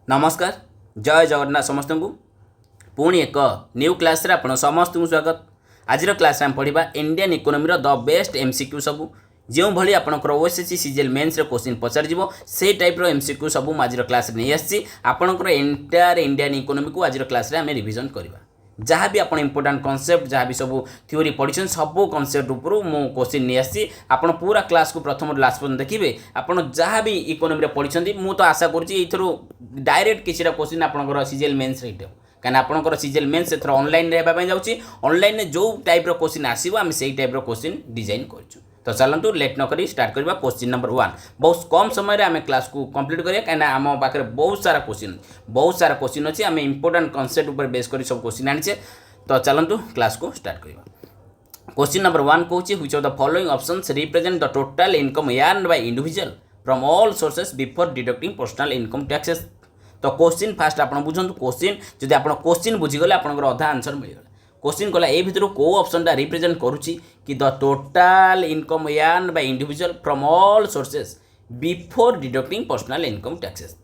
नमस्कार जय जगन्नाथ समस्त को पुणी एक न्यू क्लास रे आपण समस्त को स्वागत। आज क्लास आम पढ़ा Indian economy the best MCQ सब जो भली आपंकर ओएसएससी सीजीएल मेन्स रे क्वेश्चन पचार से टाइप रो एमसीक्यू सब आज क्लास नहीं आसी आपंकर एंटायर इंडियन इकोनॉमी को आज क्लास रे आम रिविजन करवा जहाँ भी आप इंपोर्टाट कनसेप्ट जहाँ भी सब थ्योरी पढ़ी सब कनसेप्ट उपर मु क्वेश्चन नहीं आसी आप पूरा क्लास को प्रथम लास्ट पर्यटन देखिए आप जहाँ भी इकोनॉमी पढ़ी मु तो आशा करूँ डायरेक्ट किसी क्वेश्चन आपंकर सीजीएल मेन्स रे कहीं आपंकर सीजीएल मेन्स एथर ऑनलाइन रहा जाऊँगी ऑनलाइन जो टाइप क्वेश्चन आसो आम से टाइप क्वेश्चन डिजाइन कर तो चलतु लेट नक स्टार्ट करवा क्वेश्चन नंबर 1 बहुत कम समय आम क्लास को कंप्लीट करिया कहीं आम पाखे बहुत सारा क्वेश्चन अच्छी आम इंपोर्टाट कनसेप्ट उपर बेस कर सब क्वेश्चन आनीचे तो चलतु क्लास को स्टार्ट करवा। क्वेश्चन नंबर 1 कहूँ which of the following options represent the total income earned by individual from all sources before deducting personal income taxes. तो क्वेश्चन फास्ट आप बुझुँ क्वेश्चन जब आप क्वेश्चन बुझीगले आप अधा आंसर मिलगला। क्वेश्चन कहला ए भितर को ऑप्शन टा रिप्रेजेंट करुच्ची कि the total income earned by individual from all sources before deducting personal income taxes.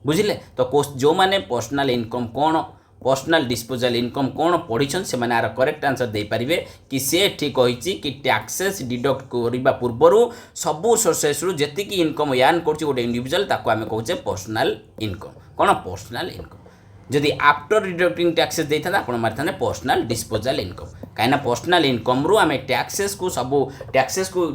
बुझिले तो जो माने पर्सनल इनकम कौन पर्सनल डिस्पोजल इनकम कौन पढ़ी से मैंने आर करेक्ट आंसर दे पारिबे कि से ठीक होइची कि टैक्सेस डिडक्ट करबा पूर्वरु सबु सोर्सेस रु जेतिकी इनकम अर्न करछि गोटे इंडिविजुअल ताको आमे कहूचे पर्सनल इनकम कौन पर्सनल इनकम। जदि आफ्टर डिडक्टिंग टैक्सेस देता आप मारी पर्सनल डिस्पोजल इनकम कहीं पर्सनल इनकम रु आम टैक्सेस को सब टैक्सेस को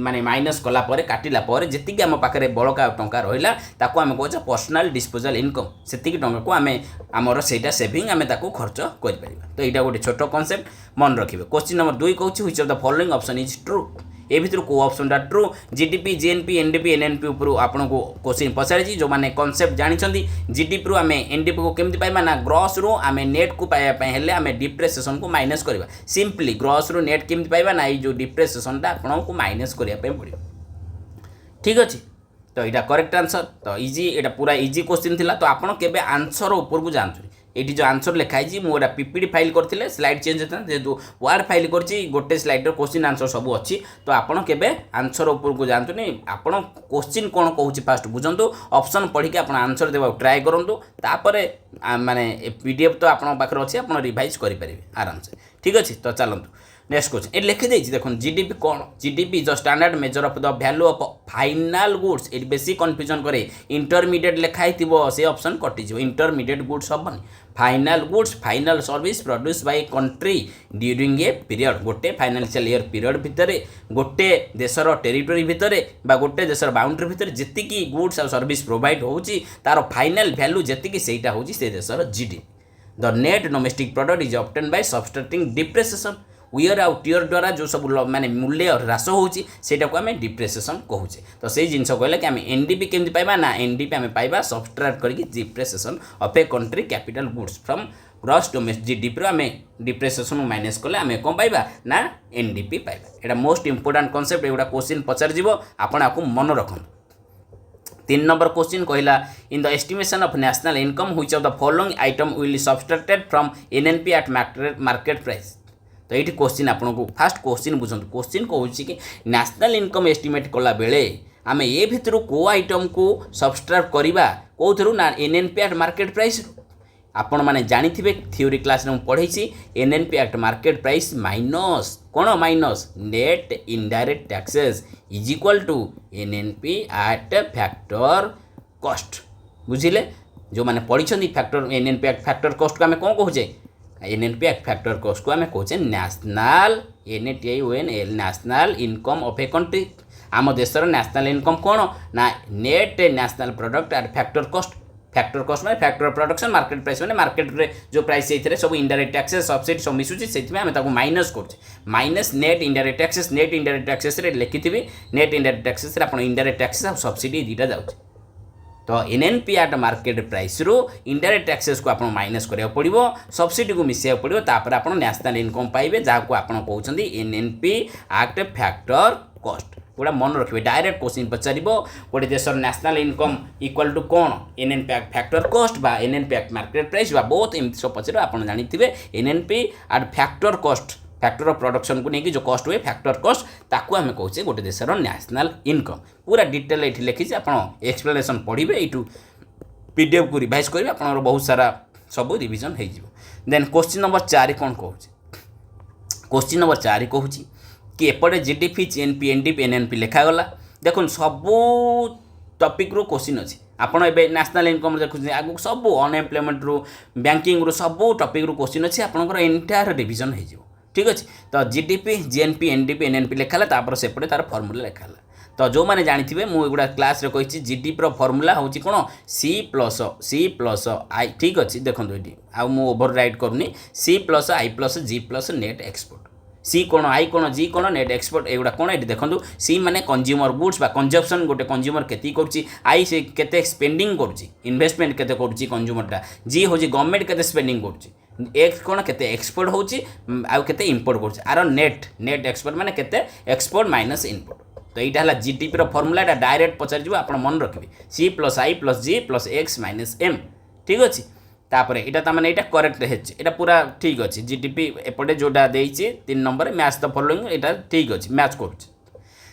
माने माइनस कला परे काटिला परे जेतिकी आम पाखे बड़का टंका रहिला ताको आम कहूचे पर्सनल डिस्पोजल इनकम सेतिकी टंका को आम आमर सेटा सेविंग आम ताको खर्च कर पारिबा। तो यहाँ गोटे छोट कॉन्सेप्ट मन रखिबे। क्वेश्चन नंबर 2 कहूँ which of the following option is true ए भितर को ऑप्शन टा true GDP GNP NDP NNP ऊपर आपन को क्वेश्चन पचारि जो माने कांसेप्ट जानिछंदी जीडीपी रु आमे एनडीपी को केमति पाइबा ना ग्रॉस रु आमे नेट को पाइबा पय हेले आमे डिप्रेसिएशन को माइनस करबा सिंपली ग्रॉस रु नेट केमति पाइबा ना ई जो डिप्रेसिएशन टा आपन को माइनस करिया पय पड़ियो। ठीक अछि तो एटा करेक्ट आंसर तो इजी एटा पूरा इजी क्वेश्चन थिला। तो आपन केबे आंसर ऊपर को जानथु ये जो आंसर लिखाई मोटा पीपीडी फाइल करते स्लाइड चेंज होता जेहतु वार्ड फाइल करछि गोटे स्लाइड क्वेश्चन आंसर सब अच्छी तो आपड़ केबे आंसर ऊपर को जानतु नहीं आपड़ क्वेश्चन कौन कहूँ फास्ट बुझंतु ऑप्शन पढ़ी आप आंसर देवा ट्राए करूँ तापर माने पीडीएफ तो आपन पाखरे अच्छी आप रिवाइज करेंगे आराम से। ठीक अच्छे तो चलतु नेक्स्ट क्वेश्चन ये लिखी देती देखो जीडीपी कौन GDP the standard measure of the value of final goods ये बेसी कन्फ्यूजन करे इंटरमीडिएट लिखाई से ऑप्शन कटिज इंटरमीडिएट गुड्स हेनी final goods final service produce by country during a period गोटे फाइनेंशियल ईयर पीरियड भितर गोटे देशर टेरिटोरी भितर बा गोटे देशर बाउंड्री भितर जेतिकी गुड्स और सर्विस प्रोवाइड होउची तार फाइनल वैल्यू जेतिकी सेटा होउची से देशर GDP. The net domestic product is obtained by subtracting depreciation उयर आउ टियर द्वारा जो सब माने मूल्य ह्रास होउची सेटा को आमे डिप्रेसिएशन कहूचे। तो से जिनस कहले कि आमे एनडीपी केमति पाइबा ना एनडीपी आमे पाइबा सबट्रैक्ट करके depreciation of a country capital goods from gross domestic GDP रो आमे डिप्रेसिएशन माइनस कले आमे कोन पाइबा ना एनडीपी पाइबा। एटा मोस्ट इंपोर्टेंट कांसेप्ट एगुडा क्वेश्चन पचार जिवो आपण आकु मन रखन। 3 नंबर क्वेश्चन कहला in the estimation of national income which of the following item will subtracted from NNP at market price. तो ये क्वेश्चन आपको फास्ट क्वेश्चन बुझुँ क्वेश्चन कहूँ कि नेशनल इनकम एस्टिमेट कला बेले आम ए भितर को आइटम को सबस्ट्रैक्ट करवा कौन ना एनएनपी एट मार्केट प्राइस आपण मैंने जानी थ्योरी क्लास में पढ़ी NNP at market price minus कौन minus net indirect taxes is equal to NNP at factor cost. बुझिले जो मैंने पढ़ी factor NNP at factor cost को आम कौन कहूचे एनएनपी एट फैक्टर कॉस्ट को आम कहूचे national एनएटीआईओएनएल national income of a country आम देशर नेशनल इनकम कौन ना net national product at factor cost में फैक्टर प्रोडक्शन मार्केट प्राइस मैंने मार्केट रे जो प्राइस से सब इंडायरेक्ट टैक्सेस सब्सिडी सब मिसुची से माइनस करछे माइनस नेट इंडायरेक्ट टैक्सेस रे लिखी नेट इंडायरेक्ट टैक्सेस आप इंडायरेक्ट टैक्सेस और सब्सिडी दुटा जाऊँचे। तो एनएनपी एट मार्केट प्राइस रू इंडायरेक्ट टैक्सेस को आपन माइनस करिया पड़िबो सब्सिडी को मिसिया पड़िबो तापर आपन नेशनल इनकम पाइबे जाको आपन कहउछंदी एनएनपी एट फैक्टर कॉस्ट। पूरा मन रखिए डायरेक्ट क्वेश्चन पचारिबो गोटे देशर नेशनल इनकम इक्वल टू कौन एनएनपी एट फैक्टर कॉस्ट बा एनएनपी एट मार्केट प्राइस बा बोथ एमती सब पचार आपन जानिथिबे NNP at factor cost factor of production को लेकिन जो कॉस्ट हुए फैक्टर कॉस्ट ताकू आम कहे गोटे देशर नेशनल इनकम पूरा डिटेल ये लिखी आप एक्सप्लेनेशन पढ़े यू पीडीएफ को रिवाइज करेंगे आप बहुत सारा सब रिविजन हो। देन क्वेश्चन नंबर 4 कौन कहूँ, क्वेश्चन नंबर 4 कहूँ कि एपटे जीडीपी जीएनपी एनडीपी एनएनपी लिखागला। देखो सबू टॉपिक रो क्वेश्चन अच्छी आपड़ ए नेशनल इनकम देखुं आगे सब अनएम्प्लॉयमेंट रू बैंकिंग रू सब टॉपिक रू क्वेश्चन अच्छी आपंकर एंटायर रिविजन हो। ठीक अच्छे तो जीडीपी जीएनपी एनडीपी एनएनपी लिखाला तापर सेपटे तार फर्मूला लिखाला। तो जो मैंने जानी मुझे क्लास रे कही जीडीपी फर्मूला हूँ कौन सी प्लस आई। ठीक अच्छे देखो ये आउ ओभर राइट करूनी सी प्लस आई प्लस जी प्लस नेट एक्सपोर्ट। सी कौन आई कौन जी कौन नेट एक्सपोर्ट एगुड़ा कौन ये देखो सी माने कंज्यूमर गुड्स बा कंजप्शन गोटे कंज्यूमर केती करुच्ची आई से केते स्पेंडिंग करुच्ची इन्वेस्टमेंट केते करुच्ची कंज्यूमरटा जी हूँ गवर्नमेंट केते स्पेंडिंग करुच्ची एक्स कौन केते एक्सपोर्ट होची आउ केते इंपोर्ट करुच्ची आर नेट नेट एक्सपोर्ट माने केते एक्सपोर्ट माइनस इंपोर्ट। तो यहाँ है जीडीपी फर्मूला डायरेक्ट पचार आप मन रखिए सी प्लस आई प्लस जी प्लस एक्स माइनस एम। ठीक अच्छे तापर यहाँ मैंने यहाँ करेक्ट है पूरा ठीक अच्छे जीडीपी एपटे जोटा देती 3 नंबर मैच द फॉलोइंग यहाँ ठीक अच्छे मैच कर।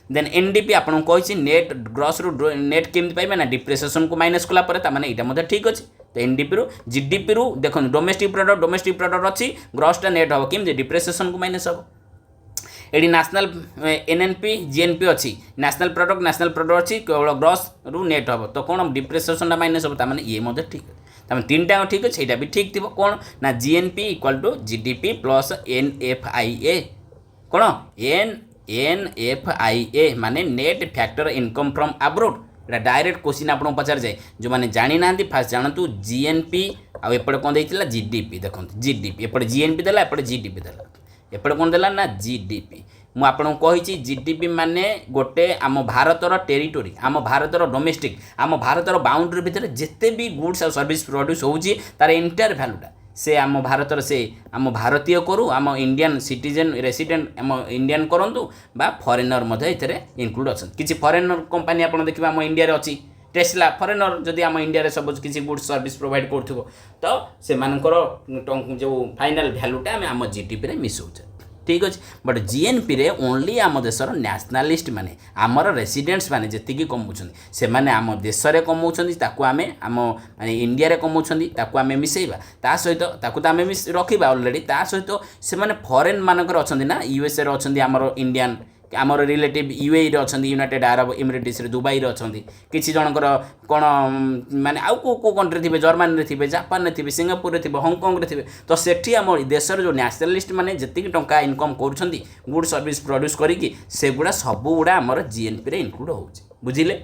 देन एनडीपी आपको कही नेट ग्रॉस रू नेट केमती पाइबा ना डिप्रिसिएशन को माइनस कलापर यहाँ ठीक अच्छे। तो एनडीपी रू जीडीपी रू देखो डोमेस्टिक प्रोडक्ट अच्छी ग्रॉसटा नेट हम केमती डिप्रिसिएशन को माइनस हम। ये नेशनल एनएनपी जीएनपी अच्छी नेशनल प्रोडक्ट अच्छी केवल ग्रॉस रू नेट हम तो कौन डिप्रिसिएशन माइनस हम ये ठीक है तमें 3टा ठीक अच्छे यहाँ भी ठीक थी कौन ना GNP equal to GDP plus NFIA कौन एनएफआईए माने net factor income from abroad. यहाँ डायरेक्ट क्वेश्चन आपको पचार जाए जो मैंने जानी ना फास्ट जानतु जीएनपी आउपटे कौन देता जीडीपी देखो जीडीपी एपटे जीएनपी देला एपटे जीडीपी देला एपटे कौन देला ना जीडीपी। मु आपको कही जीडीपी माने गोटे आम भारतर टेरिटोरी आम भारतर डोमेस्टिक आम भारतर बाउंड्री भितर जिते भी गुड्स और सर्विस प्रोड्यूस होउची तार एंटायर भैल्यूटा से आम भारतर से आम भारतीय करूँ आम इंडियन सिटीजन रेसिडेंट आम इंडियन करूँ बा फरेनर इनक्लूड अच्छा किसी फरेनर कंपनी आप देखिए आम इंडिया अच्छी टेस्ला फरेनर जदि आम इंडिया सब किसी गुड्स सर्विस प्रोवाइड कर तो से जो फाइनाल भैल्यूटा आम जीडीपी रे मिसौचे। ठीक अच्छे बट जीएनपी रे ओनली आम देशर नेशनलिस्ट माने आमर रेसिडेंट्स माने जी कमाऊँ से माने आम देश में कमाऊँ ताकू आम माने इंडिया रे कमाऊँ ताकू आम मिसेबा ता सहित ताकू तो आम रखा ऑलरेडी ता सहित से माने फॉरेन मानकर अच्छा ना यूएसए रे अच्छा आमर इंडियन आमर रिलेटिव यूएई रे अच्छा यूनाइटेड अरब इमिरेट्स रे दुबई रे अच्छा किसी जनकर कौन माने आउ को कंट्री थे जर्मनी रे थे जापान रे थे सिंगापुर रे थे हांगकांग रे थे तो सेठी आम देशर जो नेशनलिस्ट माने जी टंका इनकम कर गुड सर्विस प्रोड्यूस करी से गुड़ा सब गुड़ा आमर जीएनपी रे इनक्लूड हो बुझिले।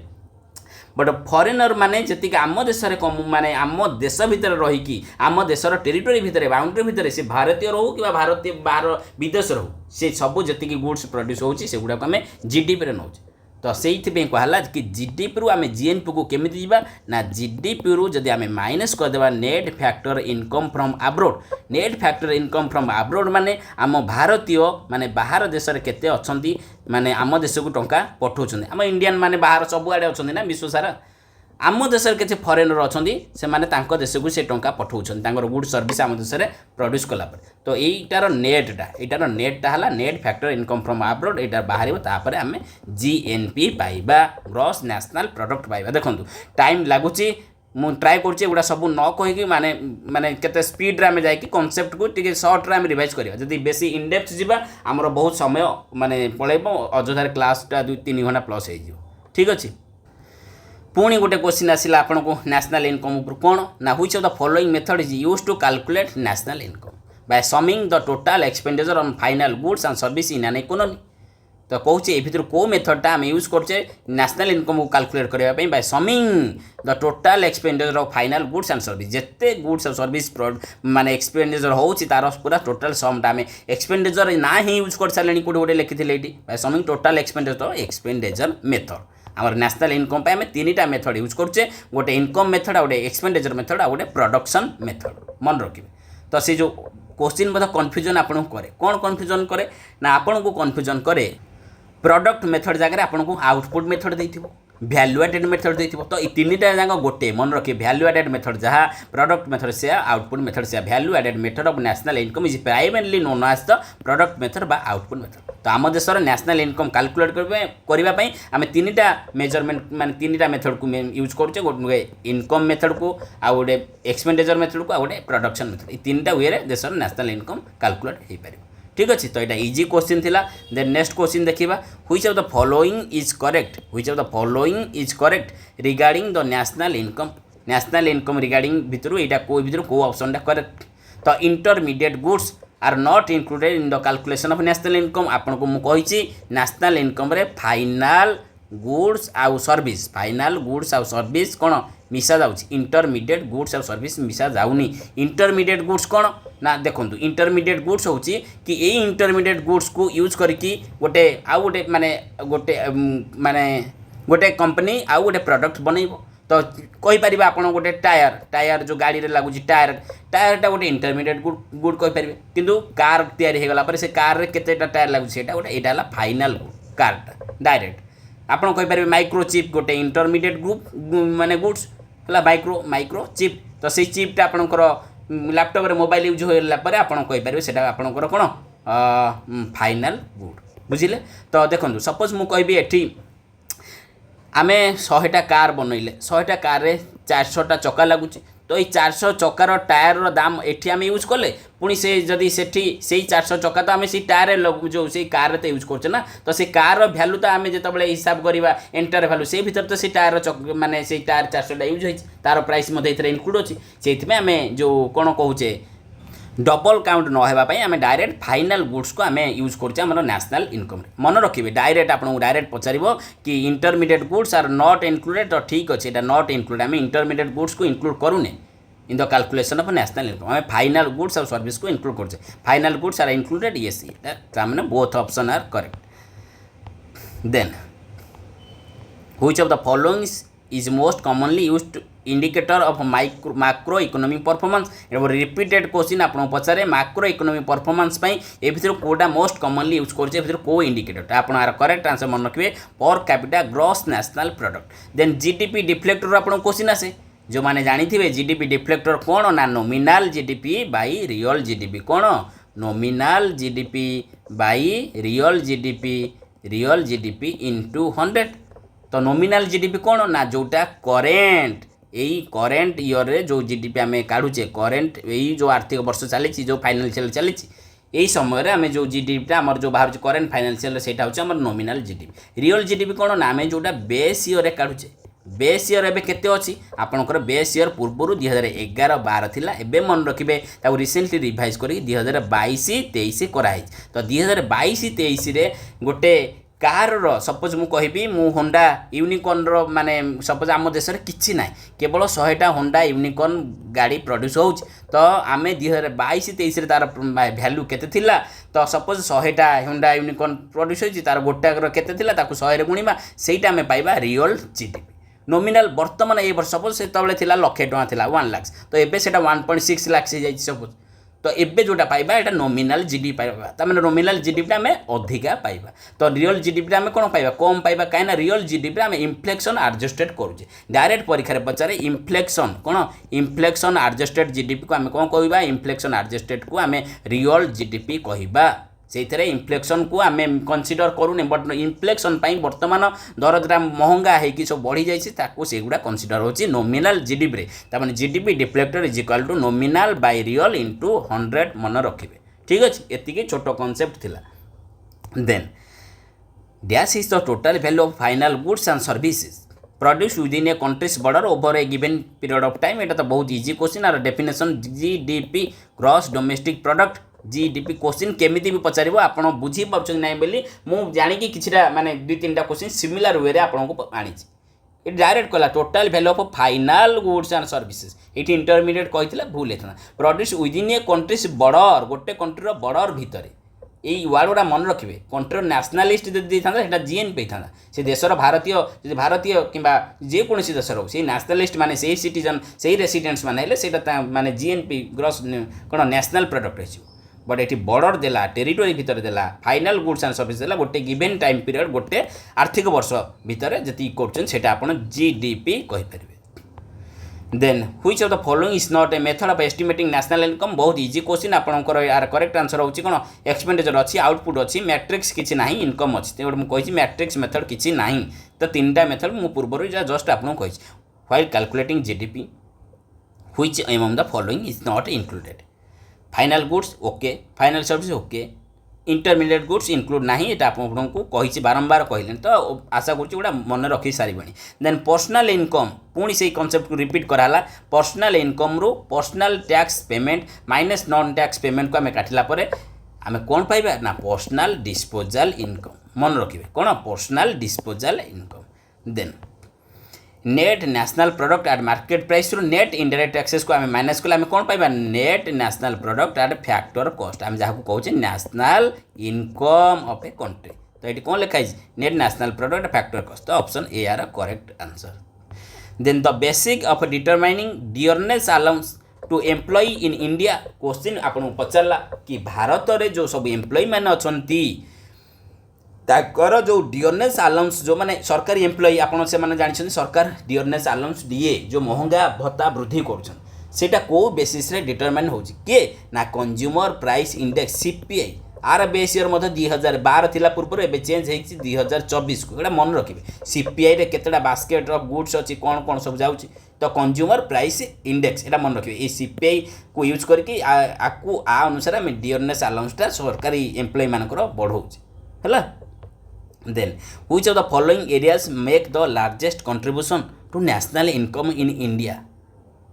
बट फरेनर माने जी आम देश माने आम देश भितर रहीकि आम देशर टेरिटोरी भितर बाउंड्री भितर से भारतीय रहू कि भारतीय बाहर विदेश रहू से सब जी गुड्स प्रोड्यूस होची से गुड़ाक आम जीडीपी रे नौचे। तो से कहला कि जीडीपी रू आम जीएनपी को केमिति जीवा ना जीडीपी रू जदि आम माइनस करदेवा net factor income from abroad net factor income from abroad माने आम भारतीय माने बाहर देश में केते अछंती माने आम देश को टंका पठाउछन्ती आम इंडियन माने बाहर सबुआड़े अछंती ना विश्व सारा आम देश किसी फरेनर अच्छा से देश को से टंका पठाउछन्ती गुड सर्विस आम देश में प्रोड्यूस कलापर। तो यहीटार नेटटा है net factor income from abroad यहाँ बाहर तापर आम जीएनपी पाइबा ग्रॉस नेशनल प्रोडक्ट पाइबा। देखो टाइम लगुच मु ट्राए कर गुड़ा सब न कहीकि माने माने केते स्पीड रे आम जाइए कॉन्सेप्ट को टिके शॉर्ट रे आम रिवाइज करिया जदि बेसी इन डेप्थ जीवा आमर बहुत समय माने पळेबो अଯथार क्लासटा 2-3 घंटा प्लस हो। ठीक अच्छे पुणी गोटे क्वेश्चन आसला आपन को नेशनल इनकम ऊपर कौन ना which of the following method is used to calculate national income by summing the total expenditure on final goods and service in an economy. तो कहूँ ए भर कौ मेथडटा आम यूज करचे नेशनल इनकम को कैलकुलेट करने by summing the total expenditure of final goods and service जिते गुड्स और सर्विस माने एक्सपेंडिचर होची तार पूरा टोटल समटा आम एक्सपेंडिचर ना ही यूज कर सारे कौटे गोटे लिखी ये by summing total expenditure method आमर नेशनल इनकम पे आम 3टा मेथड यूज करचे गोटे इनकम मेथड आ गोटे एक्सपेंडिचर मेथड आ गोटे प्रोडक्शन मेथड मन रखिए। तो से जो क्वेश्चन बोध कन्फ्यूजन आपन करे कौन कन्फ्यूजन करे ना आपन को कन्फ्यूजन करे प्रोडक्ट मेथड जगह आपन को आउटपुट मेथड देथिबो वैल्यू एडेड मेथड देथिबो। तो ये 3टा जाक गोटे मन रखिए वैल्यू एडेड मेथड जहाँ प्रोडक्ट मेथड से आउटपुट मेथड से value added method of national income is primarily known as the product method बा आउटपुट मेथड। तो आम देशर नेशनल इनकम कैलकुलेट करने आम तीन टा मेजरमेंट माने तीन टा मेथड को यूज करुचे गोटे इनकम मेथड को आ गोटे एक्सपेंडिचर मेथड को आ गोटे प्रोडक्शन मेथड तीन टा वे देशर नेशनल इनकम कैलकुलेट हो पार ठीक अच्छे तो यहाँ इजी क्वेश्चन थिला देन नेक्स्ट क्वेश्चन देखा which of the following is correct which of the following is correct regarding the national income regarding भितर यहाँ को ऑप्शन टा करेक्ट तो intermediate goods are not included in the calculation of national income आपन को मु कहिछि नेशनल इनकम रे फाइनल गुड्स आउ सर्विस कौन मिसा जाउछि इंटरमीडिएट गुड्स आउ सर्विस मिसा जाउनी इंटरमीडिएट गुड्स कौन ना देखंतु इंटरमीडिएट गुड्स होछि कि ए इंटरमीडिएट गुड्स को यूज करके गोटे आउ गोटे कंपनी आउ गोटे प्रोडक्ट बनैबो तो कहि परिबा आपण गोटे टायर जो गाड़ी रे लागुछि टायरटा गोटे इंटरमीडिएट गुड कहि परिबे किंतु कार तैयारी हे गला पर से कार रे केतेटा टायर लागुछि सेटा गोटे एटा हला फाइनल कारटा डायरेक्ट आपण कहि परिबे माइक्रोचिप गोटे इंटरमीडिएट ग्रुप माने गुड्स हला माइक्रो चिप तो से चिपटा आपणकर लैपटॉप रे मोबाइल यूज होला पर आपण कहि परिबे सेटा आपणकर कोन फाइनल गुड बुझिले तो देखंतु सपोज मु कहबी एठी आमे 100टा कार बनइले 100टा कार रे 400टा चक्का लागुच तो ये 400 चक्कार टायर रो दाम एठी आमे यूज करले पुणी से जदि सेठी से 400 चक्का तो आमे से टायर जो से कार रे यूज करछे ना तो से कार रो वैल्यू तो आमे जेतबले हिसाब करिबा एंटर वैल्यू से भीतर तो से टायर माने से टायर 400टा यूज होई तार प्राइस मध्ये इथरे इंक्लूड अछि सेथि में आमे जो कोन कहूचे डबल काउंट न होगापाई आम डायरेक्ट फाइनल गुड्स को आम यूज करछे हमर नेशनल इनकम मन रखिए डायरेक्ट आपको डायरेक्ट पचारिबो कि intermediate goods are not included तो ठीक अच्छे एटा नॉट इंक्लूड आम इंटरमीडिएट गुड्स को इंक्लूड करूने in the calculation of national income आम फाइनल गुड्स और सर्विस को इंक्लूड करछे final goods are included yes मैंने both option are correct then which of the following is most commonly used indicator of macro economic performance repeated question आपको पचारे macro economic performance ए भीतर कोटा most commonly use करछे भीतर को indicator आप करेक्ट आंसर मन रखिए per capita gross national product then GDP deflector आपको क्वेश्चन आसे जो मैंने जानी जीडीपी डिफ्लेक्टर कौन ना nominal GDP by real GDP कौन nominal GDP by real GDP into 100 तो नॉमिनल जीडीपी कौन ना जोटा करेंट यही करेंट ईयर रे जो जीडीपी आम काढ़ुचे करेंट यही जो आर्थिक वर्ष चली जो फाइनान्शियल चली यही समय आम जो जीडीपी आम जो बाहर करेंट फाइनान्शियल से हूँ नॉमिनल जीडीपी रियल जीडीपी कौन ना आम जोटा बेस ईयर रे काढ़ुचे बेस ईयर एबे केते अछि आपनकर बेस ईयर पूर्व 2011-12 थिला एबे मन रखिबे ताऊ रिसेंटली रिवाइज करी 2022-23 कराई तो 2022-23 रे गोटे कार रो सपोज मु कहबी मु होंडा यूनिकॉर्न रो माने सपोज आम देश रे किछि नाइ केवल 100टा होंडा यूनिकॉर्न गाड़ी प्रोड्यूस होउछ तो आमे 2022-23 रे तार वैल्यू केते थिला तो सपोज 100टा होंडा यूनिकॉर्न प्रोड्यूस होइछि तार गोटा रो केते थिला ताकू 100 रे गुणीमा सेटा आमे पाइबा रियल जीडीपी नॉमिनल वर्तमान ए वर्ष सपोज से तबले थिला लक्षे टका थिला 1 लाख तो एबे सेटा 1.6 लाख से जाइछि सपोज तो एबे जोटा पाइबा एटा नॉमिनल जीडीपी पाइबा तमें नॉमिनल जीडीपी आम अधिका पाइबा तो रियल जीडीपी आम कौन पाइबा कम पाइबा कहीं रियल जीडीपी आम इन्फ्लेक्शन एडजस्टेड करुचे डायरेक्ट परीक्षा पचारे इन्फ्लेक्शन कौन इन्फ्लेक्शन एडजस्टेड जीडीपी को आम कौन कहवा इन्फ्लेक्शन एडजस्टेड को आम रियल जीडीपी कहवा से इन्फ्लेक्शन को आम कनसीडर करूने बट इन्फ्लेक्शन बर्तमान दरदरा महंगा होगी सब बढ़ी जाइए सेगुड़ा कनसीडर होची नॉमिनल जीडीपी तामाने GDP deflator is equal to nominal by real into 100 मन रखिए ठीक अच्छे एतिकी छोट कॉन्सेप्ट थिला then dash is the total value of final goods and services produce within a country's border over a given period of time एटा तो बहुत इजी क्वेश्चन आर definition GDP gross domestic product GDP question केमिति भी पचारिबो आपण बुझी पाउछ नै बेली मु जानि कि किछटा माने 2-3टा क्वेश्चन सिमिलर वे रे आपण को आनिछि ये डायरेक्ट कहला total value of final goods and services it intermediate कहितला भूल हेतना produce within a country's border गोटे कंट्री रो बॉर्डर भितरे यही वार्डा मन रखिए कंट्री नेशनलिस्ट जब था सेटा जीएनपी था से देशर भारतीय किंबा जेकोसी देशर से नेशनलिस्ट माने से सिटीजन से रेसिडेंट्स माने माने जीएनपी ग्रॉस कौन नेशनल प्रोडक्ट हो बट ये बॉर्डर देला टेरिटोरी भितर देला फाइनल गुड्स एंड सर्विस देला गोटे गिवन टाइम पीरियड गोटे आर्थिक वर्ष भितर जी कर जीडीपी कहीपर then which of the following is not a method of estimating national income बहुत इजी क्वेश्चन आपंकर यार करेक्ट आंसर होची कोन एक्सपेंडिचर अच्छी आउटपुट अच्छी मैट्रिक्स किसी ना इनकम अच्छी तेज मुझे मैट्रिक्स मेथड किसी ना तो तीनटा मेथड मु पूर्व जस्ट आपको कही while calculating GDP which among the following is not included final goods okay final service okay intermediate goods include ना ये आपको कही बारंबार कहले तो आशा करा मन रखी सारे देन पर्सनल इनकम पुणी से कॉन्सेप्ट को रिपीट कराला पर्सनल इनकम रू personal tax payment minus non tax payment को आम काटिला आम कौन पाइबा ना पर्सनल डिस्पोजाल इनकम मन रखिए कौन personal disposable income then net national product at market price रू नेट इनडायरेक्ट टैक्सेस को आम माइनस कले आम कौन पाइबा net national product at factor cost आम जहाँ कहूँ national income of a country तो ये कौन लिखाई net national product factor cost तो ऑप्शन ए आर correct answer then the basic of determining dearness allowance to employee in India question आपको पचारा कि भारत में जो सब एम्प्लॉई मैंने अच्छा ताकर जो डियरनेस अलाउंस जो माने सरकारी एम्प्लॉई आपन से माने जानिछन सरकार डियरनेस अलाउंस दिए जो महंगा भत्ता वृद्धि करछन सेटा को बेसिस रे डिटरमाइन होछि के ना कंज्यूमर प्राइस इंडेक्स सीपीआई आर बेस इयर मध्य 2012 थिला पूर्व एबे चेंज हेछि 2024 को एटा मन रखिबे सीपीआई रे केतडा बास्केट ऑफ गुड्स अछि कोन कोन सब जाउछि तो कंज्यूमर प्राइस इंडेक्स एटा मन रखिबे ए सीपीआई को यूज करके आकु आ अनुसार हम डियरनेस अलाउंस ता सरकारी एम्प्लॉई मानकर बढ़ौछि हला then which of the following areas make the largest contribution to national income in India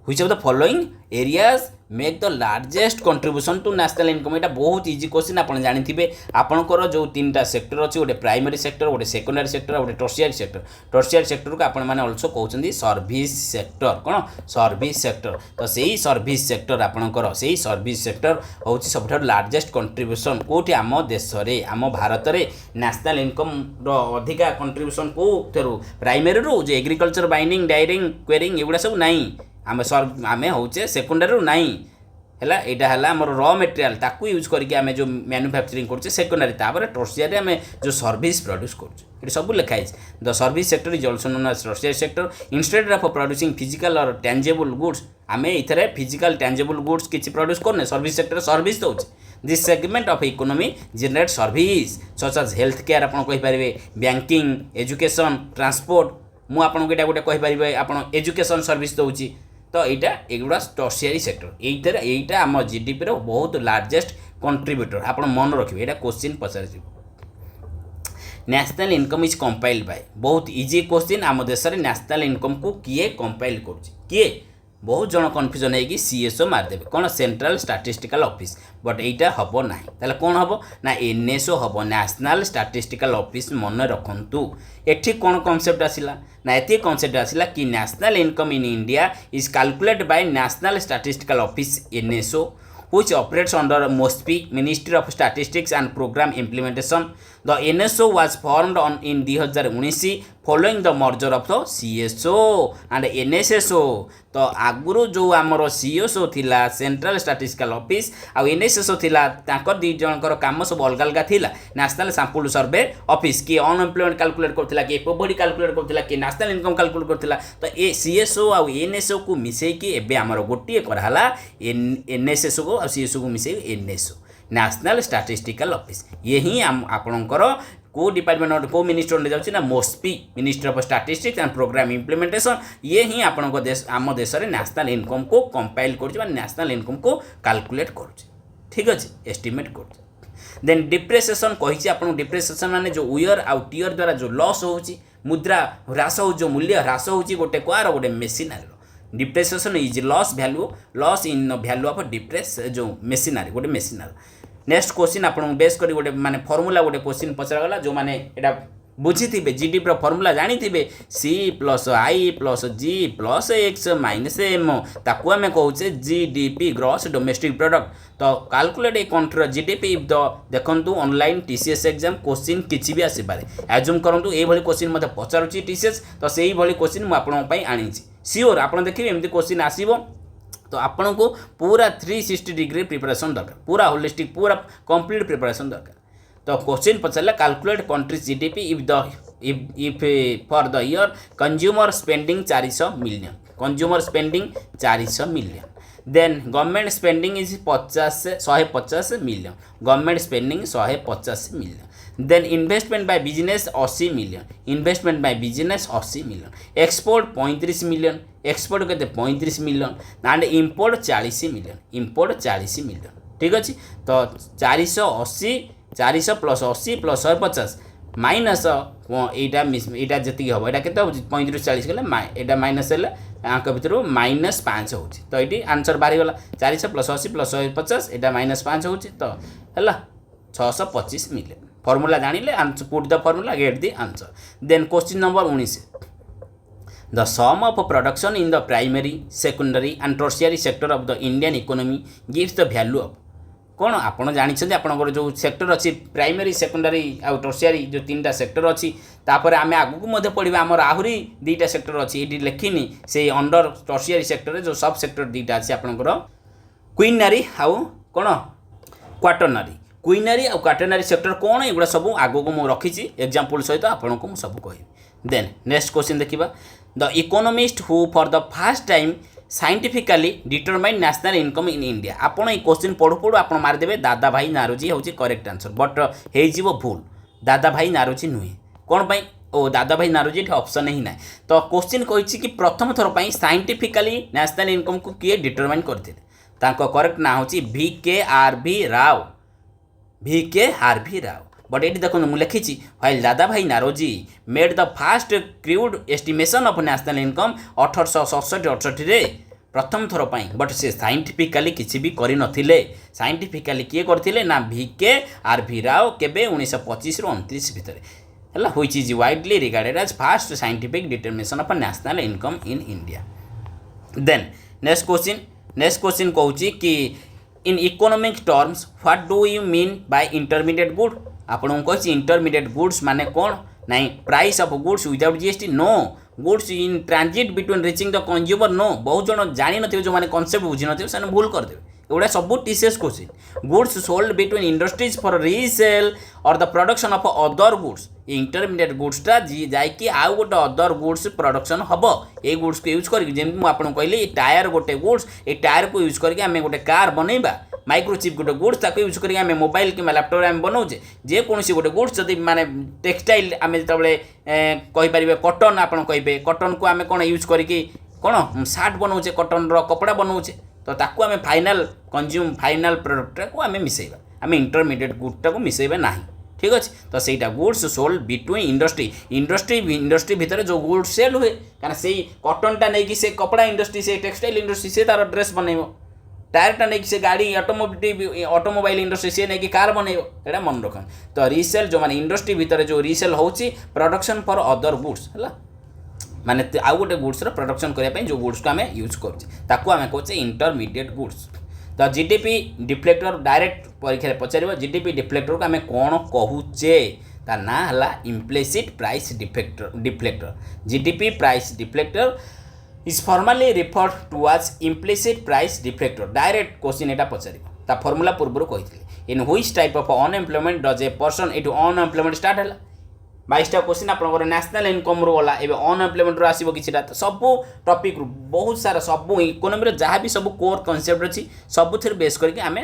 which of the following areas make the largest contribution to national income यहाँ बहुत easy question आप जानी आपंकर जो तीन टा सेक्टर अच्छी गोटे प्राइमरी सेक्टर गोटे सेकेंडरी सेक्टर गोटे टर्शियरी सेक्टर को आपण मैंने अल्सो कहते सर्विस सेक्टर कौन सर्विस सेक्टर तो सही सर्विस सेक्टर आपंकर सही सर्विस सेक्टर हूँ सब लार्जेस्ट कंट्रीब्यूशन कौटी आम देश में आम भारत में नेशनल इनकम अधिका कंट्रीब्यूशन कौ प्राइमरी रू जो एग्रीकल्चर बाइंडिंग डायरिंग क्वेरिंग एगुड़ा सब नाई आम होचे सेकेंडरी नाई है यहाँ आम र मेटेरियल ताकू यूज करके आम जो मैन्युफैक्चरिंग करछे सेकेंडरी तापर टर्शियरी आम जो सर्विस प्रोड्यूस कर सब लिखाई the service sector is also known as tertiary sector instead of producing physical or tangible goods आम इथे फिजिकल टेंजेबल गुड्स किसी प्रोड्यूस करने सर्विस सेक्टर सर्विस दौचे this segment of economy generate service such as health care आप कहींपारे banking education transport मु आपको यहाँ गोटे कहींपारे आप एजुकेशन सर्विस दौची तो यहाँ एगुड़ा टर्शियरी सेक्टर यहीटा आम जीडीपी रो बहुत लार्जेस्ट कंट्रीब्यूटर आप मन रखिए यहाँ question Pachar national income is compiled bye बहुत इजी क्वेश्चन आम देश में नेशनल इनकम को किए कंपाइल किए बहुत जन कन्फ्यूजन है सीएसओ मारदेवे कौन सेंट्रल स्टैटिस्टिकल ऑफिस बट यहाँ हम ना ताले कौन हम ना एनएसओ हम नेशनल स्टैटिस्टिकल ऑफिस मन रखु एठी कौन कॉन्सेप्ट आसिला ना ये कॉन्सेप्ट आसिला कि national income in India is calculated by national statistical office NSO which operates under MOSPI Ministry of Statistics and Program Implementation. The NSO was formed in 2019 following the merger of the CSO and NSSO. तो आगुरु जो आमर CSO थिला central statistical office आ NSSO थिला ताकर दी जनकर काम सब अलग अलग थिला नेशनल सैंपल सर्वे ऑफिस की अनएम्प्लॉयमेंट कैलकुलेट करथिला कि पॉवर्टी कैलकुलेट करथिला कि नेशनल इनकम कैलकुलेट करथिला तो ए CSO आ NSO को मिसई कि एबे आमर गोटिए करहाला NSSO को आ CSO को मिसई NSO नेशनल स्टैटिस्टिकल ऑफिस यही आपणकर को डिपार्टमेंट को मिनिस्टर अंडर जाऊँ ना MoSPI ministry of statistics and programme implementation ये ही आपण देश आम देश में नेशनल इनकम को कंपाइल कर नेशनल इनकम को कैलकुलेट कर ठीक अच्छे एस्टिमेट कर देन डिप्रेसेसन कही आप डिप्रेसेसन माने जो उयर आउ टीयर द्वारा जो लॉस हो मुद्रा ह्रास हो जो मूल्य ह्रास हो गोटे कुआर गोटे machinery depreciation is loss in value of depress जो मेसीनारी गोटे मेसीनारी नेक्स्ट क्वेश्चन आपको बेस कर गोटे माने फॉर्मूला गोटे क्वेश्चन पचरागला जो माने एटा बुझी थे जीडीपी फॉर्मूला जानी थे सी प्लस आई प्लस जी प्लस एक्स माइनस एम ताकू आम कहे जीडीपी ग्रॉस डोमेस्टिक प्रोडक्ट तो calculate a country GDP the देखु ऑनलाइन टीसीएस एग्जाम क्वेश्चन किसी भी आसपे एज्यूम करूँ ये क्वेश्चन मत पचारुची टीसीएस तो से क्वेश्चन मुझे आनी सियोर आप देखिए एमती क्वेश्चन आसो तो आपण को पूरा 360 डिग्री प्रिपरेशन दरकार पूरा होलिस्टिक पूरा कंप्लीट प्रिपरेशन दरकार तो क्वेश्चन पचारा calculate country's GDP if the if for the year consumer spending 400 million, consumer spending 400 million, then government spending is 150 million, government spending 150 million, then investment by business 80 million, investment by business 80 million, export 35 million, export के 35 million, and import 40 million, import 40 million. ठीक अच्छे तो 480 400 plus 80 plus 150 minus यहाँ जी हम यहाँ के 35 40 गले यहाँ माइनस आंक भितर माइनस 5 हो तो ये आंसर बाहरी गला 400 प्लस 80 प्लस 150 यहाँ माइनस 5 हो तो है 625 मिलियन। फॉर्मूला जानिले put the formula get the answer. Then question number 19 the sum of production in the primary secondary and tertiary sector of the Indian economy gives the value of कौन आपड़ जानते आपंकर जो sector अच्छी primary secondary आउ tertiary जो 3टा sector अच्छी तापर आम आगू पढ़ा आमर आहरी 2टा सेक्टर अच्छी ये लिखिनी से अंडर टर्शियरी सेक्टर जो सब सेक्टर 2टा अच्छी आपंकर क्वीनारी आउ कौन क्वाटरनरी क्वीनारी आउ क्वाटरनरी सेक्टर कौन एगुड़ा सब आगू को मुझे रखी एग्जांपल सहित आपन को सब कहि। देन नेक्स्ट क्वेश्चन देखिबा the economist who for the first time scientifically determine national income in India आपन ये क्वेश्चन पढ़ु पढ़ु आपन मारदेवे दादा भाई नारोजी हूँ करेक्ट आंसर बट हो भूल दादा भाई नारोजी नुहे कौन पाई ओ दादा भाई नारोजी ये ऑप्शन ही ना तो क्वेश्चन कही कि प्रथम थर पर साइंटिफिकली नेशनल इनकम को किए डिटरमाइन करते करेक्ट ना हूँ VKRV Rao VKRV Rao but ये देखो मुझे लिखी while Dadabhai Naoroji made the first crude estimation of national income 1867-68 प्रथम थर पर बट से साइंटिफिकली किसी भी करी नथिले साइंटिफिकली किए करथिले ना VKRV राव केबे 1925 ରୁ 29 भितर है which is widely regarded as first scientific determination of national income in India. Then next question कहूँ कि in economic terms what do you mean by intermediate good आपन को इंटरमीडिएट गुड्स माने कौन नहीं price of goods without GST no goods in transit between reaching the consumer no बहुत जन जानी नथिबे जो माने कांसेप्ट बुझी नथिबे से भूल कर देबे एगुड़ा सब TCS question goods sold between industries for resale or the production of other goods intermediate गुड्सटा जाकि आउ गोटे अदर गुड्स प्रोडक्शन हम ये गुड्स को यूज करके जमी मुझे कहली टायर गोटे गुड्स ये टायर को यूज करके आम गोटे कार बनइबा माइक्रोचिप गोटे गुड्स ताको यूज करके आम मोबाइल कि लैपटॉप आम बनाऊे जेकोसी गोटे गुड्स जब माने टेक्सटाइल आम जो कहीपर कटन आप कहे कटन को आम कौन यूज करके कौन सार्ट बनाऊे कटन कपड़ा बनाऊे तो ताकू आम फाइनाल प्रोडक्ट को आम मिसेबा आम इंटरमीडिएट गुड्टा को मिसेबा ना ठीक अच्छे तो सहीटा गुड्स सोल्ड बिटवीन इंडस्ट्री भितर जो गुड्स सेल हुए कहीं से कटनटा नहीं से कपड़ा इंडस्ट्री से टेक्सटाइल इंडस्ट्री से तार ड्रेस बनइब टायरटा नहीं से गाड़ी ऑटोमोबाइल इंडस्ट्री से नहीं कार बनइब एटा मन रख तो रीसेल जो माने इंडस्ट्री भितर जो रीसेल होची प्रोडक्शन फॉर अदर गुड्स है माने आउ गोटे गुड्स प्रोडक्शन करने जो गुड्स को आम यूज करें इंटरमीडिएट गुड्स तो जीडीपी डिफ्लेक्टर डायरेक्ट परीक्षा पचार जीडीपी डिफ्लेक्टर को आम कौन कहूचे ता ना है implicit price deflator GDP price deflator is formally referred to as implicit price deflator direct question यहाँ पचार ता फॉर्मूला पूर्व कही in which type of unemployment does a person ये अनएम्प्लॉयमेंट स्टार्ट है 22टा क्वेश्चन आप नेशनल इनकम रू गला एवं अनएम्प्लॉयमेंट रू आसो कि सब टॉपिक रू बहुत सारा सब इकोनॉमी जहाँ भी सब कोर कॉन्सेप्ट अच्छी सबुथ बेस करके आम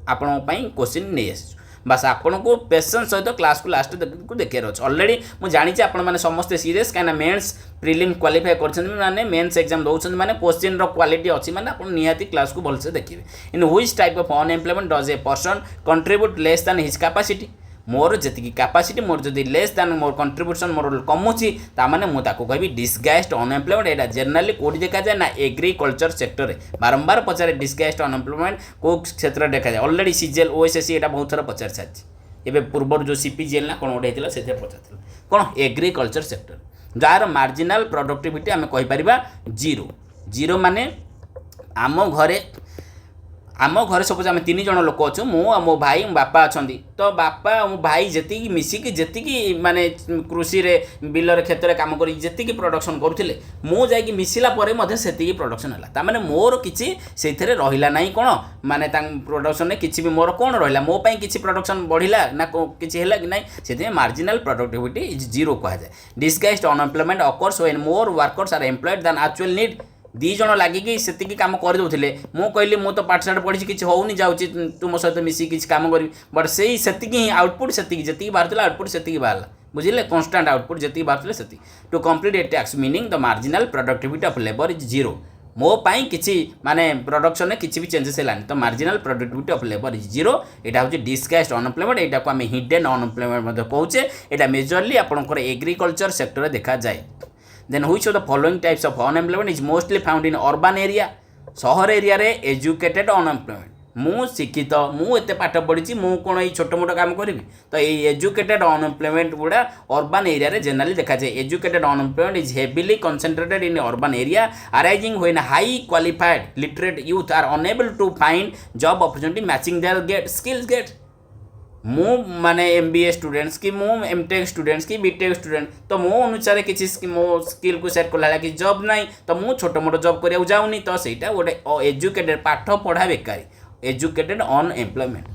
आपण क्वेश्चन नहीं आस बस आपन को पेशेंस सहित क्लास को लास्ट को देखार अच्छे अलरेडी मुझे जानी आपने समस्ते सीरीयस कहीं मेन्स प्रिलिम क्वालिफाई कर मेन्स एग्जाम दौरान मैंने क्वेश्चन क्वालिटी अच्छी मैंने आप निहाती क्लास को भलसे देखिए in which type of unemployment does a person contribute less than his capacity more जी कैपेसिटी मोर जदि less than more contribution more कमुची ताने मुझे कहि डिस्गाइज्ड अनएम्प्लॉयमेंट यहाँ जनरली कौटी देखा जाए ना एग्रीकल्चर सेक्टर में बारंबार पचारे डिस्गाइज्ड अनएम्प्लॉयमेंट को क्षेत्र देखा जाए ऑलरेडी सीजीएल ओएसएससी यहाँ बहुत थर पचार सारी एवं पूर्व जो सीपीजीएल ना कौन गोटे होता से पचार कौन agriculture sector jar marginal productivity आम कहीपर जीरो जीरो माने आम घरे आम घर सपोज आम 3 जन लोक अच्छु मु मो भाई मो बापा अच्छा तो बापा मो भाई जी मिसिकी जी माने कृषि रे बिलर क्षेत्र में कम कर जी प्रोडक्शन करुले मुझे मिसला से प्रोडक्शन है ताने मोर किसी से रहा ना कौन माने प्रोडक्शन में किसी भी मोर कौन रहा मोपाई किसी प्रोडक्शन बढ़ला ना किसी है कि नहीं से मार्जिनाल प्रोडक्टिविटी इज जीरो कहा जाए disguised unemployment occurs when more workers are employed than actual need 2 जन लगिकी से कम करदे मु कहली मु तो पाठशाठ पढ़ी किसी होनी जाऊँगी तुम सहित मिसिक किसी कम करी बट से ही आउटपुट से जी बाहर आउटपुट से बाहर बुझे कन्स्टाट आउटपुट जी बाहर से टू कंप्लीट ए टैक्स meaning the marginal productivity of labour is zero मो पाई किसी माने प्रोडक्शन में किसी भी चेंजेस है तो marginal productivity of labour is zero यहाँ हूँ डिस्गाइज्ड अनएम्प्लॉयमेंट यहाँ को आम हिडन अनएम्प्लॉयमेंट कहूचे यहाँ मेजरली आपंकर एग्रीकल्चर सेक्टर देखा जाए then which of the following types of unemployment is mostly found in urban area सहर एरिया रे एजुकेटेड अनएम्प्लॉयमेंट मु शिक्षित मु एते पाठ पढ़ी मु कौन ये छोट मोट काम करी तो ये एजुकेटेड अनएम्प्लॉयमेंट गुड़ा अर्बन एरिया रे जनरली देखा जाए educated unemployment is heavily concentrated in urban area arising when high qualified literate youth are unable to find job opportunity matching their skills get मु माने MBA स्टूडेंट्स कि मु MTech students कि BTech student तो मो अनुसार किसी मो स्किल को सेट कला कि जॉब नहीं तो मु छोट मोट जॉब करिया जाऊनी तो सेटा गोटे एजुकेटेड पाठ पढ़ा बेकारी educated unemployment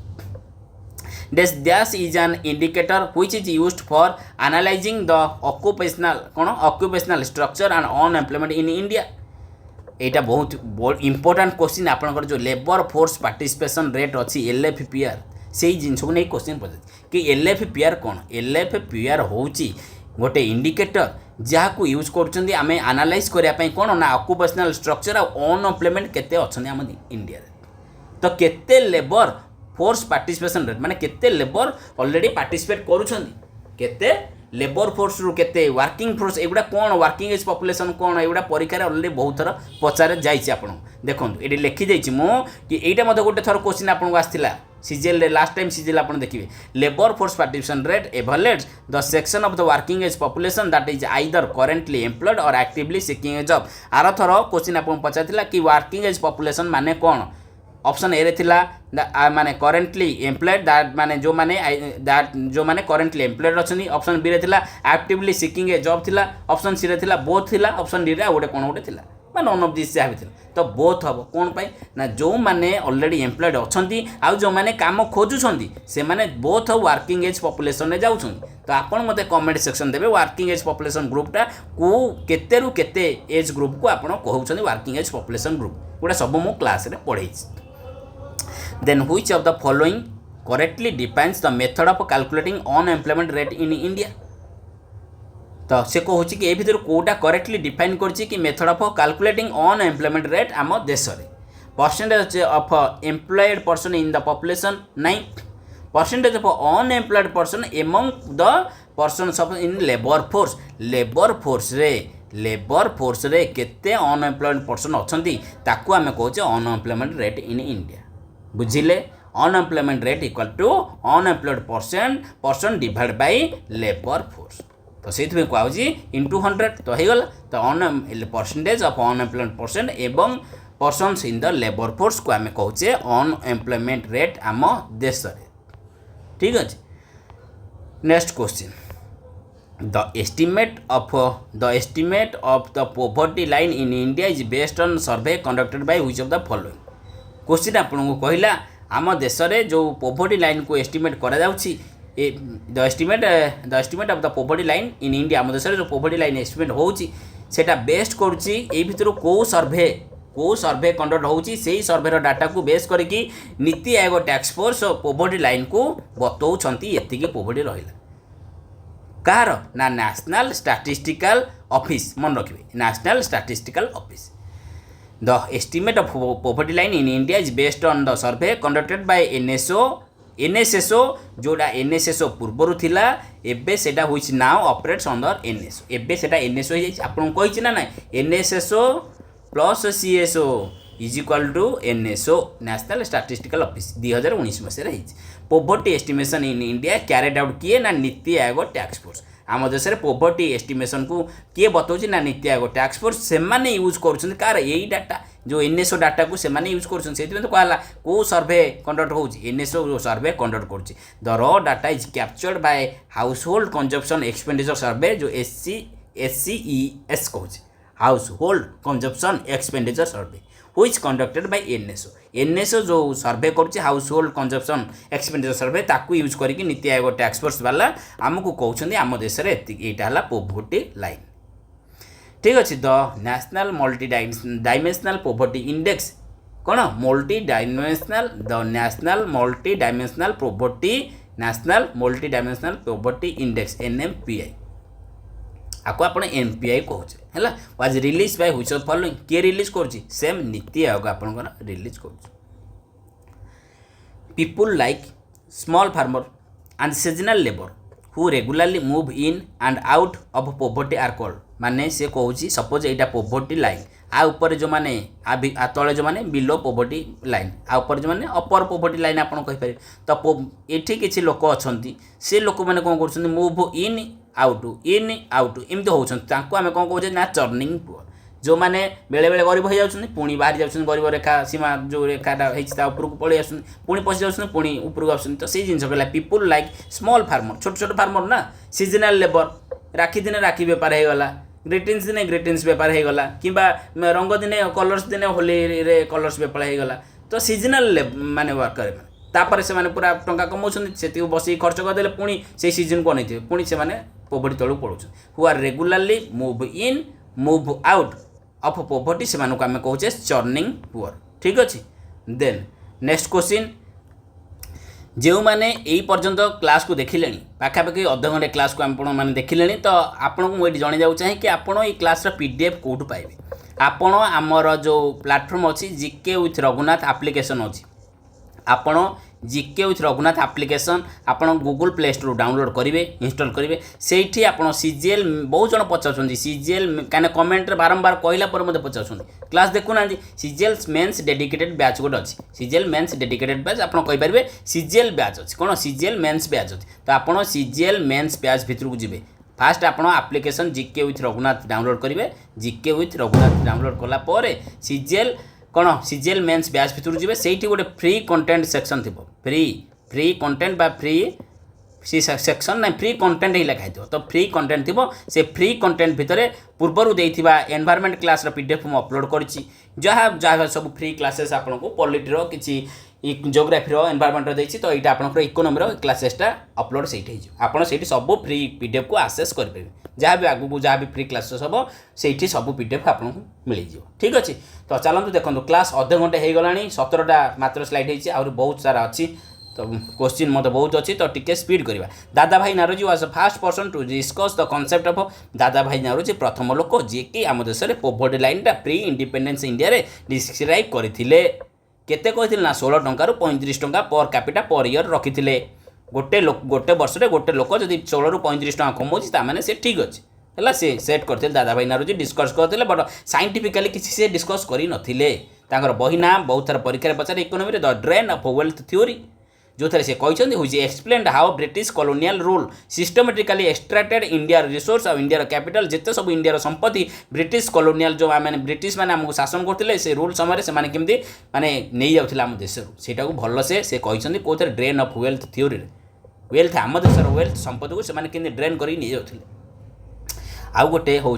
Dash is an indicator which is used for analyzing the occupational structure and unemployment in India. एटा बहुत इंपोर्टेंट क्वेश्चन आपनकर जो लेबर फोर्स पार्टिसिपेशन रेट अच्छी LFPR से जिनस को नहीं क्वेश्चन पचार कि LFPR कौन LFPR होची गोटे इंडिकेटर जहाँ को यूज कर आम एनालाइज करने कौन ना ऑक्युपेशनल स्ट्रक्चर अनएम्प्लॉयमेंट केते अच्छे आम इंडिया तो केते लेबर फोर्स पार्टिसिपेशन रेट माने केते लेबर ऑलरेडी पार्टिसिपेट करुछंदी लेबर फोर्स रु केते वर्किंग फोर्स एगुड़ा कौन वर्किंग एज पॉपुलेशन कौन एगुड़ा परीक्षा ऑलरेडी बहुत थर पचारे जाइए आप देखो ये लिखी जाइए मो कि एटा मते गोटे थर क्वेश्चन आपको आसाला CGL लास्ट टाइम CGL आप देखिए labour force participation rate average the section of the working age population that is either currently employed or actively seeking a job आर थर क्वेश्चन आपको पचार कि वर्किंग एज पॉपुलेशन माने कौन ऑप्शन ए रे थिला माने करेंटली एम्प्लॉयड दैट माने जो माने करेंटली एम्प्लॉयड अच्छी ऑप्शन बी रे थिला एक्टिवली सीकिंग ए जॉब थिला ऑप्शन सी रे थिला बोथ थिला ऑप्शन डी रे गोटे कौन गोटे थिला माने वन ऑफ दिस जहाँ भी थिला तो बोथ हम कौन पाई ना जो माने ऑलरेडी एम्प्लॉयड अच्छी आउ जो माने काम खोजुछंती से माने बोथ वर्किंग एज पॉपुलेशन रे जाउछंती तो आपण मते कमेंट सेक्शन देबे वर्किंग एज पॉपुलेशन ग्रुपटा को केते रु केते एज ग्रुप को आपण कहउछंती वर्किंग एज पॉपुलेशन ग्रुप गोटा सब मु क्लास रे पढ़ाई then which of the following correctly defines the method of calculating unemployment rate in India तो से कहूँ कि ये भर कौटा करेक्टली डिफाइन कर method of calculating unemployment rate आम देश में percentage of employed person in the population 9 percentage of unemployed person among the persons of in labour force रे केते अनएम्प्लॉयड पर्सन अच्छी ताकू आम कहे अनएम्प्लॉयमेंट रेट इन इंडिया बुझिले unemployment rate equal to unemployed person divide by labour force तो से कहुची इंटू 100 तो होगला तो परसेंटेज ऑफ अनएम्प्लॉयड पर्सन एवं persons in the labour force को आम कहे अनएम्प्लॉयमेंट रेट आम देश में ठीक अच्छे next question the estimate of the poverty line in India is based on survey conducted by which of the following question आपको कहला आम देश में जो पोवर्टी लाइन को एस्टिमेट करा the estimate of the poverty line in India आम देश में जो पोवर्टी लाइन एस्टिमेट होटा बेस्ट करुच्ची ये भितर कौ सर्वे कंडक्ट होची से सर्वे डाटा को बेस करके NITI Aayog tax force poverty line को बतौंती ये पोवर्टी रहा कार ना नेशनल स्टैटिस्टिकल ऑफिस मन रखिए national statistical office The estimate of poverty line in India is based on the survey conducted by NSSO जोड़ा NSSO पूर्वर थिला एबे सेटा which now operates under NSO एबे सेटा NSO हो जाई आपन कहिछि ना NSSO plus CSO is equal to NSO national statistical office 2019 मसीह रही poverty estimation in India carried out किए ना नीति आयोग टैक्स फोर्स आम देश में पोवर्टी एस्टिमेशन को किए बताऊँ ना नीति आयोग टैक्स फोर्स से यूज कर कार यही डाटा जो एनएसओ डाटा को से यूज कर तो कहला कौ सर्वे कंडक्ट हो एनएसओ सर्वे कंडक्ट कर the raw data is captured by house hold consumption expenditure सर्वे जो SCES कहूँ house hold consumption expenditure survey which conducted by NSO जो सर्वे कर हाउस होल्ड कंजप्शन एक्सपेंडिचर सर्वे ताकू यूज करके नीति आयोग टैक्स फोर्स वाला आमको कहते आम देश में यहाँ पोवर्टी लाइन ठीक अच्छे the national multi dimensional poverty index कौन multi dimensional the national multi dimensional poverty index NMPI आपको आप NPI कहे है was released by which of following किए रिलीज कर सेम नीति आयोग आपंकर रिलीज कर people like small farmer and seasonal labour who regularly move in and out of poverty are called माने से कहूँ सपोज यहाँ पोवर्टी लाइन आ ऊपर जो मैंने आ तले जो मैंने बिलो पोवर्टी लाइन आ ऊपर जो मैंने अपर पोवर्टी लाइन आप कहीपर तो ये किसी लोक अच्छा से लोक मैंने कौन कर मूव इन आउट एमती होती आम कौन कहे ना चर्निंग पुअर जो मैंने बेले बेले गरीब हो जाती पुणी बाहरी जाऊँ गरीब रेखा सीमा जो रेखाटा उपरको पलि आस पुणी पशि जाऊँ पुणी उपरको आस तो से जिन कहला पीपुल लाइक स्मॉल फार्मर छोट छोट फार्मर ना सीजनाल लेबर राखी दिन राखी बेपार होगला ग्रीटिंग्स दिन ग्रीटिंग्स बेपार होगला कि रंग दिन कलर्स दिन होली रे कलर्स बेपार होगला तो सीजनाल माने वर्कर तापर से माने पूरा टंका कमाउछन से बस खर्च करदे पुणी से सीजन को नहीं पुणी से माने पोवर्टी तलू पड़ू who are regularly move in move out of poverty से आम कहे चर्निंग पुअर ठीक अच्छे देन नेक्स्ट क्वेश्चन जो मैंने यही पर्यंत क्लास को देखिले पाखापाखि अध घंटे क्लास को आपने देखिले तो आपको मुझे जन चाहे कि आपड़ ये क्लास PDF कौटू पाइबे आपण आमर जो प्लेटफॉर्म अच्छी GK विथ रघुनाथ एप्लिकेशन अच्छी आपण GK विथ रघुनाथ एप्लिकेशन आपण गूगल प्ले स्टोर डाउनलोड करेंगे इंस्टॉल करेंगे से आप CGL बहुत जन पचार CGL कहीं कमेंट बारंबार कहला पर मत पचार क्लास देखुना CGL मेन्स डेडिकेटेड बैच गोटे अच्छी CGL मेन्स डेडिकेटेड बैच आप कहींपारे CGL बैच अच्छी कौन CGL मेन्स बैच अच्छी तो आप CGL मेन्स बैच भितर को जी फास्ट आप application GK with Raghunath download करेंगे GK विथ रघुनाथ डाउनलोड कला CGL कौन CGL मेन्स बैच भितर जी से गोटे फ्री कंटेंट सेक्शन थी फ्री कंटेंट बा फ्री सेक्शन ना फ्री कंटेंट ही लिखाई तो फ्री कंटेंट थी से फ्री कंटेंट भितर पूर्वर देइथिबा एनवायरनमेंट क्लास PDF मैं अपलोड करिछि जहाँ जहाँ सब फ्री क्लासेस आपको पॉलिटी किसी जियोग्राफी एनवायरनमेंट देछि तो यहाँ आपंकर इकोनोमी क्लासेसटा अपलोड से आप सब फ्री PDF को आक्सेस करेंगे जहाँ भी आगू जहाँ भी फ्री क्लासेस हम से सब PDF आपको मिल जाए ठीक अच्छे तो चलते देखो क्लास अध घंटे हो गला 17टा मात्र स्लाइड होती आहरी बहुत सारा अच्छी तो क्वेश्चन मत बहुत अच्छी तो टिके स्पीड करवा Dadabhai Naoroji was first person to discuss the concept of Dadabhai Naoroji प्रथम लोक जी कि आम देश में पोवर्टी लाइनटा प्री इंडिपेंडेंस इंडिया रे डिस्क्राइब करथिले केते कहिथिले ना 16 टंका रु 35 टंका पर कैपिटा पर ईयर रखिथिले गोटे वर्ष में गोटे लोक जब 16 रु 35 टंका कमाउछि तामाने से ठीक अच्छे है से सेट करते दादा भाई नारोजी डिस्कस करते बट साइंटिफिकाली किसी से डिस्कस कर नथिले तांकर बही ना बहुत थर परीक्षा पचारे economy the drain of wealth theory जो थे से कहते हुई explained how British colonial rule systematically extracted India resource और इंडिया कैपिटल जिते सब इंडिया संपत्ति ब्रिटिश कॉलोनियल जो मैंने ब्रिटिश मैंने आमको शासन करते से रूल समय से केमती माने नहीं जाऊे आम देश से भल से कहते कौन drain of wealth theory wealth आम देशर वेल्थ संपत्ति को से ड्रेन कर नहीं जाते आउ गोटे हूँ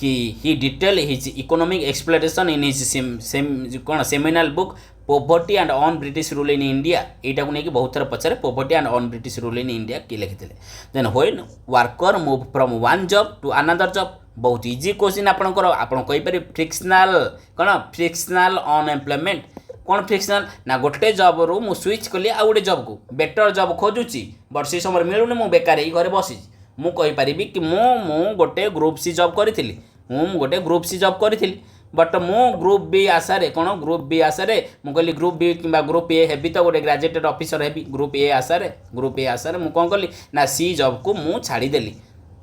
कि he detail his economic exploration in his कौन seminal book poverty and on British rule in India यहाँ को लेकिन बहुत थर पचारे poverty and on British rule in India किए लिखी then when worker move from one job to another job बहुत इजी क्वेश्चन आपंकर आपरे फ्रिक्शनल कौन फ्रिक्शनल अनएम्प्लॉयमेंट कौन फ्रिक्शनल ना गोटे जॉब रू मु स्विच कली आ गोटे जॉब को बेटर जॉब खोजुची बट से समय मिलूनी मु बेकार ही घरे बसी मु कहीपरि कि मु गोटे ग्रुप सी जॉब करी गोटे ग्रुप सी जॉब करी बट मु ग्रुप बी आशारे कौन ग्रुप बी आशारे मु कहली ग्रुप बी कि ग्रुप ए हेबी तो गोटे ग्रेजुएटेड ऑफिसर हेबी ग्रुप ए आशारे मु कौन कली ना सी जॉब को मु छाड़ीदेली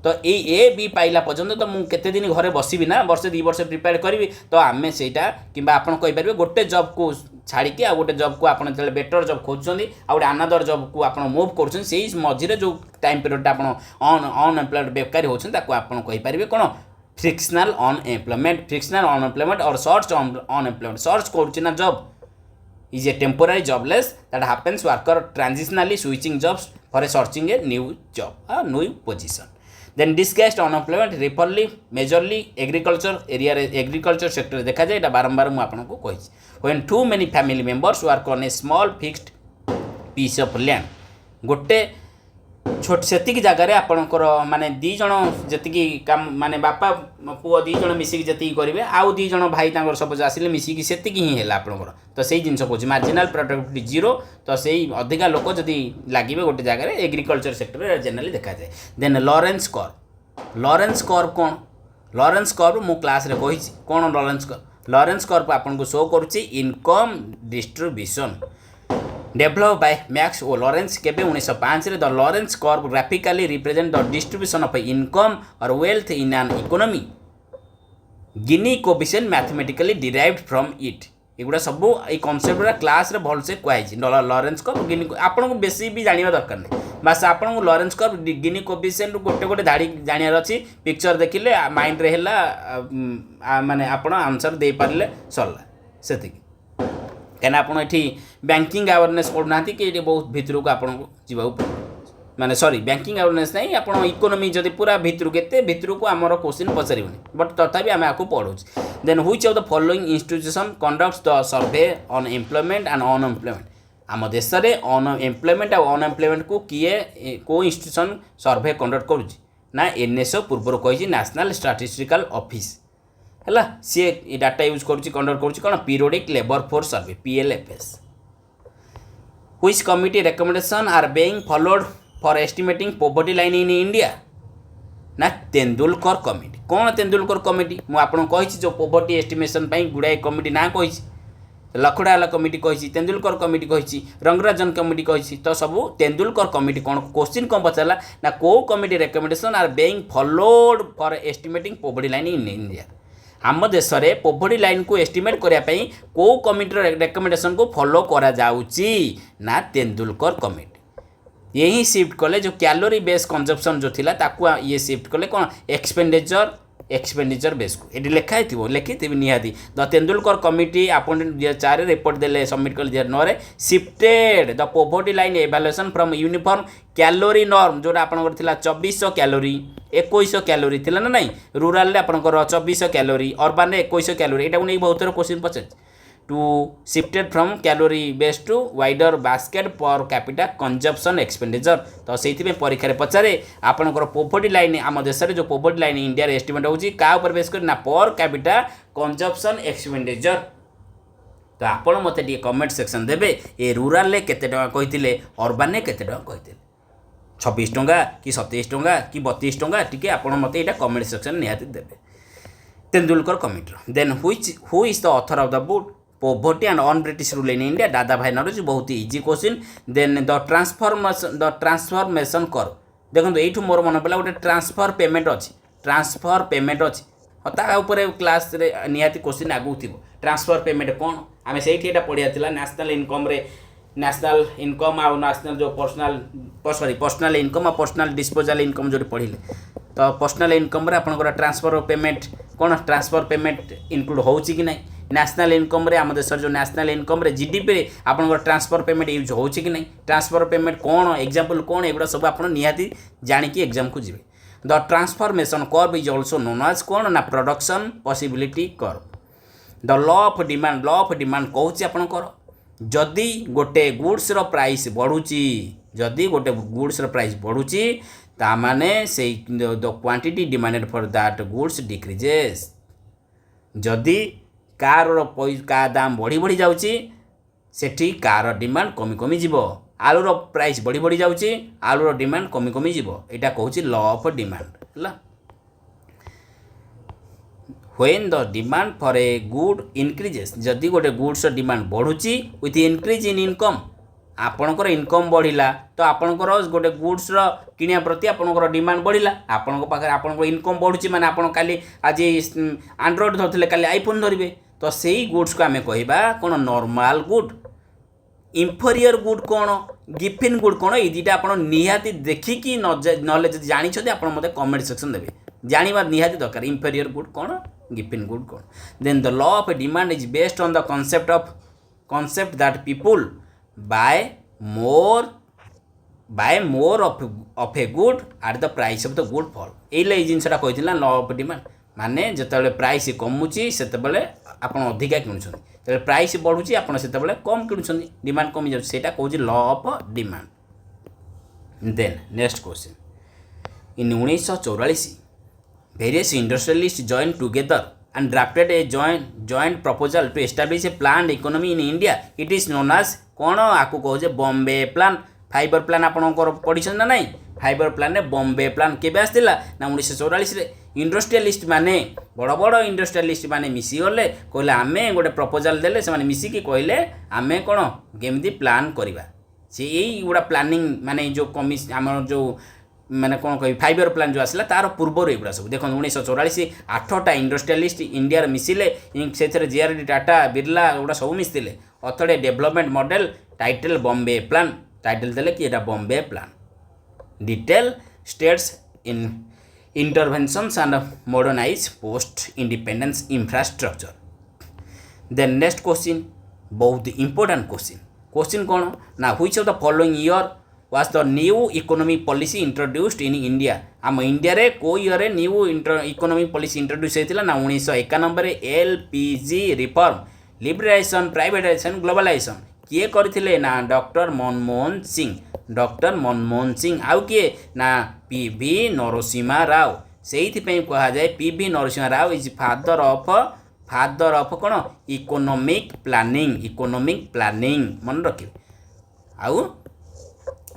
तो ए बी पाइला पर्यंत तो मुझे केते दिन घरे बसबी ना वर्षे 2 वर्ष प्रिपेयर करी तो आमे सेटा कि आप कहीपर गोटे जॉब को छाड़ी आ गोटे जॉब को आपन जो बेटर जॉब खोजुଛନ୍ତି आ गोटे अनदर जॉब को आपन मूव करूछन सेही मझिरे जो टाइम पीरियड आपन अनएम्प्लॉयड बेकारी होछन ताको आपन कहि परिबे कोन फ्रिक्शनल अनएम्प्लॉयमेंट और शॉर्ट अनएम्प्लॉयमेंट सर्च करूछ ना job is a temporary jobless that happens worker transitionally switching jobs for a searching a new job a new position. Then disguised unemployment referrally majorly agriculture sector देखा जाए बारंबार मुझे आपको कही when too many family members work on a small fixed piece of land गोटे छोट सेतिक जगार आपणकर माने दी जण जतिकी काम माने बापा पुओ दी जण मिसिकी जतिकी करेंगे आउ दी जण भाई तांकर सपोज आसिले मिसिकी सेतिकी ही है आपणकर तो सही जिनस कहूँ मार्जिनाल प्रोडक्टिविटी जीरो तो सही अधिका लोक जदि लगे गोटे जगार एग्रिकल्चर सेक्टर जनरली देखा जाए देन लॉरेंस कर्व कौन लॉरेंस कर्व मु क्लास रे कही कौन लॉरेंस कर्व आपन को शो करुच्ची income distribution develop by Max O Lorenz केबे 1905 रे the Lorenz curve graphically represent the distribution of income or wealth in an economy Gini coefficient mathematically derived from it एगुड़ा सब ये कॉन्सेप्ट क्लास रे भल से कहई लॉरेंस कर्व गिनी आपन को बेसी भी जानिबा दरकार नहीं बस आपन को लॉरेंस कर्व गिनी कोएफिशिएंट गोटे गोटे धाड़ी जानियार अछि पिक्चर देखिले माइंड रे हैला माने आपन आंसर दे पारले सरला सेति कहीं आप बैंकिंग अवेयरनेस पढ़ुना कि बहुत भितर को आपको जीवाक माने सॉरी बैंकिंग अवेयरनेस नहीं आप इकोनॉमी जब पूरा भितर के भितर को आमर क्वेश्चन पचारिबनी बट तथापि आम आपको पढ़ू then which of the following institution conducts the survey on employment and unemployment आम देश में एम्प्लॉयमेंट और अनएम्प्लॉयमेंट को किए को इंस्टीट्यूशन सर्वे कंडक्ट करुच्ची ना एनएसओ पूर्व कही नेशनल स्टैटिस्टिकल ऑफिस है सी डाटा यूज करुच्ची कंडक्ट करुच्ची कौन periodic labour force survey PLFS which committee recommendation are being followed for estimating poverty line in India ना तेंदुलकर कमिटी कौन तेंदुलकर कमिटी मुझे आपको कही जो पॉवर्टी एस्टिमेशन गुड़ाए कमिटी ना कही लखुड़ाला कमिटी कही तेंदुलकर कमिटी कही रंगराजन कमिटी कही तो सब तेंदुलकर कमिटी कौन क्वेश्चन कौन पचारा ना को committee recommendation are being followed for estimating poverty line in India आम देश में पॉवर्टी लाइन को एस्टिमेट करने को कमिटी रिकमेंडेशन को फॉलो करा जाउची ना तेंदुलकर कमिटी यही शिफ्ट कले जो कैलोरी बेस कंजप्शन जो थिला ताकू ये शिफ्ट कले कौन एक्सपेंडिचर बेस को ये लिखी निहाती द तेंदुलकर कमिटी आप 2004 रिपोर्ट देले सबमिट कले 2009 shifted the poverty line evaluation from uniform calorie norm जोटा आपनकर थिला 2400 कैलोरी 2100 कैलोरी थिला ना नहीं रूरल रे आपनकर 2400 कैलोरी अर्बन रे 2100 कैलोरी एटा को नै बहुत थोर क्वेश्चन पछे to shifted from calorie base to wider basket per capita consumption expenditure तो से परीक्षा पचारे आपनकर पॉवर्टी लाइन आम देश में जो पॉवर्टी लाइन इंडिया एस्टिमेट होची का ऊपर बेस कर ना पर कैपिटा कंजप्शन एक्सपेंडिचर तो आपण मते टी कमेंट सेक्शन देबे ए रूरल रे केते टका कहिथिले अर्बन रे केते टका कहिथिले 26 टंका कि 27 टंका कि 32 टंका टिके आपण मते एटा कमेंट सेक्शन निहाती देबे Tendulkar committee then who is the author of the book poverty and on British rule in India Dadabhai Naoroji बहुत easy question then the transformation curve देखो ये मोर मन पड़ा गोटे ट्रांसफर पेमेंट अच्छी ता ऊपर क्लास रे निहाती क्वेश्चन आगू थी ट्रांसफर पेमेंट कौन आम से पढ़िया नेशनल इनकम रे नेशनल इनकम आ नेशनल जो पर्सनल इनकम और पर्सनल डिस्पोजल इनकम जो पढ़िले तो पर्सनल इनकम रे आपनकर ट्रांसफर पेमेंट कौन ट्रांसफर पेमेंट इनक्लूड होची कि नहीं नेशनल इनकम रे आम देश जो नेशनल इनकम रे जीडीपी रे आपनकर ट्रांसफर पेमेंट यूज होची कि नहीं ट्रांसफर पेमेंट कौन एग्जांपल कौन एगुड़ा सब आपन निहाती जानिकी एग्जाम को जीवे the transformation curve is also known as कौन ना production possibility curve the law of demand कहूँ आपनकर जदि गोटे गुड्स रो प्राइस बढ़ुची जदि गोटे गुड्स रो प्राइस बढ़ुची ता माने से the quantity demanded for that goods decreases जदि कार का दाम बढ़ी बढ़ी जाउची सेठी कार डिमांड कमी कमी जीवो आलूर प्राइस बढ़ी बढ़ी जाउची आलूर डिमांड कमी कमी जीवो एटा कहूची लॉ ऑफ डिमांड हला when the demand for a good increases जदि गोटे गुड्स डिमांड बढ़ुची विथ इंक्रीज इन इनकम आपणकर इनकम बढ़िला तो आपणकर गोटे गुड्स किनिया प्रति आपणकर डिमांड बढ़िला आपणक पाखे आपणकर इनकम बढ़ुची माने आपण काली आज एंड्रॉइड धरथिले काली आईफोन धरिबे तो सही गुड्स को आम कह कौन नॉर्मल गुड इंफेरियर गुड कौन गिफिन गुड कौन ये दुटा आप निहाती देखिकी ना जानते आप मत कमेंट सेक्शन देवे जानवा निहाती दरकार इंफेरियर गुड कौन गिफिन गुड कौन then the law of demand is based on the concept that people buy more of a good at the price of the good fall ये जिनसा कही लॉ ऑफ डिमांड माने जिते price कमुची से आप अधिका किणुंट जो प्राइस बढ़ुची आपड़ से कम किणुंट डिमांड कमी जाए कौन law of demand then next question in 1944 various industrialists joined together and drafted a joint proposal to establish a planned economy in India. It is known as कौन आपको कहे बॉम्बे प्लान फाइबर प्लान आपंकर पढ़ी ना नहीं फाइबर प्लान बॉम्बे प्लान केबे आसला ना 1944 इंडस्ट्रियलिस्ट माने बड़ बड़ इंडस्ट्रियलिस्ट माने मिसीगले कहले आमे गोटे प्रपोजाल देले से मिसिकी कहले आमे कौन केमती प्लान करवा से यही गुड़ा प्लानिंग माने जो कमिशन आम जो मैंने कौन कह फाइबर प्लान जो आसला तार पूर्वर एगुड़ा सब देखो 1944 8टा इंडस्ट्रियलिस्ट इंडिया मिसिले से जीआरडी टाटा बिरला एगुड़ा सब मिसले अथड़े development model title Bombay plan title देले कि एटा Bombay plan detail states in interventions and modernize post independence infrastructure then next question बहुत इंपोर्टेंट क्वेश्चन कौन ना which of the following year was the new economic policy introduced in India आम India रे को year रे न्यू इकोनॉमिक पॉलिसी इंट्रोड्यूस होता ना 1991 LPG reform liberation privatisation globalisation किए करथिले ना डॉक्टर मनमोहन सिंह आउ किए ना पीवी नरसिम्हा राव से कहा जाए PV Narasimha Rao is father of कौन इकोनॉमिक प्लानिंग मन रखिए आउ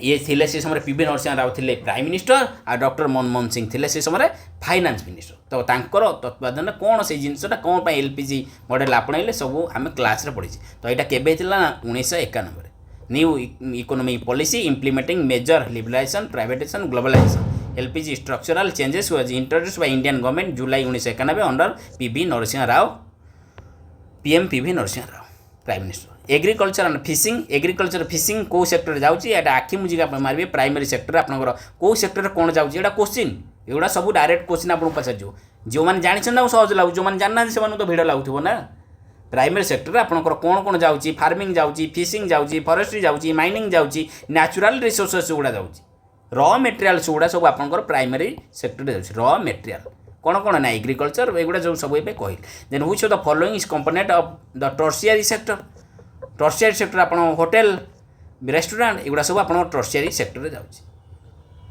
ये थिले से समय पीवी नरसिम्हा राव थिले प्राइम मिनिस्टर आ डॉक्टर मनमोहन सिंह थिले से समय फाइनान्स मिनिस्टर तो तांकर तत्वाधान कौन से जिनसा कौन पर एलपीजी मॉडल आपणाइले सब आम क्लास रे पढ़ी तो यहाँ केबे थिला ना 1991 new economic policy implementing major liberalisation privatisation globalisation LPG structural changes was introduced by Indian government July 1991 under PV Narasimha Rao PM PV Narasimha Rao prime minister agriculture and fishing कौ सेक्टर जाऊँगी एटा आखि मुझे आप मारे प्राइमरी सेक्टर आपंकर कौ सेक्टर कौन जाऊँगी एटा क्वेश्चन एगुड़ा सब डायरेक्ट क्वेश्चन आपको पचार जो मैंने जानते ना सहज लगुच जो मैंने जानना से तो भिड़ लगुव ना प्राइमरी सेक्टर आपंकर कौन कौन जाऊँगी फार्मिंग जाऊँगी फिशिंग जाऊँगी फरेस्ट्री जाऊँगी माइनिंग जाऊँगी नेचुरल रिसोर्सेस गुड़ा जाऊँगी र मेटेरियाल्स गुड़ा सब आपंकर प्राइमरी सेक्टर जाऊँगी र मेटेरियाल कौन कौन ना एग्रीकल्चर एगुड़ा जो सब ये कहल then which of the following is component of the tertiary sector आप होटेल रेस्टोरेंट एगुड़ा सब आप टर्शियरी सेक्टर जाऊँगी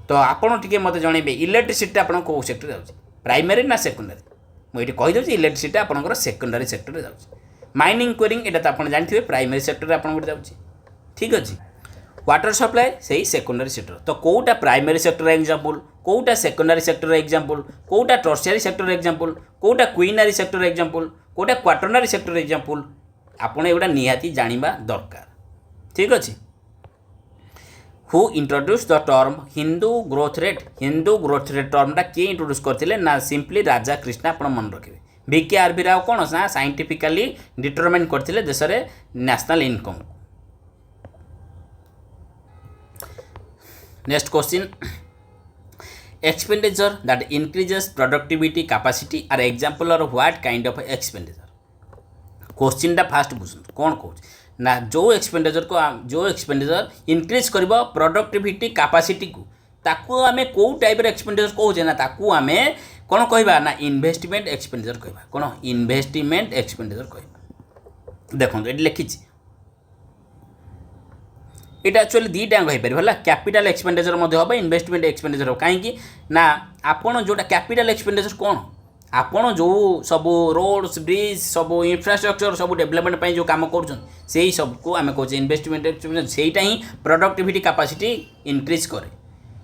तो आपड़ टे मत जनइबे इलेक्ट्रिसिटी आप कौ सेक्टर जाऊँगी प्राइमरी ना सेकेंडरी मुझे कहीदे इलेक्ट्रिसिटी आपंकर सेकेंडरी सेक्टर जाऊँगी माइनिंग क्वेरिंग एटा तो आप जानते प्राइमरी सेक्टर आप जाऊँगी ठीक अच्छे वाटर सप्लाई से सेकेंडरी सेक्टर तो कौटा प्राइमरी सेक्टर एग्जांपल कौटा सेकेंडरी सेक्टर एग्जांपल कौटा टर्शियरी सेक्टर एग्जांपल कौटा क्वीनरी सेक्टर एग्जांपल कौटा क्वाटरनरी सेक्टर एग्जांपल आपड़ एगुड़ा निहाती जानिबा दरकार ठीक अच्छे who introduce the term Hindu growth rate टर्मटा किए इंट्रोड्यूस करते ना सिंपली राजा कृष्णा आप मन रखिए VKRB राव कौन ना साइंटिफिकाली डिटरमाइन करते देश में national income next question expenditure that increases productivity capacity are example of what kind of expenditure question टा फास्ट बुझ कौन कौन ना जो एक्सपेंडिचर इंक्रीज कर प्रोडक्टिविटी कैपेसिटी को ताकू आमे कौ टाइप एक्सपेंडिचर कहे ना ताकू आमे कौन कहवा ना इन्वेस्टमेंट एक्सपेंडिचर कहवा कौन इन्वेस्टमेंट एक्सपेंडिचर कहवा देखो ये लिखी ये एक्चुअली दुईटा हो कैपिटल एक्सपेंडिचर हम इन्वेस्टमेंट एक्सपेंडिचर कहीं ना आपड़ जोटा कैपिटल एक्सपेंडिचर कौन आपड़ जो सब रोड्स ब्रिज सब इंफ्रास्ट्रक्चर सब डेवलपमेंट जो काम कर सबको आम कहे इन्वेस्टमेंट एक्सपेंडिचर से ही प्रोडक्टिविटी कैपेसिटी इंक्रीज करे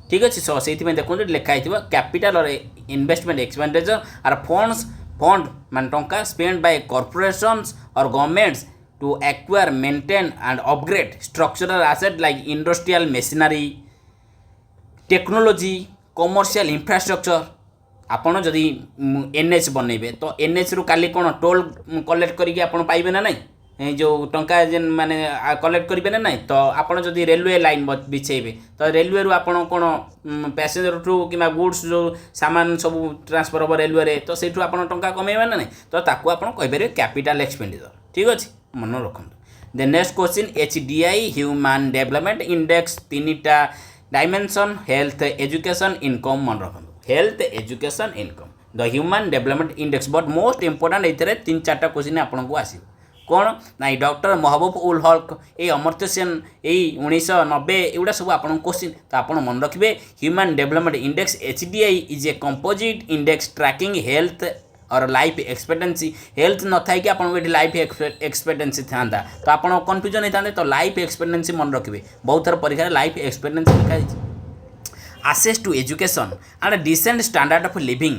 ठीक अच्छे सो से देखो लिखाई कैपिटल और इन्वेस्टमेंट एक्सपेंडिचर आर फंड मान टंका स्पेंड बाय कॉर्पोरेशंस और governments to acquire, maintain and upgrade structural asset like industrial machinery, technology, commercial infrastructure ଆପଣ ଯଦି एनएच बनइबे तो एनएच रु काली कौन टोल कलेक्ट करके आप पाइबे ना नहीं जो टंका जेन माने कलेक्ट करेंगे ना नहीं तो आपड़ जदि रेलवे लाइन बिछेबे तो रेलवे आप कौन पैसेंजर ठू कि गुड्स जो सामान सब ट्रांसफर हम रेलवे रे तो सेठू आप टंका कमेबे ना नहीं तो ताकू आप कहींपर कैपिटल एक्सपेंडिचर ठीक अच्छे मन रखु the next question HDI human development index तीनटा डायमेंशन हेल्थ एजुकेशन इनकम मन रखु health education income the human development index but most important ये 3-4टा क्वेश्चन आपको आसो कौन ना डॉक्टर महबूब उल हक ये अमर्त्य सेन यही 1990 एगुड़ा सब आप क्वेश्चन तो आप मन रखिए human development index HDI is a composite index tracking health और लाइफ एक्सपेक्टेंसी हेल्थ न था कि आपको ये लाइफ एक्सपेक्टेंसी था तो आप कन्फ्यूजन होता तो लाइफ एक्सपेक्टेंसी मन रखिए बहुत थर परीक्षा लाइफ एक्सपेक्टेंसी लिखा access to education and decent standard of living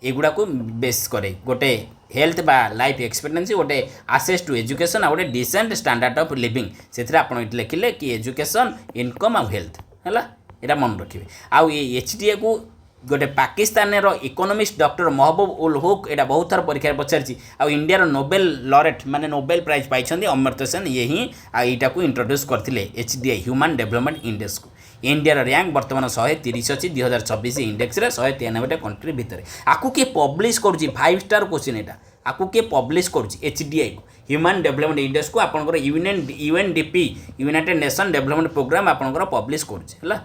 एगुड़ा को बेस करे गोटे हेल्थ बा लाइफ एक्सपेक्टेंसी गोटे आसेस टू एजुकेशन आ गोटे डिसेंट स्टैंडर्ड ऑफ लिविंग से लिखिले कि एजुकेशन इनकम आउ हेल्थ है यहाँ मन रखिए आउ ये एचडीए को गोटे पाकिस्तान इकोनॉमिस्ट डॉक्टर महबूब उल हुक यहाँ बहुत थर परीक्षा पचारि आ इंडिया नोबेल लॉरेट माने नोबेल प्राइज पाई अमर्त्य सेन ये ही यहाँ को इंट्रोड्यूस करते एचडीआई ह्यूमन डेवलपमेंट इंडेक्स को इंडिया रैंक बर्तमान 130 अच्छी 2024 इंडेक्स 193 कंट्री भितर आपको किए पब्लिश करुँच 5 स्टार क्वेश्चन यहाँ आपको किए पब्लिश करुँच एचडीआई को ह्यूमन डेवलपमेंट इंडेक्स को आपंकर UNDP United Nation Development Programme आपंकर पब्लिश करुँच है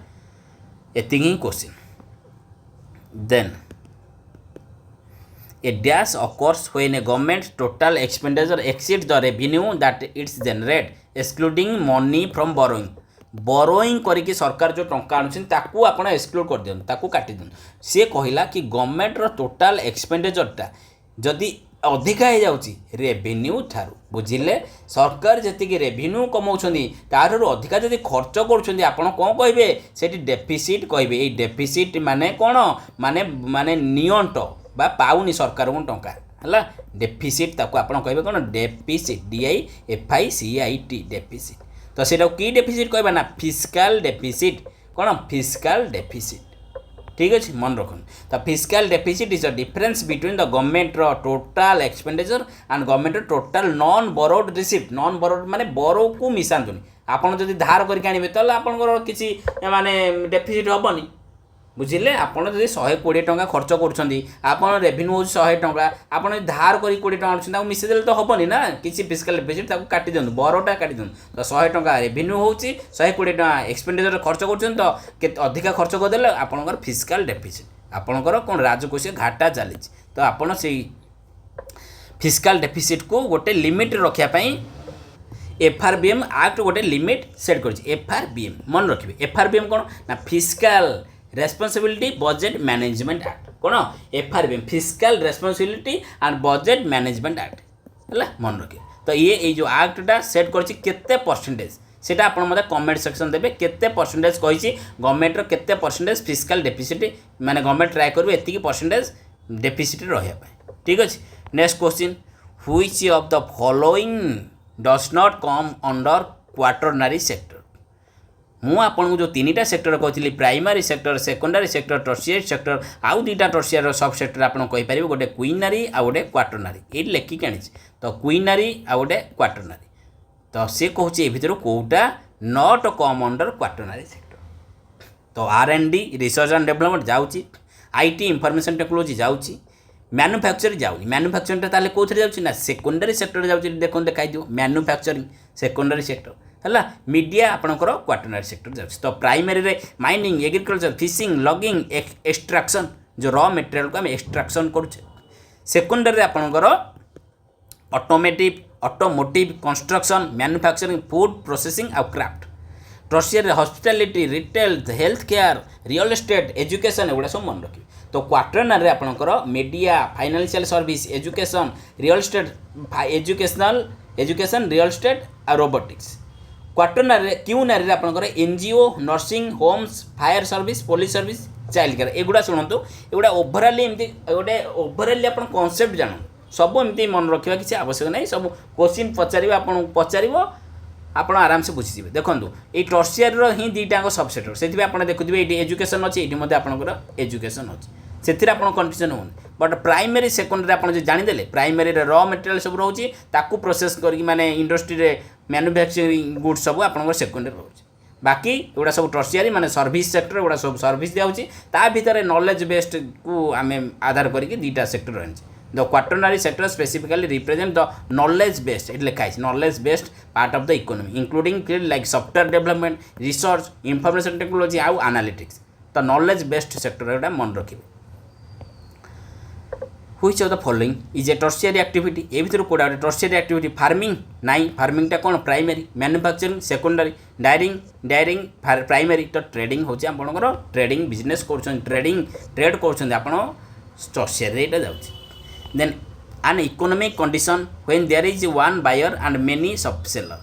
एति ही question then a dash occurs when a government total expenditure exceeds the revenue that it's generate excluding money from borrowing करके सरकार जो टंका आणुछन ताकू आपण एक्सक्लूड कर दियन ताकू काटी दियन से कहिला कि गवर्नमेंट रो टोटल एक्सपेंडिचरटा जदि अधिका हो जाउची रेवेन्यू ठारू बुझिले सरकार जति रेवेन्यू कमाउछन्ती तारू अधिका जदि खर्च करूछन्ती आपण कोन कहबे सेठी डेफिसिट कहबे ए डेफिसिट माने कोन माने माने नियंट बा पाउनी सरकार को टंका है डेफिसिट ताकू आपण कहबे कोन डेफिसिट DIFICIT डेफिसिट तो सेटा की डेफिसिट कहबा ना फिस्काल डेफिसिट कौन फिस्काल डेफिसिट ठीक अच्छे मन रखुन तो fiscal deficit is the difference between the government रो टोटल एक्सपेंडिचर एंड गवर्नमेंट रो total non borrowed receipt non borrowed माने बोरो को मिसांतुनी आपन जदि धार करके आनिबे तले आपनकर किछि माने डेफिसिट होबनी बुझिले आपन जदि 120 टंका खर्च करूछन्ती आपन रेवेन्यू हो 100 टंका आपन धार करी 20 टंका आछन ताको मिसे देले तो होबनी ना किछि फिस्कल डेफिसिट ताको काटी दियन बरोटा काटी दियन तो 100 टंका रेवेन्यू होउची 120 टंका एक्सपेंडिचर खर्च करूछन तो के अधिका खर्च कर देले आपनकर फिस्कल डेफिसिट आपनकर कोन राजकोषीय घाटा चली तो आपन सेई फिस्कल डेफिसिट को गोटे लिमिट रखिया पई FRBM एक्ट गोटे लिमिट सेट करछि FRBM मन रखिबे FRBM कोन ना fiscal responsibility budget management act कौन FRBM fiscal responsibility and budget management act है मन रखिए तो ये जो एक्टा सेट करते परसेंटेज सेटा आप कमेंट सेक्शन देवे केते परसेंटेज कही गवर्नमेंट केते परसेंटेज फिस्कल डेफिसिट माने गवर्नमेंट ट्राए करू एतिकी परसेंटेज डेफिसिट रहा ठीक अच्छे next question which of the following does not come under quaternary sector मु आपको जो 3टा सेक्टर कहती primary sector secondary sector tertiary sector आउ 2टा टर्शियर सब सेक्टर आप कहीपर गोटे क्वीनरी आ गोटे क्वाटरनरी ये लेखिक आनी तो क्वीनरी आ गोटे क्वाटरनरी तो सी कहूँ ये भितर कौटा not come under quaternary sector तो R&D रिसर्च एंड डेवलपमेंट जाऊँगी IT इनफॉरमेशन टेक्नोलॉजी जाऊँगी मैन्युफैक्चरिंग जाऊनी मैन्युफैक्चरिंग ताले कौन जाऊँगी ना सेकेंडरी सेक्टर जाऊँगी देखो देखाई दियो मैन्युफैक्चरिंग सेकेंडरी सेक्टर है मीडिया आपणकर क्वाटरनरी सेक्टर जाऊँगी तो प्राइमरी रे mining agriculture fishing logging extraction जो रॉ मटेरियल को आम एक्सट्रैक्शन करुचे सेकेंडरी आपणकर automotive construction manufacturing food processing आउ craft tertiary hospitality retail health care real estate education एगुड़ा सब मन रखिए तो क्वाटरनरी आपणकर media financial service education real estate education real estate आ रोबोटिक्स क्वाटरनरी क्यूनरी आपणकर NGO nursing homes fire service police service child care एगुड़ा शुणु एगुड़ा ओभराली एमती गोटे ओभराली आप कनसेप्ट जान सब एमती मन रखा किसी आवश्यक नहीं सब क्वेश्चन पचार पचार आप आराम से बुझीजे देखो ये टर्शियर ही 2टाक सब सेक्टर से आप देखुए ये एजुकेशन अच्छी ये आपंकर एजुकेशन अच्छी से कन्फ्यूजन हो बट प्राइमरी सेकेंडरी आप जानीदे प्राइमरी र मटेरियल सब रोचे ताकू प्रोसेस कर माने इंडस्ट्री रे मैन्युफैक्चरिंग गुड्स सब आप सेकेंडरी रोचे बाकी एगुड़ा सब टर्शियरी माने सर्विस सेक्टर एगुड़ा सब सर्विस दिखाऊँगी ता भितर नॉलेज बेस्ड को आम आधार करके दुईटा सेक्टर रही the quaternary sector specifically represent the knowledge based ये लिखाई knowledge based part of the economy including field like software development research information technology आउ एनालिटिक्स तो नॉलेज बेस्ड सेक्टर एटा मन रखिए which of the following is A tertiary activity ए भीतर कोड़ा tertiary activity farming नाई फार्मिंगटा कौन primary manufacturing secondary daring primary तो trading होची आपनकर ट्रेडिंग बिजनेस करछन ट्रेड करछन आपण टर्शियरी एटा जाउची then an economic condition when there is one buyer and many sub seller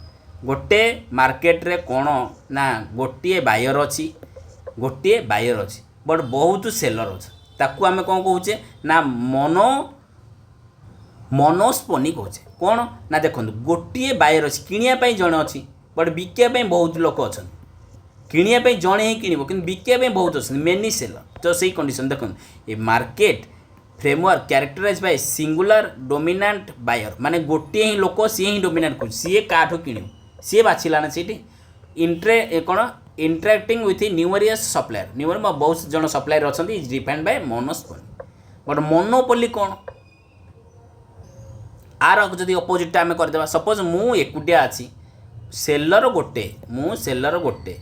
गोटे market रे कौन ना गोटे बायर अच्छी बट बहुत सेलर अच्छे ताकू आम कौन कहे ना मोनोस्पोनी कहे कौन ना देखो गोटे बायर अच्छी किणापी जड़े अच्छी बट बिकापी बहुत लोक अच्छा किणापी जड़े ही किणव कि बिकापी बहुत अच्छे मेनी सेलर तो सही कंडीशन देखो ये market framework characterize by singular dominant buyer माने गोटे ही लोक सी ही डोमिनेंट कर सी काठू किण सी बाछिला ना सीटी कौन इंटरेक्टिंग विथ न्यूमरियस सप्लायर न्यूमर बहुत जन सप्लायर अच्छा इज डिफाइंड बाय मोनोस्पोली बट मोनोपोली कौन आर जदि अपोजिटा आम करदे सपोज मु एकुटिया अच्छी सेलर गोटे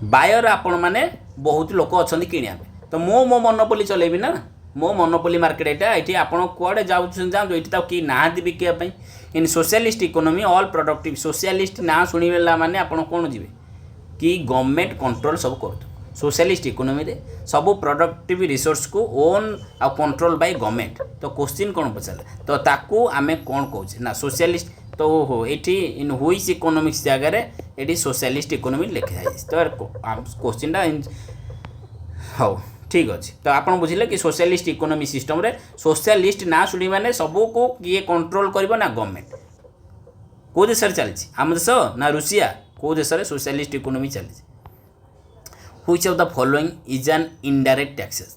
बायर आपण मैंने बहुत लोक अच्छा किणा तो मो मोनोपोली चलेबी ना मो मोनोपोली मार्केट एटा ये आपड़ कुआडे जाऊँ ये कि ना बिकापी in socialist economy all productive socialist ना शुणिला माने आपण कौन जी कि गवर्नमेंट कंट्रोल सब कर सोशलिस्ट इकोनॉमी रे सब प्रोडक्टिव रिसोर्स को ओन आ कंट्रोल बाय गवर्नमेंट तो क्वेश्चन कौन पचारे तो ताकू आमे कौन कहूँ ना सोशलिस्ट तो हो ये इन हुईस इकोनॉमिक्स जगह ये सोशलिस्ट इकोनॉमी लिखा जाए तो क्वेश्चन हाँ ठीक अच्छे तो आप बुझे कि सोशलिस्ट इकोनॉमी सिस्टम रे सोशलिस्ट ना शुणी मैंने सबू को किए कंट्रोल कर ना गवर्नमेंट कौ देश चलती आम देश ना रूसिया कौ देश सोशलिस्ट इकोनॉमी चलती which of the following is an indirect taxes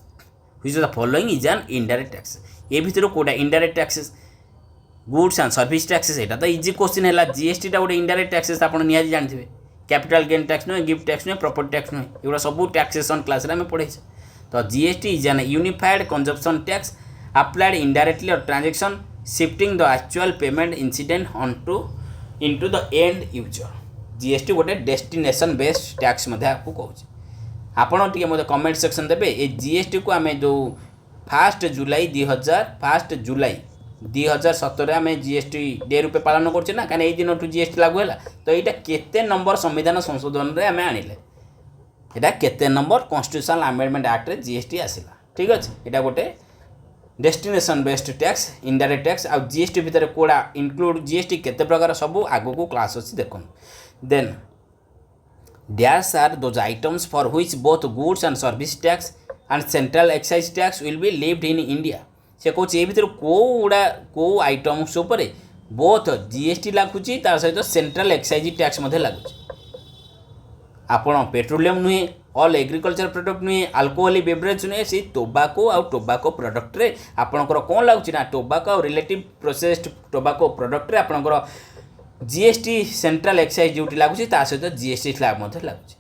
which of the following is an indirect taxes ये भीतर कोटा indirect taxes goods and service taxes यहाँ तो इजी क्वेश्चन है जीएसटी टा गोटे इनडायरेक्ट टैक्सेस आप निहाती जानते कैपिटल गेन टैक्स नुहे गिफ्ट टैक्स नुहे प्रॉपर्टी टैक्स नुहे एगुड़ा सब टैक्सेसन क्लास रे आम पढ़े तो GST is an unified consumption tax applied indirectly or transaction shifting the actual payment incident into the end user GST गोटे डेस्टिनेशन बेस्ड टैक्स आपको कहूँ आपड़ टे मतलब कमेंट सेक्शन देवे ये जीएसटी को आम जो 1 जुलाई 2017 आम जीएसटी डे रूपे पालन करछे ना कहीं दिन जीएसटी लागू है तो यहाँ केते नंबर संविधान संशोधन रे आम आनिले यहाँ केते नंबर कॉन्स्टिट्यूशनल अमेंडमेंट एक्ट रे जीएसटी आसिला ठीक अच्छे यहाँ गोटे destination based tax indirect tax आ जीएसटी भितर कोड़ा इंक्लूड जीएसटी केते प्रकार सब आगो को क्लास अच्छी देखो then dash are those items for which both goods and service tax and central excise tax will be levied in India से कौन ये भीतर कौ आइटम्स उपर बोथ जीएसटी लगुच सहित सेंट्रल एक्साइज टैक्स लगुच आपण पेट्रोलियम नुहे ऑल एग्रीकल्चर प्रोडक्ट नुहे अल्कोहलिक बेवरेज नुहे से टोबाको आ टोबाको प्रोडक्ट रे आपणकर कौन लगुच ना टोबाको और रिलेटिव प्रोसेस्ड टोबाको प्रोडक्ट रे आपणकर जीएसटी सेंट्रल एक्साइज ड्यूटी लगुच सहित जीएसटी स्लैब लगुच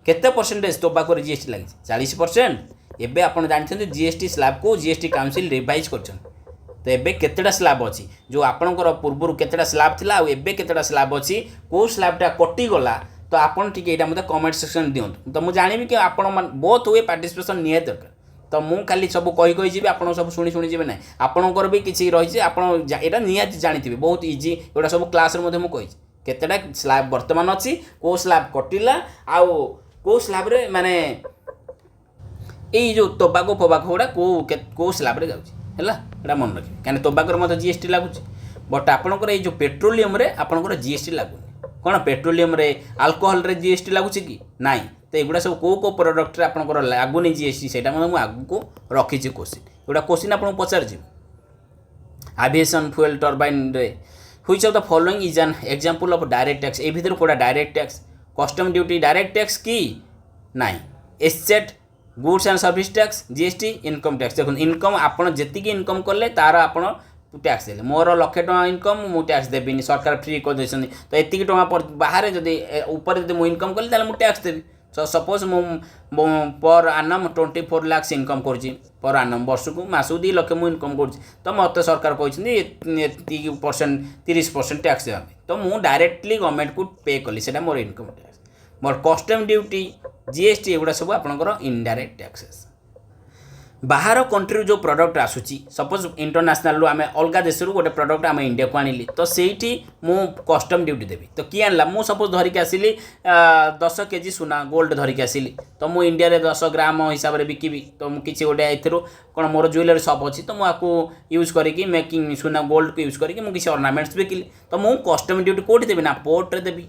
केते परसेंटेज टोबाको जीएसटी लगी 40% एबे आपण जानते जीएसटी स्लैब को जीएसटी काउंसिल रिवाइज करछन तो एबे केतेटा स्लैब अच्छी जो आपणकर पूर्व केतेटा स्लैब थिला आ एबे केतेटा स्लैब अच्छी को स्लैबटा कटि गला तो आपन ठीक यहाँ मतलब कमेंट सेक्शन दिंतु तो मुझे जानवी कि आप बहुत हुए पार्टिसिपेशन निहाती दरकार तो मुझे खाली सब कही जी आप सब शुणी शुणी जी ना आपणकर भी किसी रही आपड़ा निहाती जानी बहुत इजी एगुड़ा सब क्लास मुझे केतेटा स्लैब बर्तमान अच्छी को स्लैब कटिला आउ को स्लैब रे माने जो टोबाको फोबाको गुड़ा कौ स्लैब रे जाऊँगा मन रखिए कहीं टोबाको मतलब जीएसटी लगुच बट आपणकर ये जो पेट्रोलियम रे आपणकर जीएसटी लगुनि कौन पेट्रोलियम रे अल्कोहल रे जीएसटी लगुच कि नाई तो एगुड़ा सब कौ प्रोडक्ट रे आपणकर लगुनि जीएसटी से मुझे आगू रखी क्वेश्चन एगुड़ा क्वेश्चन आपको पचार एविएशन फ्यूएल टर्बाइन रे which of the following is an example of direct tax ए भीतर कोड़ा direct tax custom duty direct tax कि नाई asset goods and service tax GST income tax देखो इनकम आपड़ जी इनकम कले तार आप टैक्स देले मोर 1 लाख टଙ୍କା इनकम मु टैक्स देबी सरकार फ्री कर देछन तो एतिकी टଙ୍କା बाहर जदि ऊपर जदि मु इनकम कली ताले मु टैक्स देबी सो सपोज मु पर आनम 24 लाख इनकम करछि पर आनम वर्ष को मासु 2 लाख मु इनकम करछि तो मते सरकार कहछन एतिकी परसेंट 30% टैक्स देबा तो मु डायरेक्टली गवर्नमेंट को पे कली सेटा मोर इनकम टैक्स मोर कस्टम ड्यूटी जीएसटी एगुड़ा सब आपंकर इनडायरेक्ट टैक्सेस बाहर कंट्री जो प्रोडक्ट आसूची सपोज इंटरनेशनल आम अलग देश गोटे प्रोडक्ट आम इंडिया को आनिली तो सेठी मु कस्टम ड्यूटी देवी तो किए आनला मु सपोज धरिक आसिली 10 केजी सुना गोल्ड धरिक आसिली तो मु इंडिया रे 10 ग्राम हिसाब से बिकिबी तो किसी गोटे एथरो कौन मोर ज्वेलरी शॉप अच्छी तो मुझे यूज करके मेकिंग सुना गोल्ड को यूज करके किसी ऑर्नामेंट्स बिकिली तो मु कस्टम ड्यूटी कोठी देबी ना पोर्ट रे देबी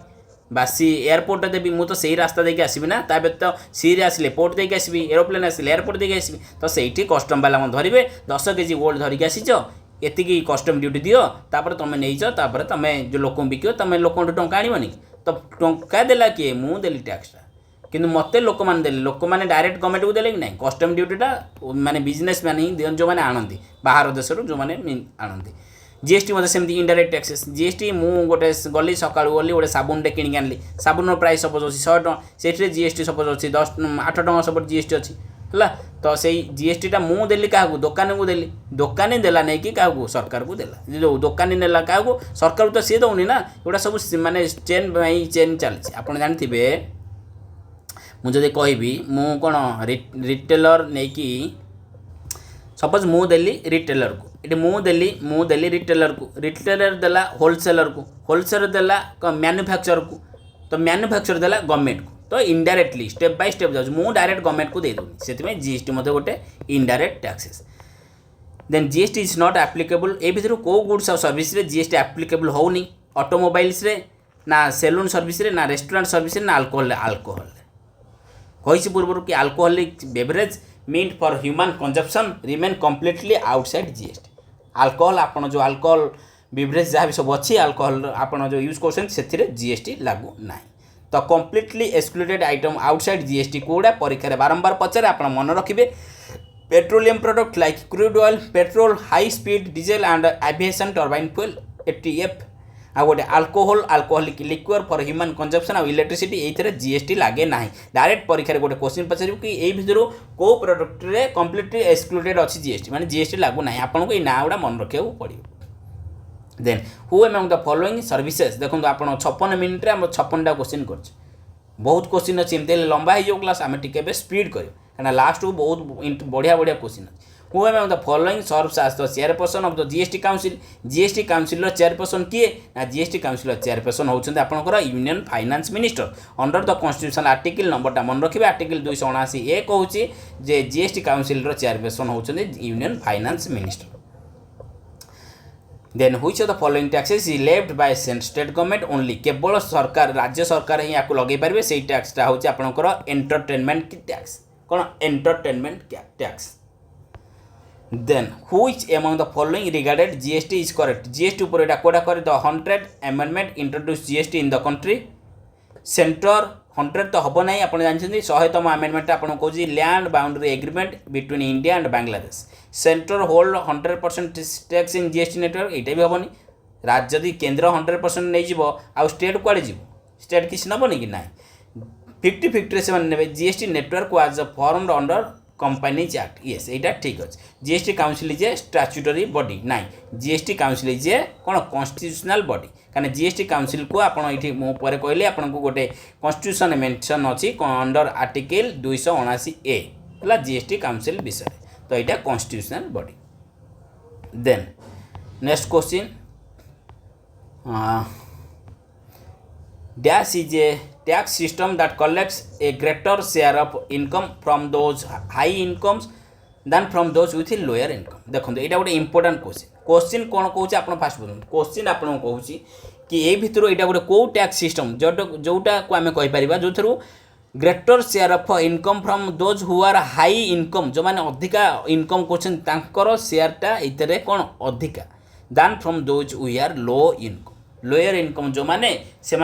बासी एयरपोर्ट देवी मुझे तो सही रास्ता देके आसबि ना ता तो सी रे आसिले पोर्ट देके आसबि एरोप्लेन आसिले एयरपोर्ट देके आसबि तो सही कस्टम वाला मन धरवे 10 केजी गोल्ड धरिक आसीच एतिकी कस्टम ड्यूटी दियो तापर तुम नहींच तापर तुम जो लोक बिक तुम लोक टंका आनबनी तो टंका देला किए मु देली टैक्सटा किंतु मते लोक मान देले लोक माने डायरेक्ट गवर्नमेंट को देले कि नहीं कस्टम ड्यूटीटा माने बिजनेस मैन ही जो माने आनंदी बाहर देश जो माने आनंदी जीएसटी मतलब सेमती इनडायरेक्ट टैक्सेस जीएसटी मु गोटे गली सका गली गोटे साबुनटे किणी आनली साबुन प्राइस सपोज अच्छी 100 टଙ୍କା से जीएसटी सपोज अच्छी 8 ଟଙ୍କା सपोज जीएसटी अच्छी है तो सही जीएसटीटा मु देली क्या दुकान को देली दुकानी देला नहीं कि क्या सरकार को देला जो दुकानी नेला क्या सरकार तो सी दौनी ना एटा सब माने चेन बाई चेन चलती आप जानते मुझे कहबी मु कौन रिटेलर नहीं कि सपोज मु देली रिटेलर को ये मु देली रिटेलर को रिटेलर देला होलसेलर देला मैन्युफैक्चर को तो मैन्युफैक्चर देला गवर्नमेंट को तो इनडायरेक्टली स्टेप बाय स्टेप जाऊँ मु डायरेक्ट गवर्नमेंट को दे दूनी से जीएसटी मत गोटे indirect taxes then GST is not applicable ए भितर को गुड्स और सर्विस रे जीएसटी एप्लिकेबल होनी ऑटोमोबाइल्स रे ना सेलून सर्विस रे ना रेस्टोरेंट सर्विस रे ना अल्कोहल कही पूर्व कि alcoholic beverage meant for human consumption remain completely outside GST alcohol आपन जो अल्कोहल बेवरेज जहाँ भी सब अच्छी अल्कोहल आपन जो यूज कर जीएसटी लागू ना तो completely excluded item outside GST कोड़ा परीक्षा बारंबार पचारे आप मन रखिए petroleum product like crude oil petrol high speed diesel and aviation turbine fuel ATF आ गोटे alcoholic liquid for human consumption और इलेक्ट्रिसिटी ये जीएसटी लगे ना डायरेक्ट परीक्षा गोटे क्वेश्चन पचार कि ये भितर को प्रोडक्ट रे कम्प्लीटली एक्सक्लूडेड अच्छी जीएसटी माने जीएसटी लागू ना आपको ये ना गुड़ा मन रखा पड़ो then who among the following services देखो आप 56 मिनिट रे 56टा क्वेश्चन कर बहुत क्वेश्चन अच्छी एमती लंबा हो क्लास आम टे स्पीड कर लास्ट को बहुत बढ़िया बढ़िया क्वेश्चन अच्छे who among the following serves as the chairperson of the GST council chairperson किए ना जीएसटी काउंसिल चेयरपर्सन होउछन्ते आपनकर union finance minister under the constitutional article नंबरटा मन रखिबे आर्टिकल 279 ए कहूची जे जीएसटी काउंसिल चेयरपर्सन होउछन्ते union finance minister then which of the following taxes is levied by state government only केवल सरकार राज्य सरकार ही आपको लगे पारे से टैक्सटा होची आपनकर एंटरटेनमेंट टैक्स कौन entertainment tax then which among the following regarded GST is correct GST ऊपर एटा कोडा करे the 100 amendment introduce GST in the country centre 100 तो हम ना आप जानते 100तम अमेंडमेंट आपको कौन land boundary agreement between India and Bangladesh centre hold 100% tax in GST network ये भी हेनी राज्य जदि केन्द्र 100% नहीं आउ स्टेट कुआड़े जीव स्टेट किसी नबनी कि ना 50-50 से ने GST network was formed under companies act yes यहाँ ठीक अच्छे GST council is a statutory body ना जीएसटी काउंसिल इज ए कौन कॉन्स्टिट्यूशनल बॉडी कहीं जीएसटी काउंसिल को आपड़ ये मुझे कहली आपको गोटे कॉन्स्टिट्यूशन मेंशन अच्छी अंडर आर्टिकल 279 ए है जीएसटी काउंसिल विषय तो यहाँ constitutional body then next question dash is a tax system that collects a greater share of income from those high incomes than from those with lower income देखो यहाँ गोटे important question कौन कौन आप fast बुझ क्वेश्चन आपको कहूँ कि ये भितर यहाँ गोटे कौ टैक्स सिस्टम जोटा को आम कहीपर जो through greater share of income from those who are high income जो मैंने अधिका इनकम कर शेयरटा ये कौन अधिका दान from those who are low income lower income जो मैंने से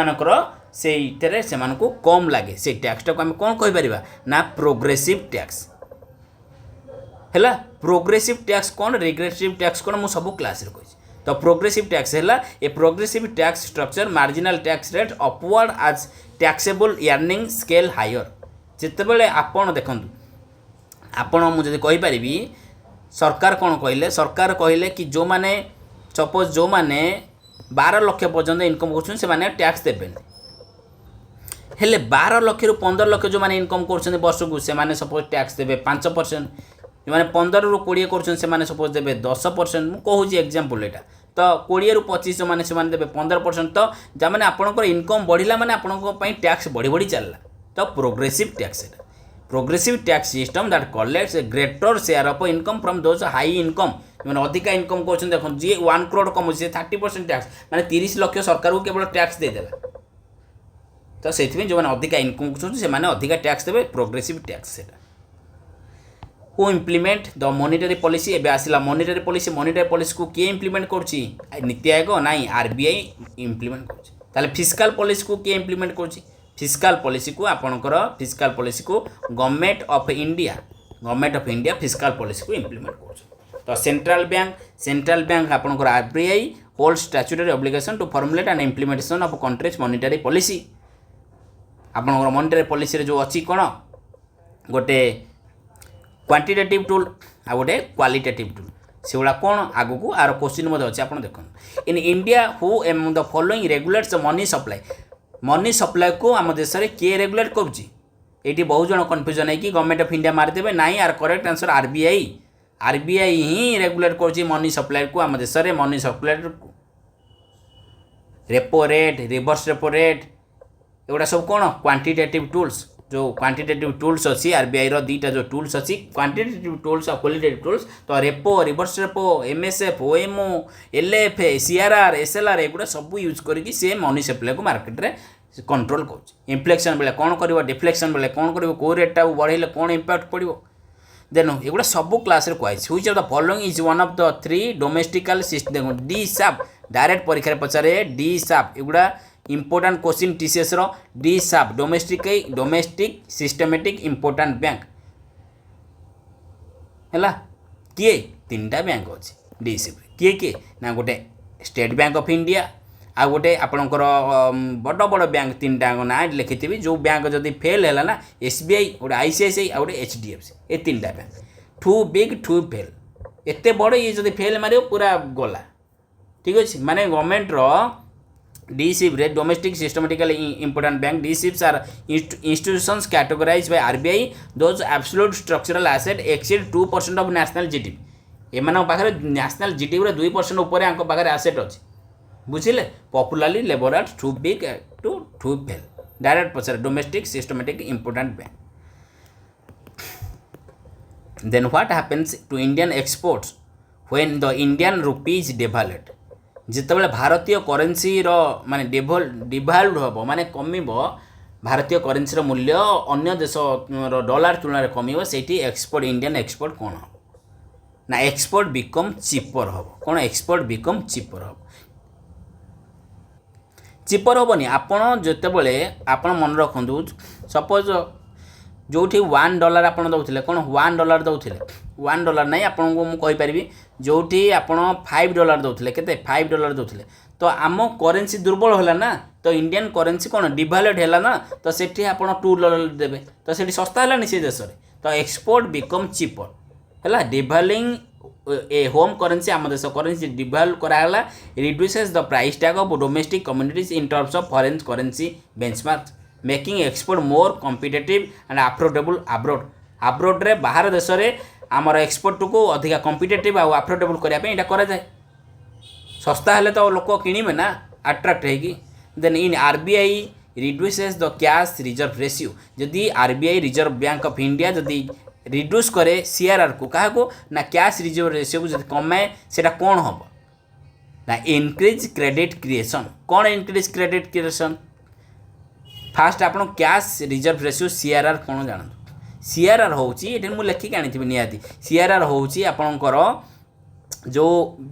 से कम लगे से टैक्सटा को आम कौन कहीपर ना प्रोग्रेसिव टैक्स है प्रोग्रेसिव टैक्स कौन रिग्रेसिव टैक्स कौन मुझे सब क्लास कही। तो प्रोग्रेसिव टैक्स है a progressive tax structure marginal tax rate upward आज टैक्सेबल अर्निंग स्केल हायर जितेबाला आपण देखूँ आपण मुझे कहीपरि सरकार कौन कहले सरकार कहले कि जो माने सपोज जो माने 12 लाख पर्यंत इनकम कर टैक्स देवे हेले 12 लाख रु 15 लाख जो माने इनकम कर वर्ष को से सपोज टैक्स देवे 5%। जो मैंने 15 रु 20 कर सपोज देवे 10%। मुझे कहूँ एग्जांपल यहाँ तो 20 रु 25 जो मैंने देवे 15%। तो जमाने आपंकर इनकम बढ़ला माने आपण टैक्स बढ़ी बढ़ी चलला। तो प्रोग्रेसिव टैक्स है progressive tax system that collects A greater share of income from those high income मैंने अधिका इनकम कर देखो जी 1 करोड़ कम सी 30% टैक्स माने 30 लाख सरकार को केवल टैक्स देदेला। तो से जो मैंने अधिका इनकम कर अधिका टैक्स देवे प्रोग्रेसिव टैक्स है। Who implement the monetary policy एबे आसिला मॉनिटरी पॉलिसी को किए इम्प्लीमेंट करछि नीति आयोग नाई आरबीआई इम्प्लीमेंट करछि। ताले फिस्काल पॉलिसी को किए इम्प्लीमेंट करछि फिस्काल पॉलिसी को आपणकर फिस्काल पॉलिसी को government of India fiscal policy को इम्प्लीमेंट करछि। तो सेंट्रल बैंक आपणकर RBI hold statutory obligation to formulate and implementation of country's monetary policy. आपणकर मॉनिटरी पॉलिसी रे जो अछि कोन गोटे क्वांटिटेटिव टूल आ गोटे क्वालिटेटिव टूल से गुड़ा कौन आगु को आर क्वेश्चन अच्छे आप देखो in India who am the following regulates money supply को आम देश में किए रेगुलेट करुच्ची ये बहुत जन कन्फ्यूजन है कि गवर्नमेंट ऑफ इंडिया मारिदेवे नाई आर करेक्ट आंसर आरबीआई ही रेगुलेट कर मनी सप्लाई को आम देश में money supply repo rate reverse repo rate एगुड़ा सब कौन क्वांटिटेटिव टूल्स जो क्वांटिटेटिव टूल्स अच्छी आरबीआई दीटा जो टूल्स अच्छी क्वांटिटेटिव टूल्स और क्वालिटेटिव टूल्स तो repo reverse repo MSF OMO LF CRR SLR एगुड़ा सब यूज करके सी मनी सप्लाई को मार्केट रे कंट्रोल कर इन्फ्लेक्शन बेले कौन कर डिफ्लेक्शन बेले कौन कर कौ रेटा बढ़ेले कौन इम्पैक्ट पड़ो देन एगुड़ा सब क्लास कहुई which of the following is one of the 3 domestic system देखो डी साप डायरेक्ट परीक्षा पचारे डी साप एगुड़ा इम्पोर्टाट क्वेश्चन टीसीएस रो डी साप डोमेस्टिक सिस्टमेटिक इम्पोर्टाट बैंक है किए 3टा बैंक अच्छे डी सी किए किए ना गोटे स्टेट बैंक ऑफ इंडिया आ गोटे आपणकर बड़ बड़ बैंक 3टा ना लिखी जो बैंक जदि फेल है ना एसबीआई गोटे आईसीआईसीआई आ गोटे एचडीएफसी ये 3टा bank too big to fail एते बड़ ये जदि फेल मार पूरा गला ठीक अच्छे माने गवर्नमेंट रो DSIP रे domestic systemically important bank DSIPs are institutions categorized by RBI those absolute structural asset exceed 2% of national GDP एमान पाखरे नेशनल जीडीपी रे 2% ऊपर आंको पाखरे एसेट अछि बुझिले popularly labelled at too big to fail direct पछरे domestic systematic important bank then what happens to Indian exports when the Indian rupee is devalued जितेबाला भारतीय currency माने डिभाल्ड हम माने कम भारतीय करेन्सी मूल्य अन्य देश डॉलर तुलना कम से एक्सपोर्ट इंडियन एक्सपोर्ट कौन हम ना एक्सपोर्ट बिकम चीपर हम कौन एक्सपोर्ट बिकम चीपर हम चीपर हेनी आपड़ जितेबाला आप मन रखु सपोज जो $1 आप दौले कौन $1 दौले $1 नहीं आपको मुझे जो आप $5 दौले के $5 दौले तो आम करेन्सी दुर्बल है ना तो इंडियन करेन्सी कौन डिभाल्यूड है ना तो सेठी आप $2 देवे तो सेठी सस्ता है से देश में तो एक्सपोर्ट बिकम चीपर है डिभाल्यूइंग ए होम करेन्सी आम देश करेन्सी डिभाल्यू कराला reduces the price tag of domestic communities in terms of foreign currency benchmark making export more competitive and affordable abroad रे बाहर देश में आमर एक्सपोर्ट को अधिका कॉम्पिटिटिव आ अफोर्डेबल करने करा जाए सस्ता है तो लोक किणवे ना अट्राक्ट है then in RBI reduces the cash reserve ratio जदि RBI reserve bank of India जदि रिड्यूस करे सीआरआर को क्या को ना कैश रिजर्व रेशियो को जब कमाए से कौन हम ना इनक्रीज क्रेडिट क्रिएशन कौन इनक्रीज क्रेडिट क्रिएशन फास्ट आप कैश रिजर्व रेशियो सीआरआर कौन जानते सीआरआर हूँ ये मुझे लिखिक आनी निहाती सीआरआर हूँ आपणकर जो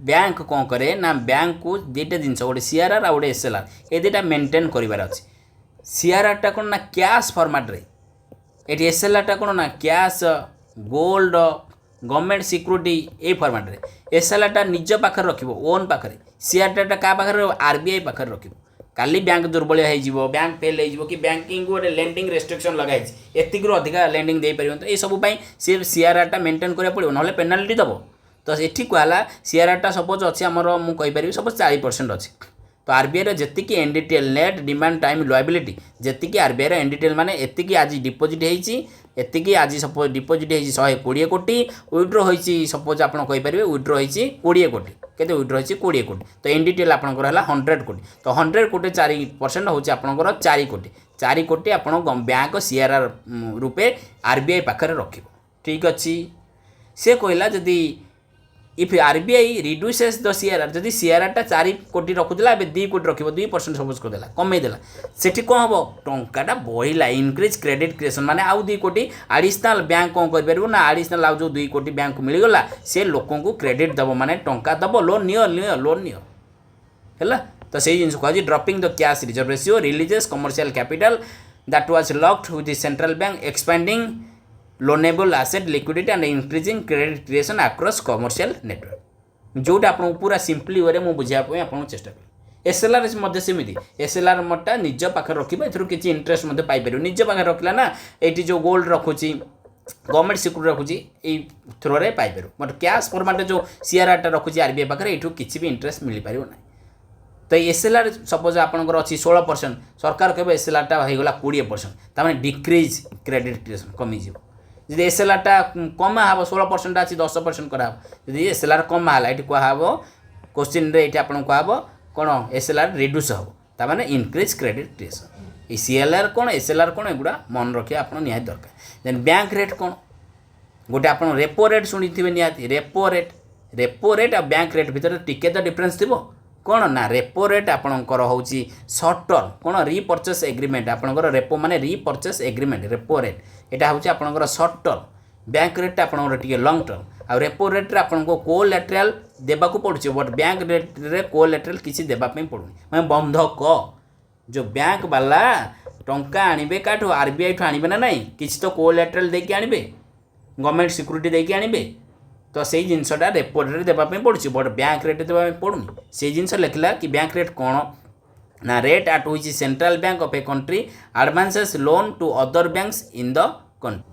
बैंक कौन करे ना बैंक को दुईटा जिनस गोटे सीआरआर आ गोटे एसएलआर ये दुटा मेंटेन करार अच्छे सीआरआर टा कौन ना कैश फॉर्मेट रे ये एसएलआर टा कौन ना कैश गोल्ड गवर्नमेंट सिक्यूरीटी ए फॉर्मेट रे एसएलआरटा निज पाखर रखिबो ओन पाखरे सीआरटा का पाखरे आरबीआई पाखरे रखिबो काली बैंक दुर्बल हो बैंक फेल हो कि बैंकिंग गोटे लेंडिंग रेस्ट्रिक्शन लगाई एतिक अधिका लेंडिंग दे पार तो ये सब सी सीआरआरटा मेंटेन करा पड़ो ना पेनाल्टी दब तो ये कहला सीआरआरटा सपोज अच्छे आमर मुझे सपोज 40% अच्छी तो आरबीआई जी NDTL net demand time liability जी आरबीआई एनडीटीएल माने एतिकी आज डिपोजिट होती आज सपोज डिपोजिट होती 120 कोटी विड्रो होती सपोज आप विड्रो होती 20 कोटी केते विड्रो होती 20 कोटी तो एनडीटीएल आपंकर है 100 कोटी तो 100 कोटी 4% हूँ आपंकर 4 कोटी आप बैंक सीआरआर रूपे आरबीआई पाखे रख ठीक अच्छी से कहला जदि if RBI reduces the CRR जदि सीआरआरटा 4 कोटी रखुला ए 2 कोटी रख 2% सपोज करदेला कमेदेला सेठी कौन हम टाटा बढ़ला इनक्रीज क्रेडिट क्रिएशन माने आउ 2 कोटी आडिशनल बैंक कौन कर ना आडिशनल आउ जो 2 कोटी बैंक को मिलगला से लोकों को क्रेडिट दब माने टंका दब लोन नियो है तो से जिन कह dropping the cash reserve ratio releases commercial capital that was locked with the central bank expanding loanable asset liquidity and increasing credit creation across commercial network जोटा आपको पूरा सिंपली वे मुझे बुझापी आपको चेष्टा करें एसएलआर सेमती एसएलआर मोटा निज पाखे रखा ए किसी इंटरेस्ट पाइपर निज पाखे रखला ना ये जो गोल्ड रखुची गवर्नमेंट सिक्यूरिटी रखुची ये थ्रो रे पाइपर बट कैश फॉर्मेट जो सीआरआरटा रखुची आरबीआई पाखे ये किसी भी इंटरेस्ट मिल पार ना तो एसएलआर सपोज आपंकर अच्छी 16% सरकार कहे एसएलआरटा होगला 20% तमें डिक्रिज क्रेडिट क्रिएशन कमिज जी एसएलआरटा कम हम 16% अच्छी 10% कराब जी एसएलआर कम है ये कहब क्वेश्चन रे आप कहब कौन एसएलआर रिड्यूस हम ताने इनक्रीज क्रेडिट क्रिएशन ये सीएलआर कौन एसएलआर कौन एगुड़ा मन रखिए आप निहाती दरकार देन बैंक रेट कौन गोटे आप रेपो रेट शुणी थे निहाती रेपो रेट और बैंक रेट भितर टिके तो डिफरेन्स थी कौन ना रेपो रेट आपणकर हूँ सर्ट टर्म कौन रिपर्चेस एग्रीमेंट आपणकर रेपो माने रिपर्चेस एग्रीमेंट रेपो रेट यहाँ हूँ आपणकर सर्ट टर्म बैंक रेट आपणकर टी लंग टर्म आ रेपो रेट आपको कोलेट्राल देवाक पड़ुଛି बट बैंक रेट रे कोलेट्राल किसी देवाई पड़ूनी मैं बंधक जो बैंक वाला टंका आणवे काठू आरबीआई ठू आणवे ना नहीं किसी तो कोलेट्राल देके आणवे गवर्नमेंट सिक्यूरीटी देके आणवे तो से जिनसटा रेपो रेट देवाई पड़ुଛି बट बैंक रेट देवाई पड़ूनी से जिनस लिखला कि बैंक रेट कौन ना rate at which central bank of a country advances loan to other banks in the country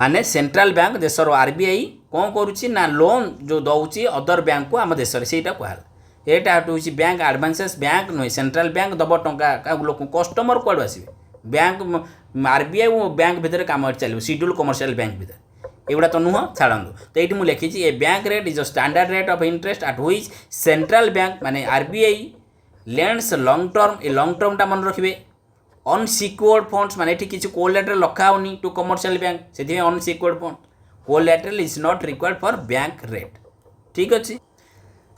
माने सेंट्रल बैंक देशर आरबीआई कौन करुच्ची ना लोन जो दौची अदर बैंक को आम देश से कहला एटा हूँ बैंक एडवांसेस बैंक नुहे सेंट्रल बैंक दब टंका लोक कस्टमर कौड़ आसवे बैंक आरबीआई और बैंक भितर कम चलो शेड्यूल कमर्शियल बैंक भितर एगुड़ा तो नुह छाड़ू तो ये मुझे लिखी ए bank rate is a standard rate of interest at which central bank माने आरबीआई लेंड्स लॉन्ग टर्म ए लॉन्ग टर्म टा मन रखिए अनसिक्योर्ड फंड्स माने ये किसी कोलेट्राल रखा होनी टू कमर्शियल बैंक से unsecured fund collateral is not required for bank rate ठीक अच्छे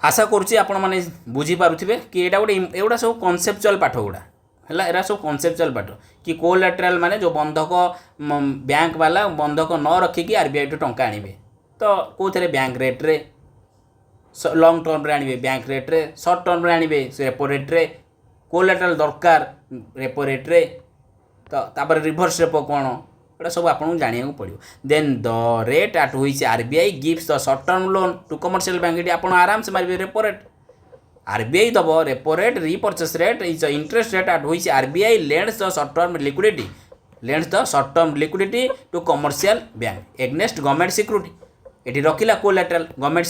आशा करुच्ची आपण मैंने बुझीपारे कि यहाँ गोटे एगुड़ा सब कनसेप्चुअल पाठ गुड़ा है एरा सब कनसेप्चुअल पाठ कि कोलेट्राल माने जो बंधक बैंक वाला बंधक न रखिकी आरबीआई टू टंका आणवे तो कौन बैंक रेट रे लॉन्ग टर्म रे आणवे बैंक रेट रे सर्ट टर्म रे आणवे रेपो रेट रे कोलेट्राल दरकार रेपो रेट रे तो तापर रिवर्स रेपो कौन एटा सब आपको जाना पड़ो then the rate at which RBI gives the short term loan to commercial bank ये आप आराम से मारे रेपो रेट आरबीआई दब repo rate repurchase rate is interest rate at which RBI lends the short term liquidity lends the short term liquidity to commercial bank against government security ये रखिला कोलेट्राल government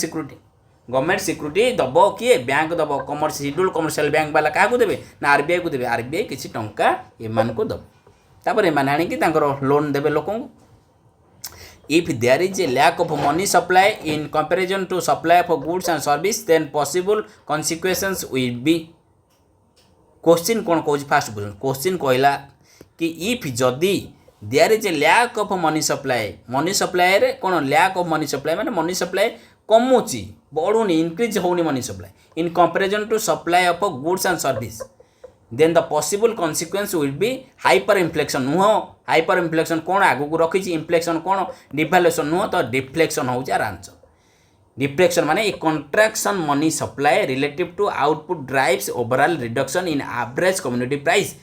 security दब किए bank दब schedule commercial bank वाला क्या देवे ना RBI को देवे आरबीआई किसी टंका एमान को दब तापर एमाने आनिकी लोन देवे लोक if there is a lack of money supply in comparison to supply of goods and service then possible consequences will be question कौन कौन फास्ट बुझ क्वेश्चन कहला कि इफ जदि there is a lack of money supply रे कौन lack of money supply माने money supply कमुची बढ़ुनी इनक्रीज होनी money supply in comparison to supply of goods and service then the possible consequence will be hyper inflation नुह hyper inflation कौन आगू रखी इन्फ्लेक्शन कौन डिफाल्यूशन नुह तो डिफ्लेक्शन हूँ आंसर डिफ्लेक्शन माने a contraction money supply relative to output drives overall reduction in average commodity price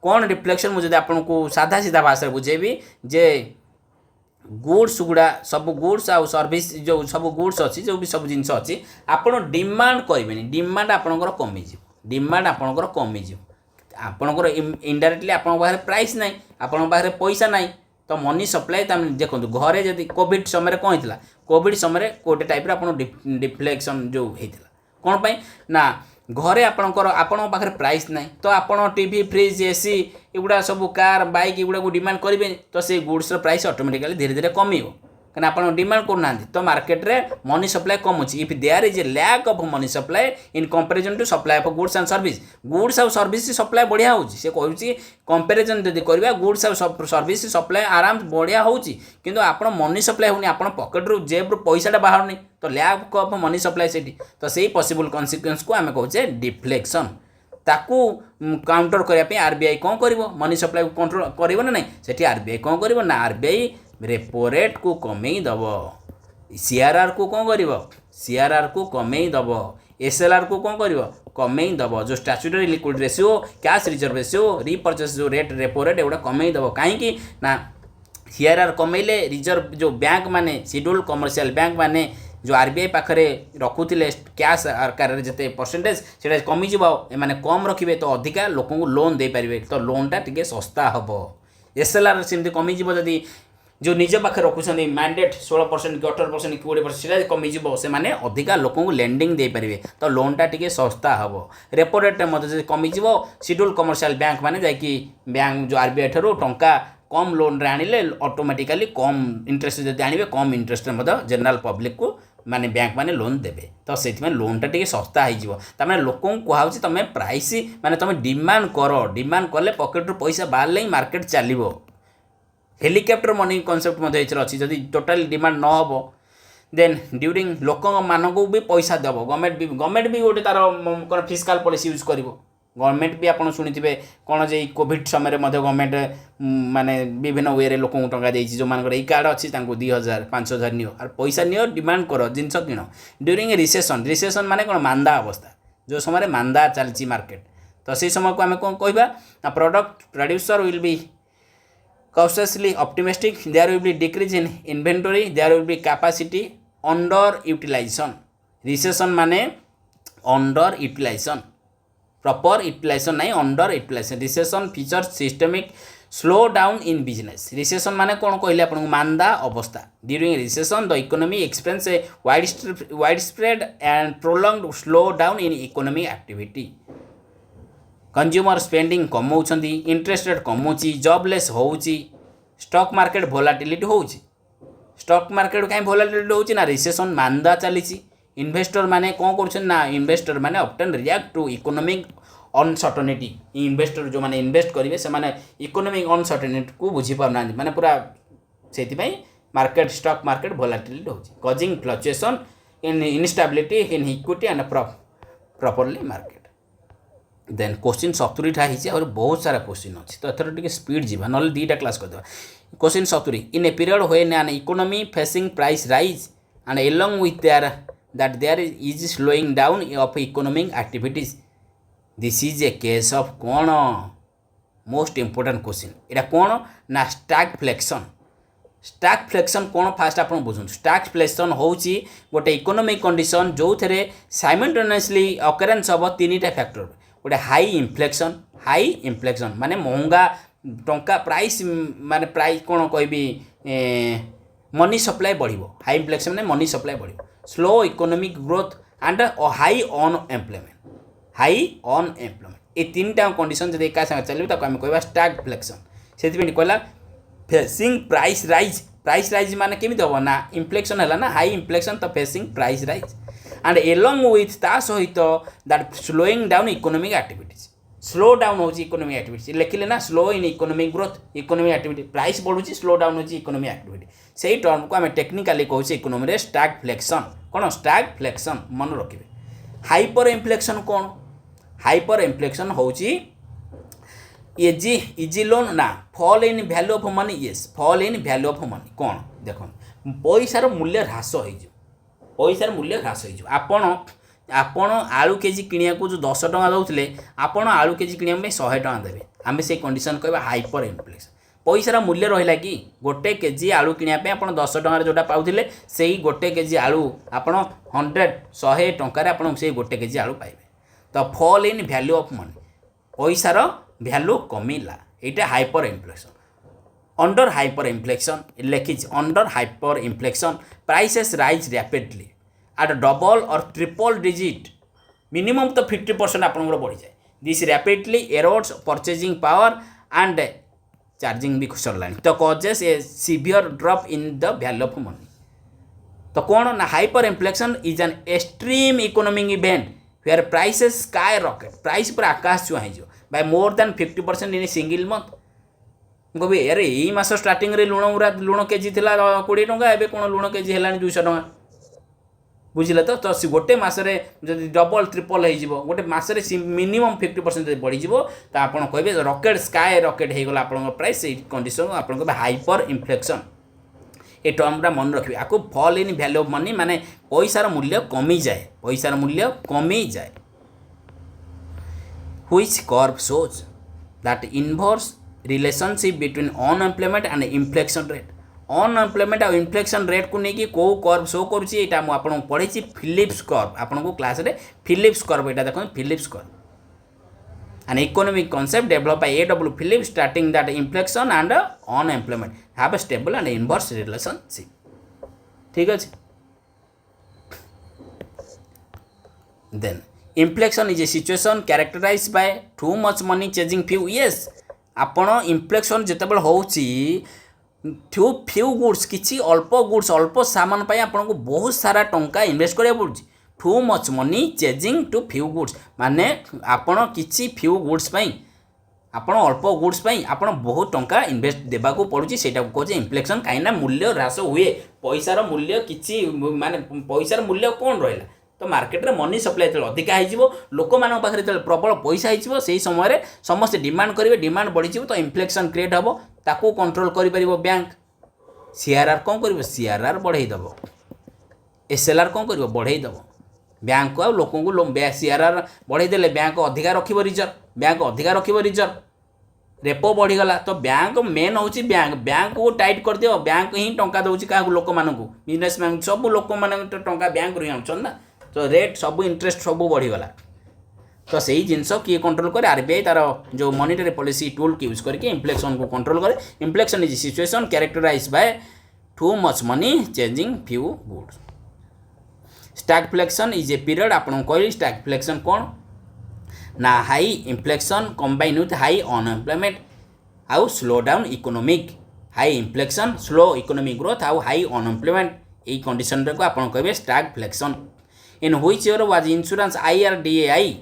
कौन डिफ्लेक्शन मुझे आपको साधा सीधा भाषा बुझेबी जे गुड्स गुड़ा सब गुड्स आउ सर्विस जो सब गुड्स अच्छी जो भी सब जिनस अच्छी आपण डिमांड करेंगे डिमांड आपणकर कमिज डिमांड आपणकर कमिज आपणकर इनडायरेक्टली आपण पाखे प्राइस ना आपण पाखे पैसा ना तो मनी सप्लाई देखो घरे जब कोविड समय कौन होता कोविड समय गोटे टाइप आप डिफ्लेक्शन जो होता कौन पाई ना घरे आपणकर आपण पाखे प्राइस ना तो आपण टीवी फ्रिज एसी एगुड़ा सब कार बाइक एगुड़ा को डिमांड करेंगे तो से गुड्स प्राइस ऑटोमेटिकली धीरे धीरे कमिव कहीं आप डिमांड करना तो मार्केट रे मनी सप्लाई कम अच्छी if there is a lack of money supply in comparison to supply of goods and service supply बढ़िया होची से कहूँ कंपैरिजन जब करवा गुड्स और सर्विस सप्लाई आराम बढ़िया होची किंतु आप मनी सप्लाई होनी आप पॉकेट रू जेब रू पैसाटा बाहर नहीं तो लैक ऑफ मनी सप्लाई से तो सही पॉसिबल कॉन्सिक्वेंस को आम कहे डिफ्लेक्शन ताकू काउंटर करने आरबीआई कौन कर मनी सप्लाई कंट्रोल कर ना नहीं आरबीआई कौन कर ना आरबीआई रेपो रेट को कमे दब सीआरआर को कौन कर सीआरआर को कमे दब एसएलआर को कौन कर कमे दब जो statutory liquid ratio cash reserve ratio repurchase जो रेट रेपो रेट एगुड़ा कमे दब कहीं ना सीआरआर कमेले रिजर्व जो बैंक माने शेड्यूल कमर्शियल बैंक माने जो आरबीआई पाखे रखुले कैश आकार जिते परसेंटेज से कमिज एने कम रखिए तो अधिका लोक लोन दे पारे तो लोनटा टे सस्ता हम एसएलआर सेमती कमिज जदि जो निज पाखे रखुच्च मैंडेट 16% कि 18% कि 20% कमिज से मैंने अधिका लोक लेंडिंग दे पारे तो लोनटा टे सस्ता हम रेपो रेट कमिज शेड्यूल कमर्शियल बैंक मैंने जाकि बैंक जो आरबीआई ठार टंका कम लोन रे आनिले ऑटोमेटिकली कम इंटरेस्ट जब आने कम इंटरेस्ट जनरल पब्लिक को माने बैंक माने लोन देवे तो से लोनटा टे सस्ता हो लोक कहूँ तुम प्राइस माने तुम डिमांड कर डिमांड कले पकेट रू पैसा बाहर मार्केट चलो हेलिकॉप्टर मनी कनसेप्ट अच्छी जदि टोटाल डिमांड न हो देन ड्यूरिंग लोक मानक भी पैसा देव गवर्नमेंट भी गोटे तार कौन फिस्काल पॉलिसी यूज कर गवर्नमेंट भी आपड़ शुणिथे कौन जे कोविड समय गवर्नमेंट माने विभिन्न वे लोक टंका देती जो मान कार्ड अच्छी 2000 5000 नियो और पैसा नियो डिमांड कर जिनस किण ड्यूरिंग रिसेसन रिसेसन माने कौन मांदा अवस्था जो समय मांदा चलती मार्केट तो से समय को आम कौन कहवा product producer will be cautiously optimistic there will be decrease in inventory there will be capacity under utilization recession माने under utilization proper utilization नहीं under utilization recession features systemic slow down in business recession माने कौन कहले आपन मांदा अवस्था during recession the economy experience a widespread and prolonged slow down in economic activity consumer spending कमाउछंती interest rate कमाउची jobless होउची स्टॉक मार्केट वोलाटिलिटी होउची स्टॉक मार्केट कहीं वोलाटिलिटी होउची ना रिसेशन मांदा चलीची इन्वेस्टर माने कौन करछन ना इन्वेस्टर माने often react to economic uncertainty investor जो माने इन्वेस्ट करिवे से माने इकोनॉमिक अनसर्टेनिटी को बुझी पाना माने पूरा सेति पई मार्केट स्टॉक मार्केट वोलाटिलिटी होउची causing fluctuation in instability in equity and properly market then question 70 और बहुत सारा क्वेश्चन अच्छी तो एथर टे स्पीड जीवा ना 2टा क्लास करदे question 70 in a period when an economy facing price rise and along with their is slowing down of economic activities this is a case of कौन मोस्ट इंपोर्टेंट क्वेश्चन यहाँ कौन ना स्टैगफ्लेक्शन कौन फास्ट आप बुझुन स्टैगफ्लेक्शन होची गोटे इकोनॉमिक कंडीशन जो थे साइमल्टेनियसली अकरेन्स हम 3टा फैक्टर गोटे हाई इन्फ्लेक्शन माने महंगा टंका प्राइस माने प्राइस कौन कहबी मनी सप्लाई बढ़िबो हाई इन्फ्लेक्शन माने मनी सप्लाई बढ़िबो slow economic growth and high unemployment ये 3टा कंडीशन जब एक संगे चलिए ताको आम कहवा स्टैगफ्लेक्शन से कहला फेसिंग प्राइस राइज माने केमी हम ना इन्फ्लेक्शन है ना हाई इन्फ्लेक्शन तो facing price rise and along with ता सहित that slowing down economic activities slow down हो इकोनॉमिक एक्टिविटीज लिखिले ना slow in economic growth economic activity price बढ़ुची स्लो डाउन हो इकोनॉमिक एक्टिविटी से टर्म को आम टेक्निकाली कहूँ इकोनॉमी रे स्टैगफ्लेक्शन कौन स्टैगफ्लेक्शन मन रखिए हाइपर इन्फ्लेक्शन कौन हाइपर इन्फ्लेक्शन होची इजी लोन ना fall in value of money yes fall in value of money कौन देख पैसार मूल्य ह्रास हो पैसार मूल्य ह्रास हो आपण आलू केजी किनिया को जो 10 टଙ୍କା दौले आपण आलू केजी किनिया 100 टଙ୍କା देवे आम से कंडीशन कहवा हाइपर इन्फ्लेक्शन पैसार मूल्य रहा कि गोटे केजी आलू किनापे आप 10 टकर जोटा पाते से ही गोटे केजी आलू आप 100 टकर आप गोटे केजी आलू पाइबे। तो fall in value of money पैसार वैल्यू कमिला यहाँ hyper inflation. Under hyper inflation लिखी under hyper inflation prices rise rapidly at double और ट्रिपल डिजिट मिनिमम तो 50% आपंकर बढ़ी जाए। This rapidly erodes purchasing power and चार्जिंग भी सरला तो causes a severe drop in the value of money. तो कौन ना hyper inflation is an extreme economic event where prices sky rocket price पर आकाश छुआ हो by more than 50% in single month. कभी अरे यही मास स्टार्टिंग रे लुण केजी थिला 20 टंका एबे कोन लुण केजी हेलानी 200 टंका बुझिले। तो गोटे मसरे जब डबल ट्रिपल हो गोटे मसरे मिनिमम 50% बढ़ी तो आप कहे रॉकेट स्काई रॉकेट हो गला आप प्राइस से कंडीशन आप हाइपर इन्फ्लेशन। ये टर्मटा मन रखिए आपको fall in value of money माने पैसार मूल्य कमी जाए पैसार मूल्य कमी जाए। Which curve shows that inverse relationship between unemployment and inflation rate. Unemployment और इन्फ्लेशन रेट को लेकिन कौ कर्व शो करुँची यहाँ मुझे पढ़ी फिलिप्स कर्व आपको क्लास रे फिलिप्स कर्व यहाँ देखो Phillips curve an economic concept develop by A.W. Phillips starting that inflation and unemployment have a stable and inverse relationship. ठीक अच्छे। Then inflation is a situation characterised by too much money chasing few. Yes आपण inflation जितेबाला होउची few goods किसी अल्प goods अल्प सामान पाई आपन को बहुत सारा टंका इन्वेस्ट करिया पड़ुची। Too much money chasing too few goods माने आपन किसी फ्यू गुड्स पाई आपन अल्प गुड्स पाई आपन बहुत टंका इन्वेस्ट देबा को पड़ुची सेटा को कहजे इन्फ्लेशन। काइना मूल्य ह्रास हुए पैसार मूल्य किसी माने पैसार मूल्य कौन रहिला तो मार्केट रे मनी सप्लाई जो अधिका हो लोक मान पाखे जो प्रबल पैसा हो समय समस्त डिमांड करेंगे डिमांड बढ़ी तो इन्फ्लेशन क्रिएट हम ताकू कंट्रोल कर बैंक। CRR कौन कर CRR बढ़ईदेव SLR कौन कर बढ़ईदेव बैंक आ लोक CRR बढ़ईदे बैंक अधिका रखिब रिजर्व बैंक अधिका रखिब रिजर्व रेपो बढ़ीगला तो बैंक मेन हूँ बैंक को टाइट कर दियो बैंक ही टंका दौर क्या लोक मानू बिजनेस मैन सब लोक मान टंका बैंक रू आनुन ना तो रेट सब इंटरेस्ट सब बढ़ीगला तो सही जिनस किए कंट्रोल करे RBI तार जो मॉनेटरी पॉलिसी टूल की यूज करके इन्फ्लेशन को कंट्रोल करे। Inflation is situation characterised by too much money chasing few goods. Stagflation is a period आपन कहली स्टैगफ्लेशन कौन ना high inflation combine with high unemployment आउ slow down economic high inflation slow economic growth आउ high unemployment ये condition को आपन कहबे stagflation. In which year was insurance IRDAI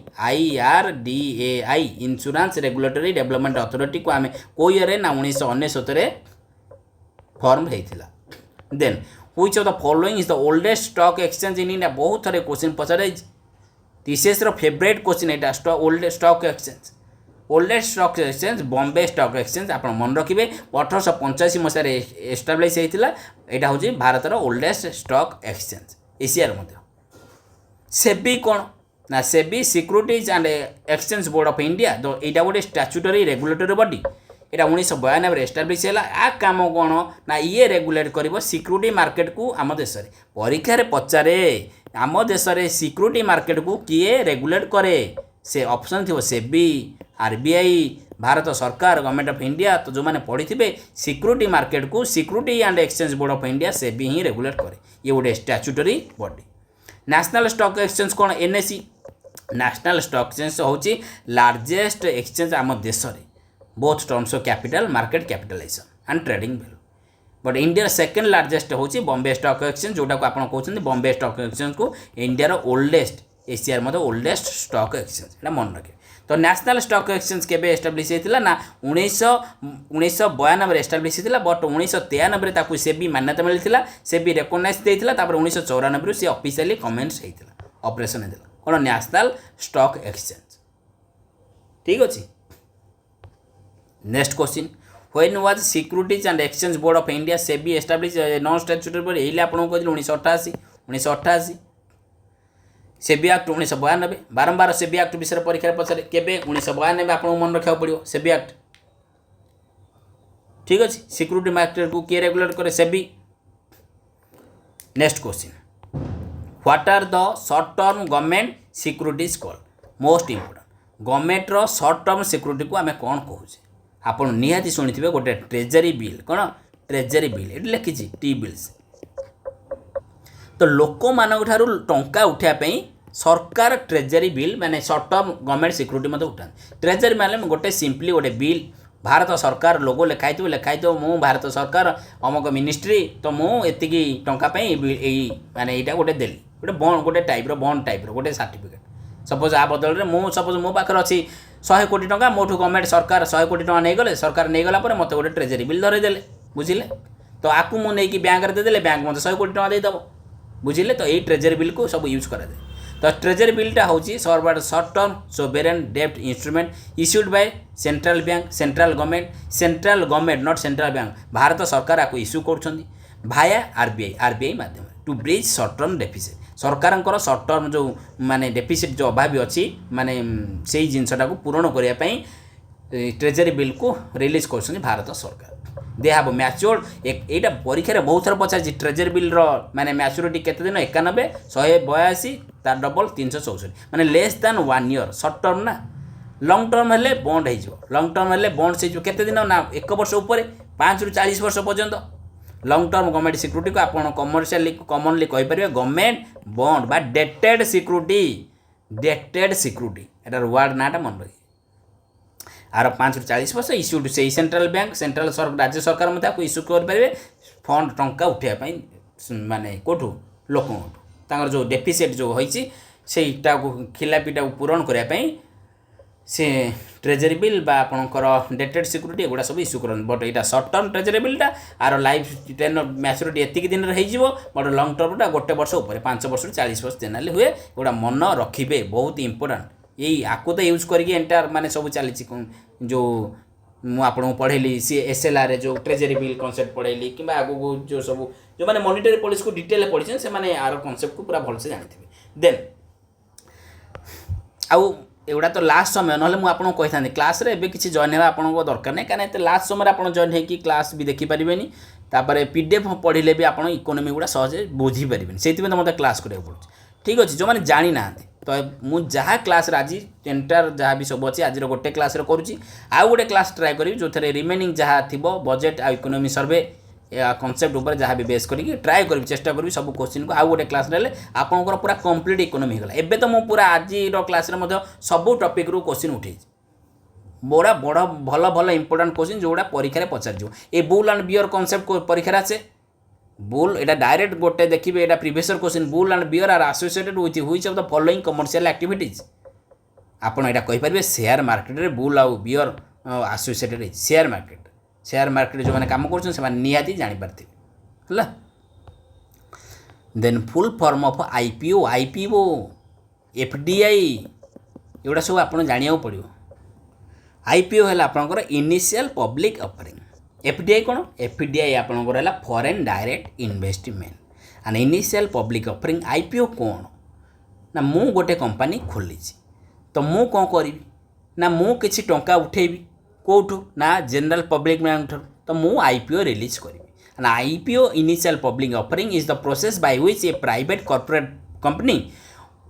insurance regulatory development authority को आम को ईयर ना 1999 फॉर्म होता। Then which of the following is the oldest stock exchange in India. बहुत थोड़े क्वेश्चन पचारे टीसीएस फेवरेट क्वेश्चन यहाँ oldest stock exchange Bombay stock exchange आप मन रखिए 1885 मसीह एस्टाब्लिश होता यहाँ हूँ भारतर ओल्डेस्ट स्टॉक एक्सचेंज एशियार मध्य। सेबी कौन ना SEBI securities and exchange board of India तो यहाँ गोटे स्टैट्यूटरी रेगुलेटरी बॉडी यहाँ 1992 एस्टाब्लिश है। आ काम कौन ना ये रेगुलेट कर सिक्योरिटी मार्केट को आम देश में परीक्षा रे पचारे आम देश में सिक्योरिटी मार्केट को किए रेगुलेट करे से ऑप्शन थी सेबी RBI भारत सरकार गवर्नमेंट ऑफ इंडिया तो जो मैंने पढ़ी थे सिक्योरिटी मार्केट को security and exchange board of India SEBI ही रेगुलेट करे ये गोटे statutory body. National stock exchange कौन NSE नेशनल स्टॉक एक्सचेंज हूँ लार्जेस्ट एक्सचेंज आम देश में both terms of capital market capitalization and trading value but India second largest हूँ बॉम्बे स्टॉक एक्सचेंज जोटा को आप कहते बॉम्बे स्टॉक एक्सचेंज को इंडिया ओल्डेस्ट एशियार मध्य ओल्डेस्ट स्टॉक एक्सचेंज यहाँ मन रखे। तो नेशनल स्टॉक एक्सचेंज केबे एस्टाब्लिश होता ना 1992 एस्टाब्लिश होता बट 1993 सेबी मान्यता मिलता सेबी रेकग्नाइज देता 1994 सी ऑफिशियली कमेंट्स होता ऑपरेशन होता कौन नेशनल स्टॉक एक्सचेंज। ठीक अच्छे। Next question when was securities and exchange board of India SEBI establish non statutory body ये आपको कहते 1988 सेबी एक्ट 1992 बारंबार सेबी एक्ट विषय परीक्षा पचारे केबे 1992 आपको मन रखा पड़ो सेबी एक्ट ठीक अच्छे सिक्यूरिटी मार्केट को किए रेगुलेट करे SEBI. Next question what are the short term government securities called most important government रो शॉर्ट टर्म सिक्यूरिटी को आमे कौन कहूचे आपन निहाती सुनिथिबे गोटे ट्रेजरी बिल कौन ट्रेजरी बिल ये लिखी टी बिल्स तो लोक मान ठारू टंका उठापी सरकार ट्रेजरी बिल माने शॉर्ट टर्म गवर्नमेंट सिक्यूरिटी मत उठा ट्रेजरी माने गोटे सिंपली गोटे बिल भारत सरकार लोगो लिखाई मु भारत सरकार अमुक मिनिस्ट्री तो मुझे टंका माने यहाँ गोटे देली गोटे बॉन्ड गोटे टाइप्र बॉन्ड टाइप्र गोटे सर्टिफिकेट सपोज आ बदल में सपोज मो पाखे अच्छी 100 कोटी टंका मोठू गवर्नमेंट सरकार 100 कोटी टंका नहीं गले सरकार नहीं गला पर मत गोटे ट्रेजरी बिल धरईदे बुझिले तो आपको मुझे बैंक देदेले बैंक मत 100 कोटी टंका देदेव बुझिले तो यही ट्रेजरी बिल को सब यूज कराए तो ट्रेजरी बिलटा हूँ शॉर्ट टर्म सोवेरेन डेब्ट instrument issued by central bank central government not central bank Bharat सरकार आपको इश्यू कर भाया आरबीआई माध्यम to bridge short term deficit सरकार शॉर्ट टर्म जो माने डेफिसिट जो अभाव अच्छी माने से जिनसटा को पूरण करने ट्रेजरी बिल को रिलीज कर भारत सरकार दे हाव मैच्योर्ड एटा परीक्षा बहुत थर पचार ट्रेजरी बिल माने मैच्योरिटी केते दिन 91 182 तार डबल 364 माने less than 1 year short term ना लॉन्ग टर्म हेले बॉन्ड हो लॉन्ग टर्म हेले बॉन्ड से केते दिन ना 1 वर्ष ऊपर 5 ରୁ 40 वर्ष पर्यंत लॉन्ग टर्म गवर्नमेंट सिक्यूरिटी को आप कमर्शियल कॉमनली कहीपर गवर्नमेंट बॉन्ड बा डेटेड सिक्यूरिटी एटार वर्ड नाटा मन रही आर 5 ରୁ 40 वर्ष इश्यूड से सेंट्रल बैंक सेंट्रल राज्य सरकार मत आपको इश्यू करेंगे फंड टंका उठाई माने कोठू लोक जो डेफिसिट जो होती सेटा खिलापीटा पूरण करने से ट्रेजरी बिल बा आपणकर डेटेड सिक्यूरिटी एगुड़ा सब इश्यू करते बट यहाँ शॉर्ट टर्म ट्रेजरी बिलटा आर लाइफ टेन मैच्योरिटी एतिक दिन हो बट लॉन्ग टर्मटा गोटे वर्ष ऊपर 5 वर्ष 40 वर्ष जेनाली हुए एगुड़ा मन रखिए बहुत इंपोर्टेंट यही आपको तो यूज करके एंटायर माने सब चली जो मुझे पढ़ेली सी एसएलआर जो ट्रेजरी बिल कॉन्सेप्ट पढ़ेली कि आगू जो सब जो मैंने मॉनिटरी पॉलिसी को डिटेल पढ़ी से मैंने आर कॉन्सेप्ट को पूरा भलसे जानी देन आउ एगुड़ा तो लास्ट समय ना मुझे कही था क्लास रे किसी जॉइन है आपको दरकार नहीं कहीं लास्ट समय आप जॉइन हो क्लास भी देखिपारे तापर पीडीएफ पढ़ले भी आप इकोनोमी गुड़ा सहजे बुझी पारे से मतलब क्लास करा पड़े ठीक अच्छे जो मैंने जानी ना तो मुझे जहाँ क्लास आज एंटायर जहाँ भी सब अच्छे आज गोटे क्लास करुँची आउ गोटे क्लास ट्राए करी जो थे रिमेनिंग जहाँ थी बजेट आ इकोनोमी सर्वे कॉन्सेप्ट ऊपर जहाँ भी बेस करी ट्राए करी चेष्टा करी सब क्वेश्चन को आउ गोटे क्लास रे आपंकर पूरा कंप्लीट इकोनोमी होगा एबे तो मुझे पूरा आज क्लास सब टॉपिक रू क्वेश्चन उठे बड़ा बड़ भल भल इंपोर्टेंट क्वेश्चन जोड़ा परीक्षा पचार ए बुल एंड बियर कॉन्सेप्ट परीक्षा आसे बुल एटा डायरेक्ट गोटे देखिए एटा previous question bull and bear are associated with which of the following commercial activities आपन एटा कहि परिबे शेयर मार्केट रे बुल आउ बियर एसोसिएटेड शेयर मार्केट जो माने काम करछन से माने निहाती जानि पारथि हला then full form of IPO FDI एगुड़ा सब आपन जानिया पड़िबो आईपीओ है आपनकर इनिशियल पब्लिक ऑफरिंग एफडीआई कौन एफडीआई आपंकर है foreign direct investment and initial public offering IPO कौन ना मु गोटे कंपनी खोली तो मु कौन करी ना मु किसी टंका उठेबी कौटू ना जनरल पब्लिक मैन तो मु आईपीओ रिलीज करी and IPO initial public offering is the process by which A private corporate company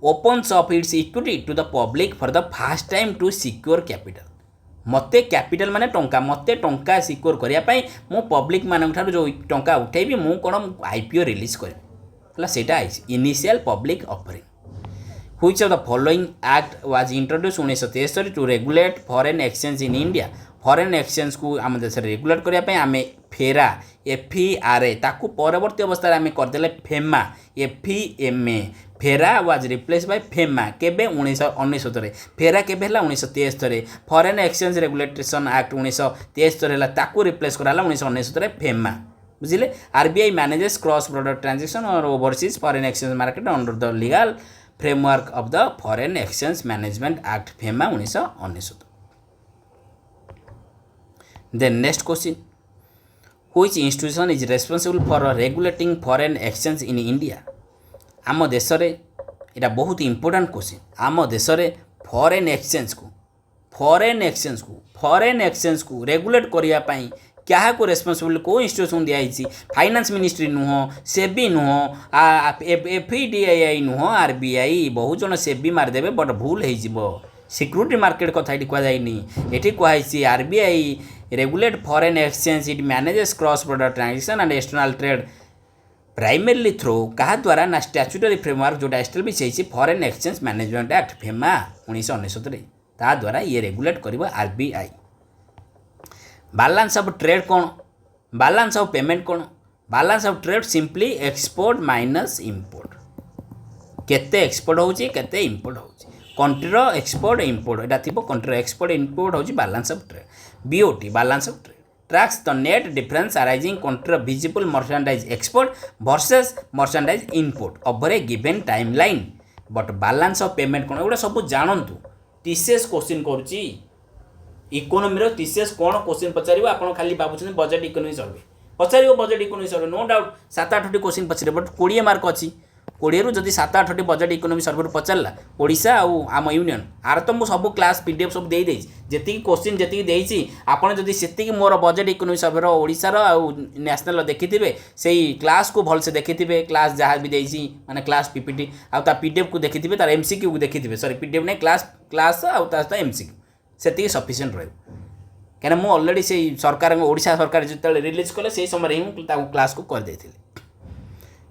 opens up its equity to the public for the first time to secure capital मते capital माने टंका मते टंका secure करने मो public मान जो टंका उठेबी मु कौन आईपीओ रिलीज करी सेटा initial public offering which of the following act was introduce 1963 to regulate foreign exchange in India foreign exchange को आम देश रेगुलेट करने आम फेरा एफईआरए ताकू परवर्ती अवस्था आम करदे फेमा एफईएमए फेरा वाज रिप्लेस बाय फेमा केबे 1969 फेरा केबे हला 1973 फॉरेन एक्सचेंज रेगुलेशन एक्ट 1973 हला ताकू रिप्लेस कराला 1969 फेमा बुझिले RBI manages cross border transaction और overseas foreign exchange market under the legal framework of the foreign exchange management act FEMA 1969 then next question which institution is responsible for regulating foreign exchange in India आम देश यहाँ बहुत important question आम देश foreign exchange को regulate करने क्या को रेस्पॉन्सिबल को इंस्टीट्यूशन दिखाई फाइनेंस मिनिस्ट्री नुह सेबी नुह एफईडीआई नुह आरबीआई बहुत जन सेबी मारिदेवे बट भूल हो सिक्यूरिटी मार्केट कथा ये कहुनी ये कहुई RBI regulate foreign exchange it manages cross border transaction and external trade primarily through क्या द्वारा ना स्टैट्यूटरी फ्रेमवर्क जोटा एस्टाब्लिश होती foreign exchange management act FEMA 1999 ता द्वारा ये रेगुलेट कर आरबीआई। बैलेंस ऑफ ट्रेड कौन बैलेंस ऑफ पेमेंट कौन balance of trade simply export minus import केते एक्सपोर्ट होची केते इंपोर्ट होची कंट्रीर एक्सपोर्ट इंपोर्ट एटा थिबो कंट्रीर एक्सपोर्ट इंपोर्ट होची balance of trade BOT balance of trade tracks the net difference arising कंट्रीर visible merchandise export versus merchandise import over a given time line but balance of payment कौन एगुड़ा सब जानतु TCS question करुची economy TCS कौन question पचार आप खाली भावुं बजेट इकोनोमी सर्वे पचार budget economy survey no doubt 7-8 question पचारे बट 20 मार्क अच्छी 20 जदि 7-8 बजेट इकोनोमी सर्वे पचारा ओडिशा आम यूनियन आर तो मुझे सब क्लास पीडीएफ सब दे जी क्वेश्चन जी आपड़ जदि से मोर बजेट इकोनोमी सर्वे ओडिशार आउ नेशनल देखिथे से क्लास को भलसे देखिथे क्लास जहाँ भी देती माने क्लास पीपीटी आ पीडीएफ को देखिथे तार एमसीक्यू को देखिथे सॉरी पीडीएफ नहीं क्लास आउ एमसीक्यू से सफिसीयंट रही कहीं मुझे अलरेडी से सरकार ओडिशा सरकार जो रिलीज कले से समय ही क्लास को करदे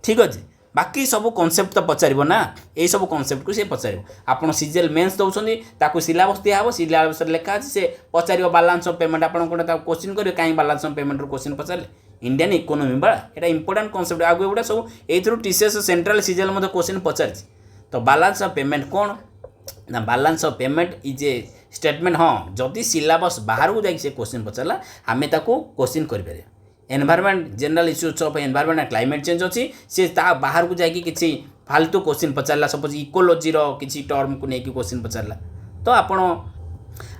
ठीक अच्छे बाकी सब कनसेप्ट तो पचार ना यही सब कनसेप्ट को सी पचार आप सीजीएल मेन्स दौरान ताकू सिलेबस दिहब सिलेबस लिखा अच्छे से पचार बैलेंस ऑफ पेमेंट आप क्वेश्चन करेंगे कहीं बैलेंस ऑफ पेमेंट क्वेश्चन पचारे इंडियन इकोनोमी बड़ा यहाँ इंपोर्टाट कनसेप्ट आगे गुड़ा सब ये टीसीएस सेंट्रल सीजीएल क्वेश्चन पचार तो बैलेंस ऑफ पेमेंट कौन ना balance of payment is a statement हाँ जदि सिलेबस बाहर को जाए क्वेश्चन पचारा आम क्वेश्चन करें environment general issues of environment and climate change अच्छी सी बाहर को जाकि किसी फालतू क्वेश्चन पचारा सपोज इकोलोजी किसी टर्म को लेकिन क्वेश्चन पचारा तो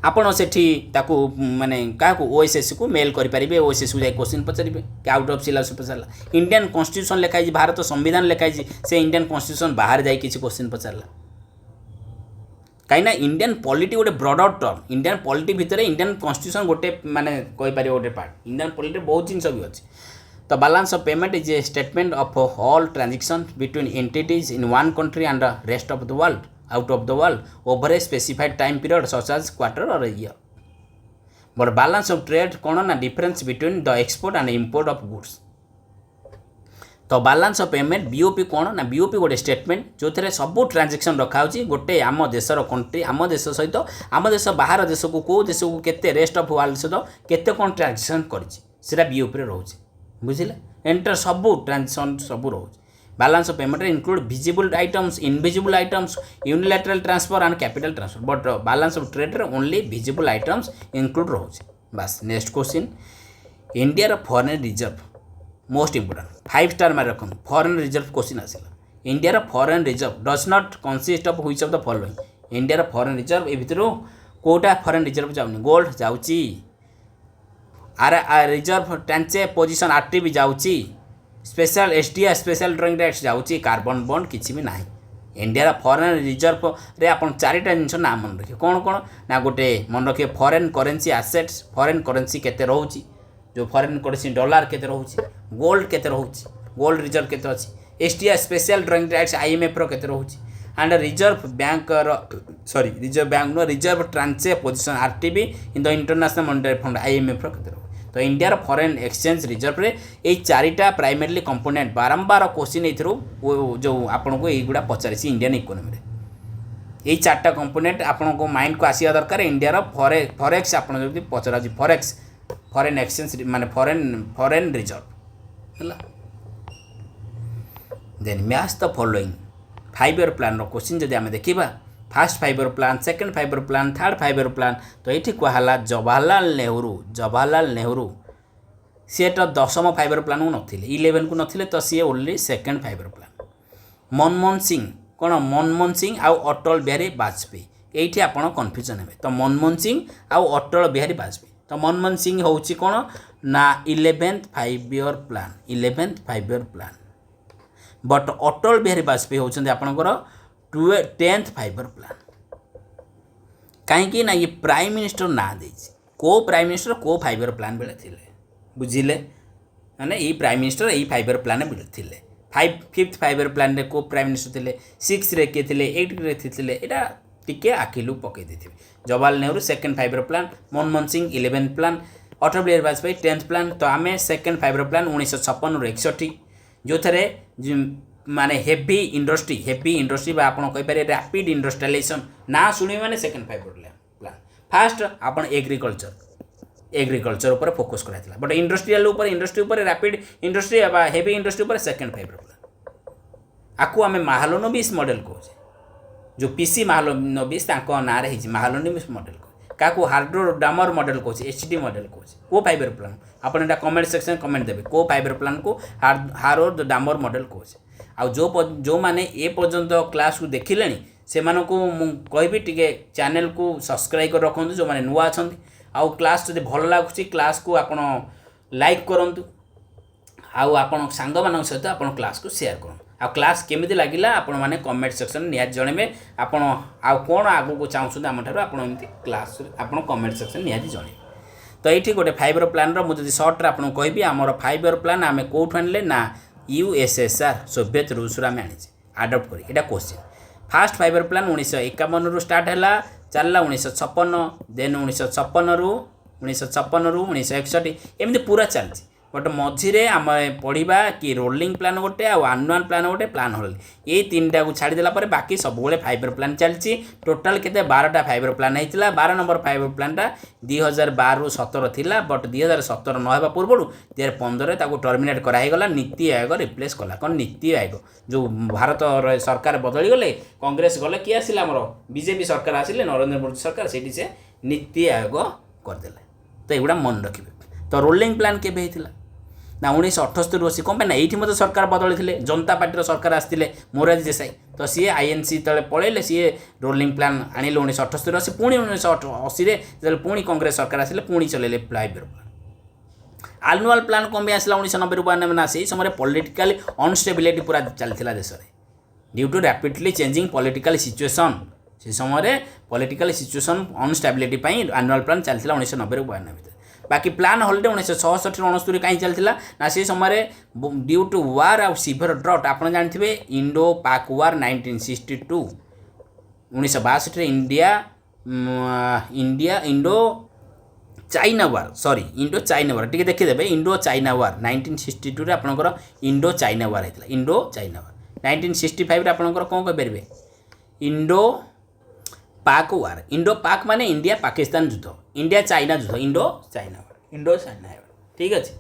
आपण सेठी ताकू माने क्या ओएसएससी को मेल करेंगे ओएसएससी को जाए क्वेश्चन पचारे कि आउट ऑफ सिलेबस पचारा इंडियन कॉन्स्टिट्यूशन लिखाई भारत संविधान लिखाई से इंडियन कॉन्स्टिट्यूशन बाहर जाए किसी क्वेश्चन पचारा कहीं इंडियन पॉलिटी गोटे ब्रॉडर टर्म इंडियन पॉलिटी भितर इंडियन कॉन्स्टिट्यूशन गोटे माने कहीपर गोटे पार्ट इंडियन पॉलिटी बहुत जिन भी अच्छे तो balance of payment is a statement of all transaction between entities in one country and the rest of the world out of the world over a specified time period such as quarter और year but balance of trade कौन ना difference between the export and import of goods तो balance of payment BOP कौन ना BOP गोटे statement जो थे सब ट्रांजैक्शन रखा गोटे आम देशर कंट्री आम देश सहित आम देश बाहर देश को कौ देश को केते रेस्ट ऑफ वर्ल्ड सहित केते कौन ट्रांजैक्शन करा बीओपी रोचे बुझे एंटर सब ट्रांजैक्शन सब रोचे balance of payment include visible items invisible items unilateral transfer and capital transfer but balance of trade only visible items include रोचे बस next question India foreign reserve most important 5 star मार रखुन foreign reserve question आसला India foreign reserve does not consist of which of the following India foreign reserve ए भितर कोटा foreign reserve जाउनी gold जाउची आर रिजर्व टेंचे पोजीशन आरटीबी जाउची special STI special drawing rights जाउची कार्बन बॉन्ड किसी भी नाही इंडिया फॉरेन रिजर्व रे आपन चारिटा जिनस ना मन रखिए कौन कौन ना गोटे मन रखिए foreign currency assets foreign currency केते रहउची जो फॉरेन करेन्सी डॉलर केते रहउची गोल्ड केते रहउची गोल्ड रिजर्व केते अछि SDR special drawing rights IMF रो केते रहउची and reserve bank reserve bank नो reserve tranche position RTP in the international monetary fund IMF रो केते रहउची तो इंडिया फॉरेन एक्सचेंज रिजर्व रे ये चारिटा प्राइमरली कंपोनेंट बारंबार क्वेश्चन एथरो जो आपन को एगुडा पचारिसी इंडियन इकोनॉमी रे ये चारटा कंपोनेंट आपन को माइंड को आसिया दरकार इंडिया फॉरेक्स आपन जदि पचरा जी फॉरेक्स फॉरेन एक्सचेंज माने फॉरेन रिजर्व हला then match the following 5 year plan रो क्वेश्चन जदि आमे देखिबा first 5 year plan second 5 year plan third 5 year plan तो ये कहला जवाहरलाल नेहरू सी तो 10th 5 ईयर प्लान को नथिले 11 को नथिले तो C only second 5 year plan Manmohan Singh कौन मनमोहन सिंह आउ अटल बिहारी वाजपेयी ये आपड़ कन्फ्यूजन हे तो मनमोहन सिंह आउ अटल बिहारी वाजपेयी तो मनमोहन सिंह हूँ कौन ना 11th 5 ईयर प्लान बट अटल बिहारी वाजपेयी होती आपंकर 10th 5 ईयर प्लान कहीं ना ये प्राइम मिनिस्टर ना दे को प्राइम मिनिस्टर को 5 ईयर प्लान बेले थिले बुझिले माने ई प्राइम मिनिस्टर ई 5 इयर प्लान थे 5th 5 इयर प्लान रे को प्राइम मिनिस्टर थे 6 रे के थे 8 रे थे एटा टिके आखिलु पकई देथिबे Jawaharlal Nehru 2nd 5 year plan Manmohan Singh 11th plan Atal Bihari Vajpayee 10th plan तो आमे 2nd 5 इयर प्लान 1956 ରୁ 61 जो थरे माने हेवी इंडस्ट्री बा आपण कहि पारे रैपिड इंडस्ट्रियलाइजेशन ना सुनी माने 2nd 5 इयर प्लान फास्ट आपण एग्रीकल्चर ऊपर फोकस कराइतला बट इंडस्ट्री ऊपर रैपिड इंडस्ट्री बा हेवी इंडस्ट्री ऊपर 2nd 5 इयर प्लान आकु आमे महालनोबिस मॉडल कहूचे जो पीसी महालनोबिस तांको ना रे हिज महालनोबिस मॉडल काकू हार्डो डामर मॉडल कहूचे एचडी मॉडल कहूचे को 5 इयर प्लान आपण एटा कमेंट सेक्शन कमेंट देबे को 5 इयर प्लान को हार्डो डामर मॉडल कहूचे आ जो माने ए पर्यंत क्लास को देखिलेनी से मानको कहबी टिके चैनल को सब्सक्राइब कर रखंतु जो माने नुवा अछंती आ क्लास जदि भल लागुची क्लास को आपण लाइक करंतु आ आपण सांग मानक सहित आपण क्लास को शेयर करंतु आ क्लास केमिति लागिला आपण माने कमेंट सेक्शन निया जणेबे आपण आ कोन आगु को चाहउछु हम ठारो आपण एमति क्लास आपण कमेंट सेक्शन निया जणे तो एठी गोटे 5 इयर प्लान रो मु जदि शॉर्ट रे आपण कहबी हमर 5 इयर प्लान आमे कोठु आनले ना यूएसएसआर सोवियत रूस रो आमे आनिचे अडॉप्ट करी एटा क्वेश्चन फर्स्ट 5 इयर प्लान 1951 रू स्टार्ट हैला चलला 1956 देन 1956 रू 1961 एमती पूरा चलची बट मझिरे आम पढ़ा कि रोलिंग प्लान गोटे आनुआल प्लान गोटे प्लान हल ये 3टा को छाड़देला बाकी सब 5 इयर प्लान चलती टोटाल केते 12टा 5 इयर प्लान होता 12 नंबर 5 इयर प्लानटा 2012 रू 17 थिला बट 2017 नहबा पूर्व 2015 टर्मिनेट कराईगला नीति आयोग रिप्लेस कला कौन नीति आयोग जो भारत सरकार बदली गले कांग्रेस गले किए आसिला आमर बीजेपी सरकार आसिले नरेंद्र मोदी सरकार से नीति आयोग करदेला तो एगुड़ा मन रखिए तो रोलिंग प्लान केबे होता ना 1978 असी कौन ना ये मत सरकार बदली थे जनता पार्टी सरकार आसते मोरारजी देसाई तो सी आईएनसी तले पलैले सी रोलिंग प्लान आनिले 1978 असी पुणी 1980 पुणी कांग्रेस सरकार आसिले पुणी चलेले 5 इयर प्लान आनुआल प्लान कौन भी आसला 1990 ना से समय पॉलिटिकल अनस्टेबिलिटी पूरा चलता देश में due to rapidly changing political situation से समय political situation instability annual plan चलता 1990 92 बाकी प्लान हॉलिडे 1966 69 कहीं चलता ना से समय ड्यू टू वार आउ सीवियर ड्रॉट आप जानते Indo Pak war 1962 1962 India Indo China war टी देखीदे इंडो चाइना वार 1962 आपंकर इंडो चाइना वार होता इंडो चाइना वार 1965 आपंकर कौन कहींपारे इंडो पाक वार इंडो पाक माने इंडिया पाकिस्तान युद्ध इंडिया चाइना युद्ध इंडो चाइना वार ठीक अच्छे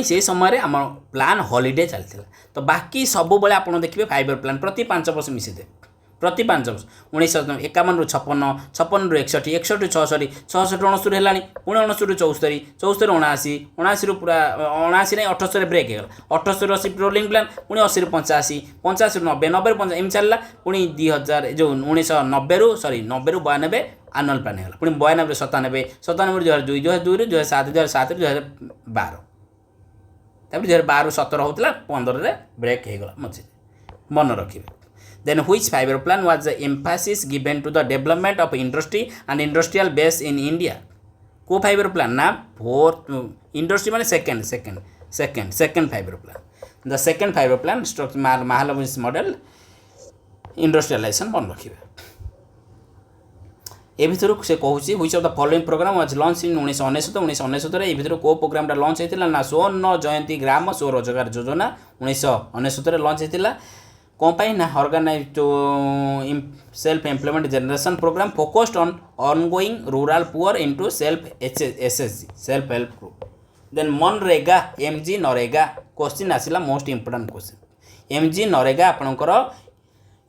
से समय आम प्लान हॉलिडे चलता तो बाकी सब बेले आप देखिए 5 इयर प्लान प्रति 5 वर्ष मिसेदे प्रति 5 वर्ष 1951 रू 56 56 रू 61 61 रू 66 66 रू 69 है पुणी 69 रू 74 74 रू 79 79 रू पूरा 79 नहीं 78 ब्रेक होगा 78 रू 80 रोलिंग प्लान पुणी 80 रू 85 85 रू 90 90 रू 50 एम चलला पुणी 2000 जो 1990 रू 90 रू 92 आनुअल प्लान होगा पुणी 92 रू 97 97 रू 2002 2002 रू 2007 2007 रू 2012 तब 2012 रू 17 होता 15 रे ब्रेक होगा मझे मन रखिए Then which 5 year plan was the emphasis given to the development of industry and industrial base in India? को 5 year plan ना fourth industry माने second 5 year plan. The second 5 year plan structure Mahalanobis model industrialization बन रखिए ए भितर से कहूँ which of the following program was launch in 1999 ए भितर को प्रोग्रामटा लॉन्च होता ना स्वर्ण जयंती ग्राम स्वरोजगार योजना 1999 लॉन्च होता कौन पाई ना organise to self employment generation programme focused on ongoing rural poor into self SHG self help group then MNREGA MG NREGA question आसिला most important question MG NREGA आपणकर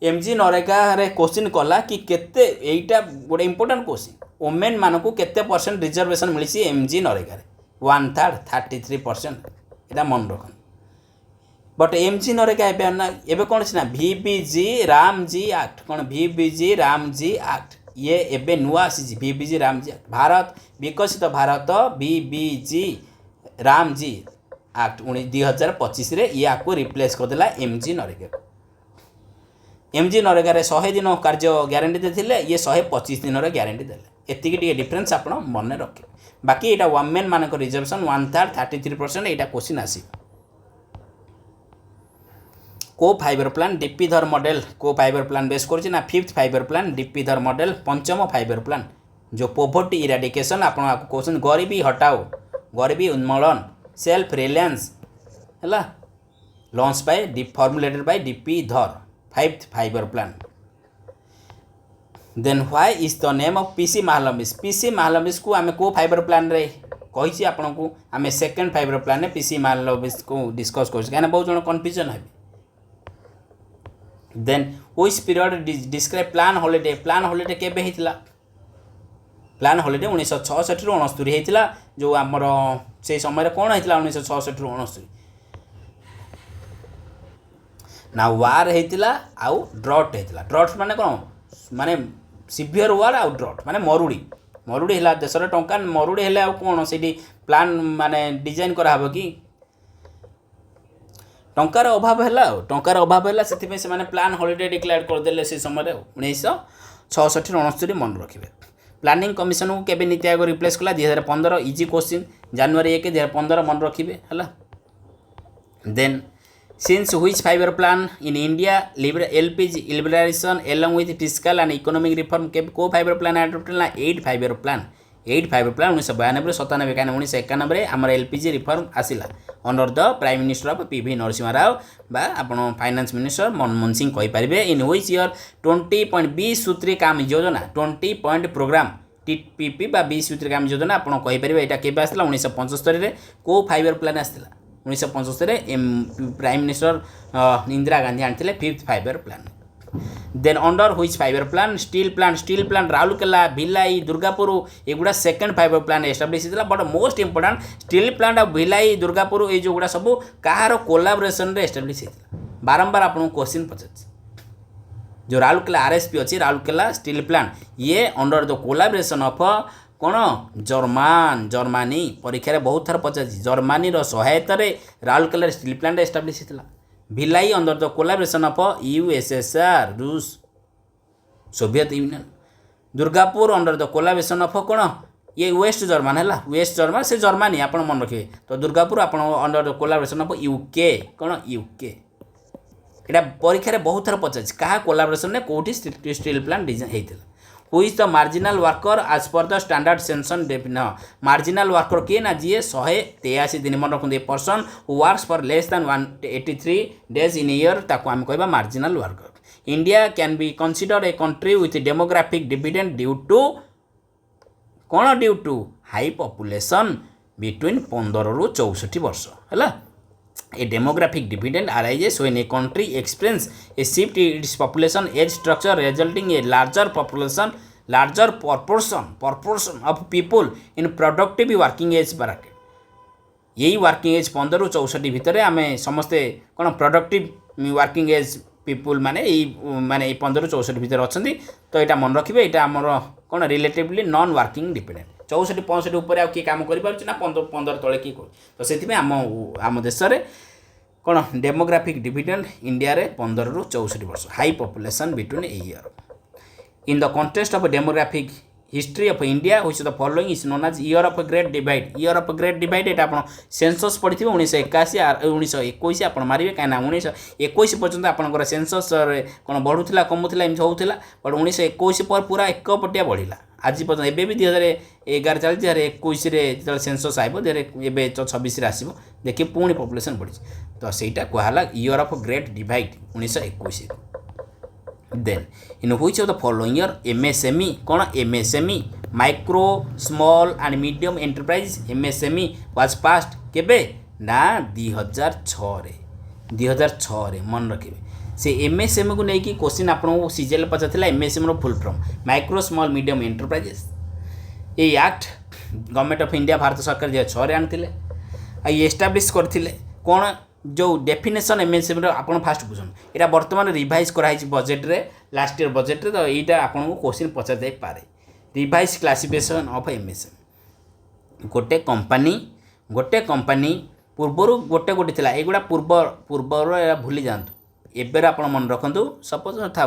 एमजी नरेगा रे क्वेश्चन कला कि केते एटा गोटे इंपोर्टेंट क्वेश्चन वोमेन मानकू केते परसेंट रिजर्वेशन मिली MG NREGA रे 1/3 33% एटा मन रखन बट एमजी नरेगा एबे कौन ना VBG रामजी एक्ट कौन VBG रामजी एक्ट ये एबे नुआ आसी VBG रामजी एक्ट भारत विकसित भारत VBG रामजी एक्ट 2025 रे या को रिप्लेस करदेला एमजी नरेगा एमजी नरेगा रे 100 दिन कार्य ग्यारंटी देथिले ये 125 दिन रे ग्यारंटी देले एतिकी टी डिफरेन्स आप मन रखे बाकी यहाँ वोमेन मान रिजर्वेशन 1/3 33% यहाँ क्वेश्चन आस को five year plan DP Dhar model को फाइबर प्लान बेस कर 5th five year plan DP Dhar model पंचम फाइबर प्लान जो पोवर्टी इराडिकेशन आप क्वेश्चन गरीबी हटाओ गरीबी उन्मूलन सेल्फ रिलायंस है launch by formulated by DP Dhar 5th five year plan then why is the name of PC Mahalanobis को आम को फाइबर प्लान रे कही आपन को आम सेकेंड फाइबर प्लान में पीसी महालंबिस को डिस्कस कर कहीं बहुत जन कन्फ्यूजन है then which period describe plan holiday केबे हेतिला प्लान हॉलिडे 1966 रु 69 हेतिला जो आमर से समय कौन हेतिला 1966 रु 69 ना वार हेतिला आउ ड्रॉट माने कौन माने सिवियर वार आउ ड्रॉट माने मरुड़ी है देशर टंका मरुड़ी है कौन से प्लान माने डिजाइन कराब कि टंकार अभाव है से प्लान हॉलिडे डिक्लेयर करदे से समय 1966 69 मन रखिए प्लानिंग कमिशन को केबे नीति आयोग रिप्लेस कला 2015 इजी क्वेश्चन जनवरी 1 2015 मन रखिए है then since which five year plan in India LPG liberalization along with fiscal and economic reform के को फाइबर प्लान एडॉप्ट ना 8 फाइबर प्लान 1992 97 कहीं 1991 आमर एलपीजी रिफॉर्म आसिला under the prime minister of PV Narasimha Rao बा आपण फाइनेंस मिनिस्टर मनमोहन सिंह कहि परिबे इन व्हिच ईयर 20.20 सूत्री काम योजना 20 पॉइंट प्रोग्राम टीपीपी बा 20 सूत्री काम योजना आपण कहि परिबे एटा केबे आसिला 1975 रे को फाइबर प्लान आसिला 1975 रे प्राइम मिनिस्टर इंदिरा गांधी आनिथिले 5th five year plan then under which five year plan steel plant Rourkela Bhilai Durgapur एगुड़ा सेकेंड फाइबर प्लान एस्टाब्लिश होता but most important steel plant और भिलाई दुर्गापुर ये जो गुड़ा सब कहार कोलाबोरेशन रे एस्टाब्लिश होता बारंबार आपको क्वेश्चन पचार जो राउरकेला आरएसपी अच्छी राउरकेला स्टील प्लांट ये अंडर द कोलाबोरेशन ऑफ कौन जर्मानी परीक्षा बहुत थर पचार जर्मानी सहायत राउरकेला स्टील प्लांट एस्टाब्लिश होता Bhilai under the collaboration of USSR रूस Soviet union Durgapur under the collaboration of कौन ये वेस्ट जर्मन है वेस्ट जर्मन से जर्मनी आप मन रखिए तो दुर्गापुर आप under the collaboration of UK कौन यूके यहाँ परीक्षा बहुत थर पचार क्या कोलाबोरेशन में कौटी स्टील प्लांट डिजाइन होता who is the marginal worker as per the standard census definition marginal worker किए ना जी 183 दिन मन रखते person who works for less than 183 days in year ताको आम कहबा marginal worker India can be consider a country with demographic dividend due to कौन due to high population between 15 रु 64 वर्ष है a demographic dividend arises when a country experience a shift in its population age structure resulting in a larger proportion of people in productive working age bracket यही working as 15 रु 64 भितर आम समस्ते कौन productive working as people माने 15 रु 64 भितर अच्छा तो यहाँ मन रखिए यहाँ आमर कौन रिलेटिवली नॉन वर्किंग डिपेंडेंट 64 65 ऊपर किए काम कर 15 तले किए तो से आम देश में कौन डेमोग्राफिक डिविडेंड इंडिया रे 15 रु 64 वर्ष high population between a year in the context of demographic history of India which the following is known as year of great divide एटा आप सेंसस पढ़ी 1981 1921 आप मारे कहीं 1921 पर्यंत आपंकर सेंसस कौन बढ़ुला कमुला एमती होता बट 1921 पर पूरा एकपटिया बढ़ला आज पर्यटन एबे भी 2011 चली 2021 जो सेंसस आए 2026 आसो देखिए पुणी पॉपुलेशन बढ़ी तो सहीटा कहला year of great divide 1921 then in which of the following year MSME कौन MSME micro small and medium enterprise MSME was passed केबे ना 2006 रे मन रखिए से एमएसएमई को लेकिन क्वेश्चन आपको सीजीएल पचार एमएसएमई रो full form micro small medium enterprises ये act government of India Bharat सरकार 2006 आनी ये एस्टाब्लिश करथिले कौन जो डेफिनेशन एमएसएमई आप फास्ट बुझन यहाँ बर्तमान रिवाइज कराई बजेट रे लास्ट ईयर बजेट रे तो यहाँ आपको क्वेश्चन पचार जाई पारे रिवाइज क्लासिफिकेशन ऑफ एमएसएमई गोटे कंपनी पूर्वर गोटे थिला एगुड़ा पूर्वर भूली जातु एबेर आप मन रखु सपोज था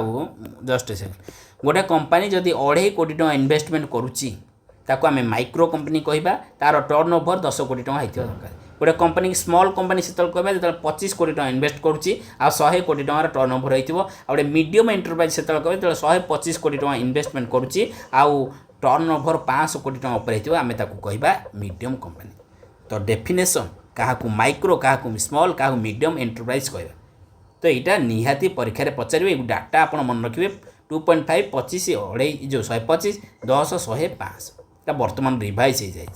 जस्ट सेकेंड गोटे कंपनी जदि 2.5 कोटी टଙ୍କା इन्वेस्टमेंट करुच्ची ताको आम माइक्रो कंपनी कहवा तार टर्न ओवर 10 कोटी टଙ୍କା होता दरकार गोटे कंपनी स्मॉल कंपनी से कहवा जो 25 कोटी टଙ୍କା इन्वेस्ट करुच्ची आ 100 कोटी टଙ୍କାର टर्न ओवर होइतिबो आ गोटे मीडियम एंटरप्राइज से कहवा जो 125 कोटी टଙ୍କା इन्वेस्टमेंट करुच्ची आउ टर्न ओवर 500 कोटी टଙ୍କା ऊपर होइतिबो आमे ताको कहवा मीडियम कंपनी। तो डेफिनेशन क्या माइक्रो क्या स्मॉल क्या मीडियम एंटरप्राइज कहवा तो यहाँ निहाती परीक्षा पचारे डाटा आप मन रखिए 2.5 25 2.5 जो 125 10 100 5 बर्तमान रिवाइज हो जाए।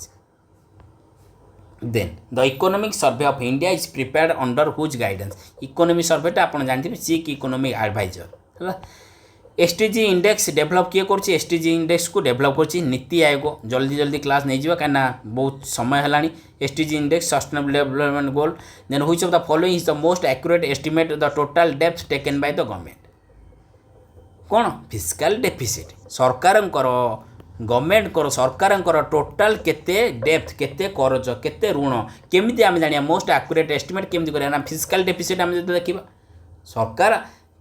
Then the economic survey of India is prepared under whose guidance economic सर्वेटा आप जानते चीफ इकोनॉमिक एडवाइजर है। एसटीजी इंडेक्स डेभलप किए कर एसटीजी इंडेक्स को डेभलप कर नीति आयोग जल्दी जल्दी क्लास नहीं जावा कहीं बहुत समय है। SDG index sustainable development goal then which of the following is the most accurate estimate the total डेप्थ टेकन बाय द गवर्नमेंट कौन फिस्काल डेफिसिट सरकार गवर्नमेंट सरकार टोटाल केते डेप्थ केते करज केते ऋण केमिति आम जानिया मोस्ट एक्यूरेट एस्टिमेट केमिति करिया फिस्काल डेफिसिट आम जब देखा सरकार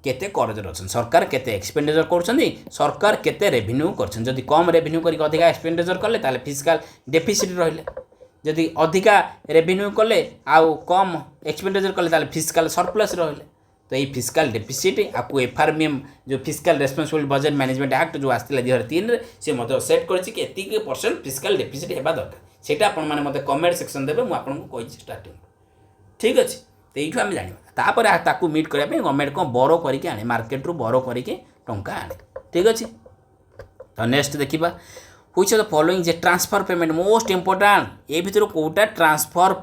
केते करजर अच्छा सरकार केते एक्सपेंडिचर कर सरकार केते रेवेन्यू करछन जदि कम रेवेन्यू करके अधिका एक्सपेंडिचर कले ताले फिस्काल डेफिसिट रहिले जदि अधिका रेवेन्यू कले आउ कम एक्सपेंडिचर कले ताले फिस्काल सरप्लस रहिले। तो ये फिस्काल डेफिसिट आपको एफआरएम जो फिस्काल रेस्पॉन्सिबल बजट मैनेजमेंट एक्ट जो आसला 2003 से मतलब सेट कर परसेंट फिस्काल डेफिसिट हेबा दरकार सेटा आपण माने मते कमेंट सेक्शन देबे मु आपन को कहि स्टार्टिंग ठीक अछि। तो ये आम जाना ताकू मीट करने गवर्नमेंट को बोरो करके आने मार्केट रू बोरो करके टंका आने ठीक अच्छे। तो नेक्स्ट देखा व्हिच ऑफ द फॉलोइंग जे ट्रांसफर पेमेंट मोस्ट इंपोर्टेंट ए भीतर कोटा ट्रांसफर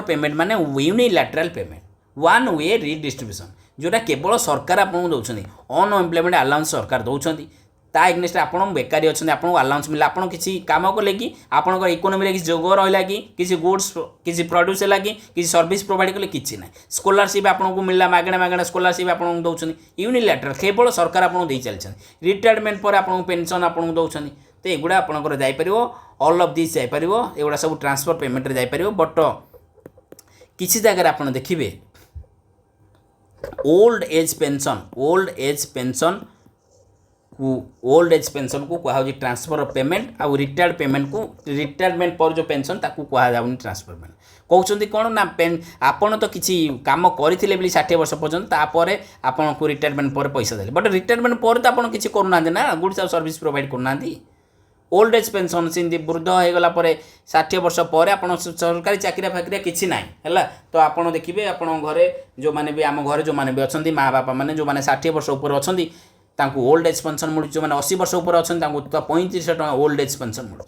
पेमेंट माने unilateral payment one way redistribution जोटा केवल सरकार आपको दौरान अनएम्प्लॉयमेंट अलाउंस सरकार दौरान ता एग्नेस्ट आप बेकारी अच्छा आपको अलाउंस मिला आप किसी काम कले कि आपंकर इकोनोमी किसी जोग रहा कि किसी गुड्स किसी प्रोड्यूस है कि किसी सर्विस प्रोवाइड कले कि ना स्कॉलरशिप आपको मिलला मागणा मागणा स्कॉलरशिप आपको दौरान यूनिलैटरल केवल सरकार आपको दे चलते रिटायरमेंट पर आपको पेंशन आपको दौरान तो युवा आपंकर जापर ऑल ऑफ दिस जापर एगुड़ा सब ट्रांसफर पेमेंट जापर बट किसी जगह आप देखिए ओल्ड एज पेंशन को कहा ट्रांसफर पेमेंट आउ रिटायर्ड पेमेंट को रिटायरमेंट पर जो पेंशन ताकू कहा जाउनी ट्रांसफर पेमेंट कहते कौन ना आपन तो किसी काम करते 60 वर्ष पर्यंत तापर आपन को रिटायरमेंट पर पैसा देले बट रिटायरमेंट पर तो आपन किसी करूना ना गुड्स और सर्विस प्रोवाइड करना ओल्ड एज पेंशन सिंधी वृद्ध हो गला 60 वर्ष पर आप सरकारी चाकरी फाकरी किसी ना है तो आपड़ देखिए आप घरे जो मैंने भी आम घरे जो मैंने भी अच्छा माँ बापा मैंने जो मैंने 60 वर्ष ऊपर अच्छा ओल्ड एज पेंशन मिलूँ जो मैंने 80 वर्ष ऊपर अच्छा तो 3500 टका ओल्ड एज पेंशन मिलूँ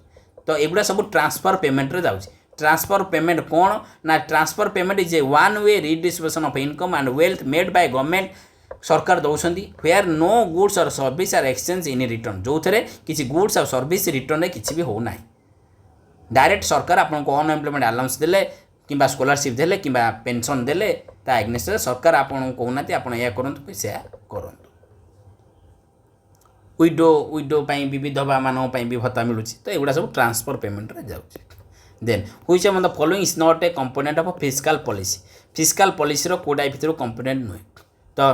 तो एगुड़ा सब ट्रांसफर पेमेंट रे जाउछि। ट्रांसफर पेमेंट कौन ना transfer payment is a one way redistribution of income and wealth made by government सरकार दौरान वेयर नो गुड्स और service are exchange in return जो थे किसी गुड्स और सर्विस रिटर्न में किसी भी होना डायरेक्ट सरकार आपको अनएम्प्लॉयमेंट अलाउंस देले कि स्कॉलरशिप देले कि पेंशन देले ता एग्नेस्ट सरकार आपको कहना आप करूँ से करूँ विडो भी विधवा मान भी भत्ता मिलूँ तो एगुड़ा सब ट्रांसफर पेमेंट रे जाउछि। Then which of the following is not a component of fiscal policy कोडा भितर कंपोनेंट नुहे तो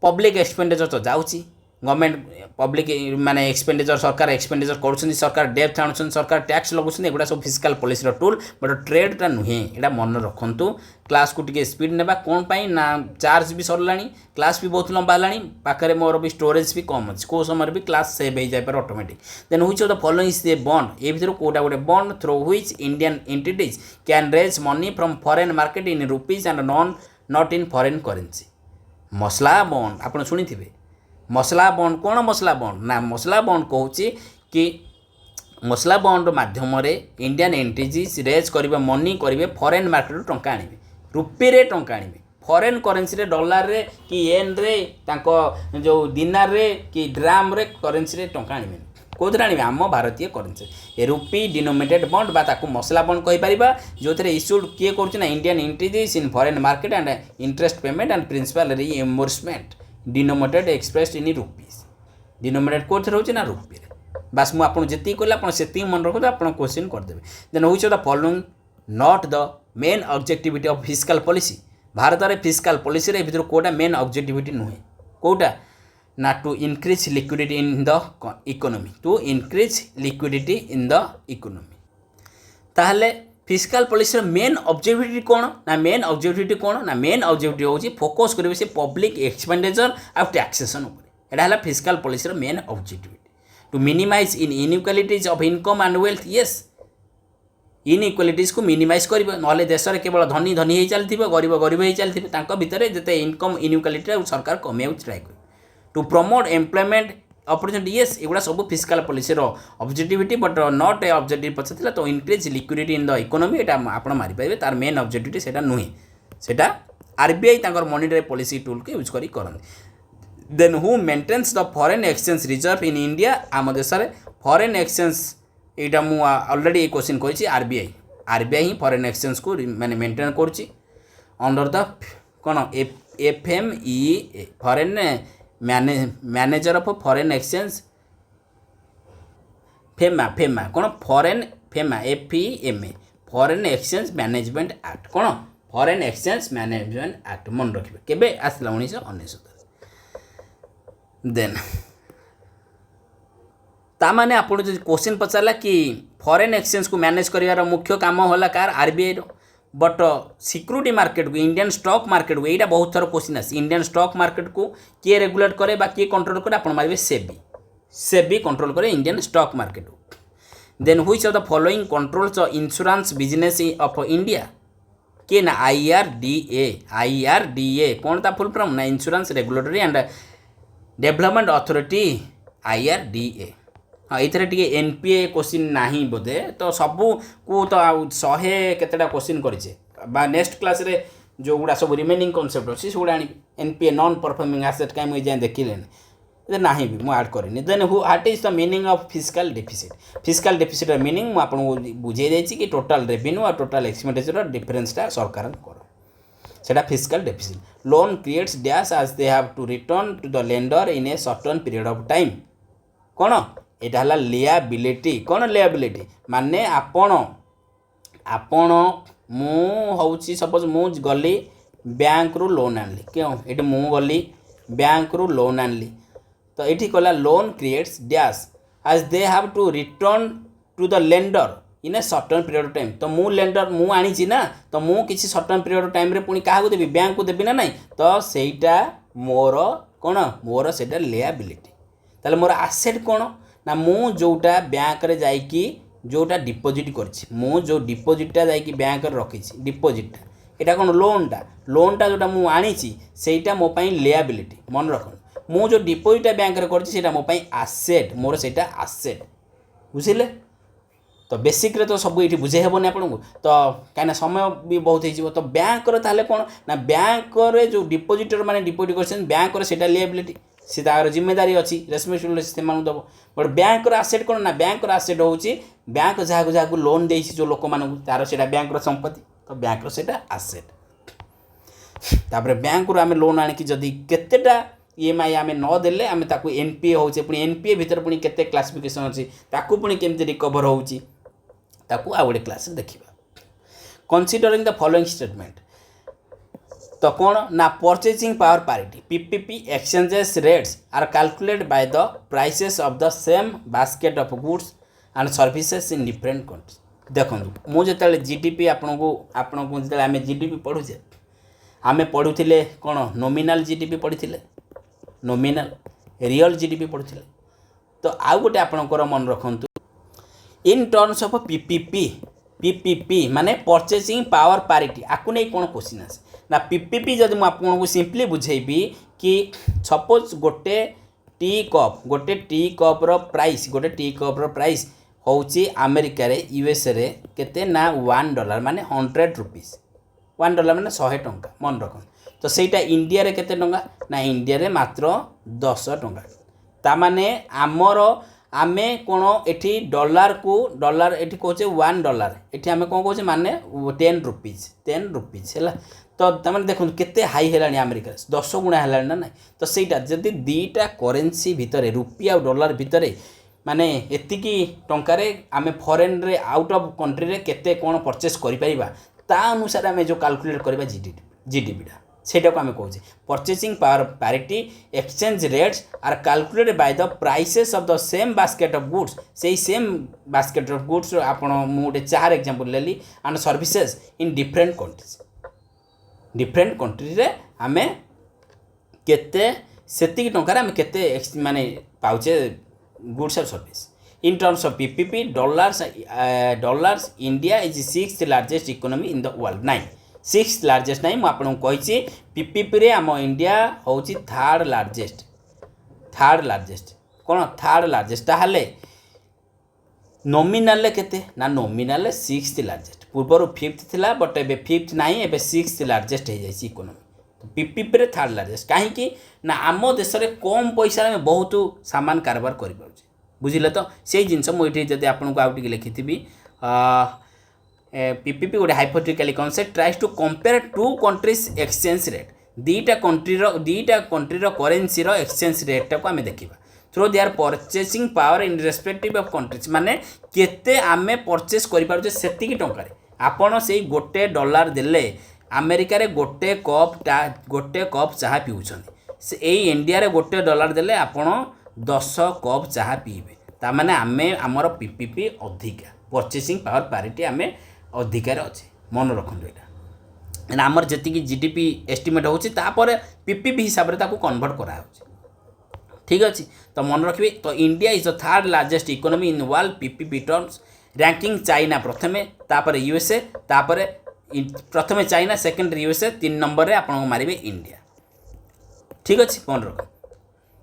पब्लिक एक्सपेंडिचर तो जाउछि गवर्नमेंट पब्लिक माने एक्सपेंडिचर सरकार एक्सपेंडिचर करुछन सरकार डेप्थ आणुछन सरकार टैक्स लगुछन एगुड़ा सब फिस्काल पॉलिसी टूल बट ट्रेडटा नुहे एटा मन रखंतु क्लास को टिके स्पीड नेबा कोन पाई ना चार्ज भी सरलाणी क्लास भी बहुत लंबा लाणी पाखरे मोर भी स्टोरेज भी कम अछि को समय भी क्लास सेव हो जाय पर automatic. Then which of the following is a bond ए भितर कोटा गोटे bond through which Indian entities can raise money from foreign market in rupees and not in foreign currency masala bond आपण सुनिथिबे मसला बॉन्ड कौन मसला बॉन्ड ना मसला बॉन्ड कहूँ कि मसला बॉन्ड माध्यम इंडियन एंटिटीज रेज करेंगे मनी करेंगे फॉरेन मार्केट टंका आने रुपी रे टंका आने फॉरेन करेंसी रे डॉलर रे कि येन रे तांको जो दिनार रे कि ड्राम रे करेंसी रे टंका आने कौन आने आम भारतीय करेंसी ए रुपी डिनोमिनेटेड बॉन्ड बा ताकू मसला बॉन्ड कहि परिबा जो थे इश्यूड किए कर Indian entities in foreign market and interest payment and principal reimbursement denominated expressed in rupees denominate कौन रोचे ना रुपी बास मुझे आपको जी कहले आप से मन रखते आप क्वेश्चन करदेवे। Then which of the following not the main objectivity of fiscal policy Bharat में फिस्काल पॉलिसी रे भीतर कोटा मेन ऑब्जेक्टिविटी नुहे कोटा ना to increase liquidity in the economy, to increase liquidity in the economy. ताहले फिस्काल पॉलिसी मेन ऑब्जेक्टिव कौन ना main objective कौन ना मेन ऑब्जेक्टिव होची फोकस करिवे से पब्लिक एक्सपेंडिचर आ टैक्सेशन ऊपर। एटा हला fiscal policy main objective to minimize in inequalities of income and wealth. Yes, inequalities को मिनिमाइज करिवे, नले देश रे केवल धनी धनी हे चलथिबो, गरीब गरीब हे चलथिबो, तांको भितरे जते इनकम इनइक्वालिटी सरकार कमेउ ट्राई करे। To promote employment opportunity. Yes, एगुड़ा सब fiscal policy objectivity but not a objective पछे तो increase liquidity in the economy एटा आपण मारि पाइबे, तार मेन ऑब्जेक्टिव सेटा नुहे, सेटा आरबीआई तांकर मॉनिटरी पॉलिसी टूल के यूज करी करन। Then who maintains the foreign exchange reserve in India. आम देश में फॉरेन एक्सचेंज एटा मु ऑलरेडी क्वेश्चन कही आरबीआई, आरबीआई ही फॉरेन एक्सचेंज को माने मेंटेन करछि अंडर द कोन FME foreign manager of foreign exchange FEMA, FEMA कौन foreign FEMA FEMA foreign exchange management act, कौन फॉरेन एक्सचेंज मैनेजमेंट एक्ट मन रखिए केबे आसला 1969। देन ता माने आपण जो क्वेश्चन पचारला कि फॉरेन एक्सचेंज को मैनेज करिवार मुख्य काम होला कार आरबीआई रो, बट सिक्यूरिटी मार्केट को इंडियन स्टॉक मार्केट को यहाँ बहुत थर क्वेश्चन आस इंडियन स्टॉक मार्केट को किए रेगुलेट करे बा किए कंट्रोल करे, आपण मारिबे सेबी, सेबी कंट्रोल करे इंडियन स्टॉक मार्केट को। Then which of the following controls insurance business of India, किए ना आईआरडीए, आईआरडीए कौन ता फुल फॉर्म ना insurance regulatory and development authority IRDA. हाँ ये टे एनपीए क्वेश्चन नहीं बोधे तो सबू को तो 100 केतेटा क्वेश्चन करेचे बा नेक्स्ट क्लास रे जो गुड़ा सब रिमेनिंग कॉन्सेप्ट अच्छी सब आनी एनपीए नॉन परफॉर्मिंग एसेट कहीं मुझे जाए देखिले नहीं भी मुझे आड करें। Then what is the meaning of fiscal deficit. Fiscal deficit meaning मुझे आपको बुझे देछि कि टोटल रेवेन्यू और टोटल एक्सपेंडिचर डिफरेंसटा सरकार कर सेटा fiscal deficit. Loan creates dash as they have to return to the lender in a certain period of time. कौन एटा हला लियाबिलिटी, कौन लियाबिलिटी माने आपण आपण मु होउची सपोज मु गली बैंक रु लोन आनली, क्यों एटी मु गली बैंक रु लोन आनली तो एठी कला loan creates dash as they have to return to the lender in a certain period of time. तो मु लेंडर मु आनी ना तो मु किसी सर्टेन पीरियड ऑफ टाइम रे पुनी काहा को देबी बैंक को देबी ना नहीं तो सेटा मोर कौन मोर सेटा लियाबिलिटी। ताले मोर एसेट कौन ना मु जोटा बैंक रे जाइकी जोटा डिपोजिट करछि, मु जो डिपोजिटा जाइकी बैंक रे रखिछि डिपोजिटा एटा कौन लोनटा, लोनटा जोटा मु आनीछि सेटा मो पई लियाबिलिटी मन रखन। मु जो डिपोजिटा बैंक रे करछि सेटा मो पई एसेट, मोर सेटा एसेट बुझिले। तो बेसिक रे तो सब ये बुझे हेबनी आपन को तो कहीं समय भी बहुत हो तो बैंक रे ताले कौन ना बैंक रे जो डिपोजिटर माने डिपोजिट करछन बैंक रे सेटा लियाबिलिटी सी तार जिम्मेदारी अच्छी रेस्पॉन्सिबिलिटी से दब। बट बैंक आसेट कौन ना बैंक आसेट होची बैंक जहाँ जहाँ लोन दे जो लोक मान तार से बैंक संपत्ति तो बैंक सेटा आसेट। तापर बैंक आम लोन आणिकी जदि केतेटा ईएमआई आम नदेले आम ताकू एनपीए होचे पुणी एनपीए भितर पुणी केते क्लासिफिकेशन अच्छी ताकू पुणी केमती रिकवर होची ताकू आ गोटे क्लास देखिबा। कंसीडरिंग द फॉलोइंग स्टेटमेंट तो कौन ना purchasing power parity PPP exchanges rates are calculated by the prices of the same basket of goods and services in different countries. देखो मुझे जीडीपी आपन को जो आम जीडीपी पढ़ुचे आम पढ़ुले कौन नॉमिनल जीडीपी पढ़ी नॉमिनल रियल जीडीपी पढ़ुले तो आउ गोटे आपणकर मन रखु इन टर्म्स ऑफ पीपीपी पीपीपी माने परचेजिंग पावर पारिटी आपको नहीं कौन क्वेश्चन आसे ना पीपीपी जब मुझे आपको सिंपली बुझेबी कि सपोज गोटे टी कप रो प्राइस गोटे टी कप रो प्राइस होची अमेरिका रे यूएसए रे केते ना $1 माने 100 रुपीस $1 माने 100 टंका मन रखन। तो सेटा इंडिया रे केते टंका ना इंडिया रे मात्र 10 टंका। ता माने आमर आमे कोण एठी डॉलर को डॉलर एठी कहचे $1 एठी आमे कोन कहचे माने 10 रुपीस हैला। तो तमाने देखो केते हाई हेलानी अमेरिका 10 गुणा हेलानी ना नहीं तो सेटा जदि दीटा करेन्सी भितरे रुपया और डॉलर भितरे माने एतिकी टंकारे आमे फॉरेन रे आउट ऑफ कंट्री रे केते कोन परचेस करि परिबा ता अनुसार आमे जो कैलकुलेट करबा जीडीपीटा सेटा को आम कहे purchasing power parity exchange rates are calculated by the prices of the same basket of goods से सेम बास्केट ऑफ गुड्स आपण मुझे 4 एग्जांपल लेली and services in different country रे आमे केते सेति टंकार आमे केते माने पाउचे गुड्स और service in terms of PPP dollars India is 6th largest economy in the world nine 6th largest नहीं मुझे कही पीपीपी रे आम इंडिया हूँ थर्ड लार्जेस्ट कौन थर्ड लार्जेस्ट ताहले नॉमिनल केते ना नॉमिनल 6th लार्जेस्ट पूर्वर 5th थिला बट एबे 5th नहीं एबे 6th लार्जेस्ट हो जाए इकोनॉमी पीपीपी रे थर्ड लार्जेस्ट कहीं ना आम देश में कम पैसा में बहुत सामान कारबार कर बुझिले तो से जिनस मुझे जब आपको आउ लिखी पीपीपी गोटे hypothetically concept tries to compare two countries exchange rate दीटा कंट्रीर करेन्सी एक्सचेंज रेट को आम देखा through their purchasing power in respective of countries माने केते आमे परचेस करि पारुछे सेतिकी टंका रे आपण से गोटे डॉलर देले अमेरिका रे गोटे कप चाहा पिउछन से एई इंडिया रे गोटे डॉलर देले आपण 10 कप चाहा पीबे ता माने आमे हमर पीपीपी अधिका परचेसिंग पावर पैरिटी आमे अधिकार अच्छे मन रखु यहाँ आमर जी जीडीपी एस्टिमेट होपर पीपीपी हिसाब से कन्वर्ट करा ठीक अच्छे तो मन रखिए तो India is the third largest economy in world PPP terms ranking China प्रथमे तापर यूएसए तापर प्रथमे चाइना सेकेंड यूएसए 3 नंबर रे आपन मारिबे इंडिया ठीक अच्छे मन रख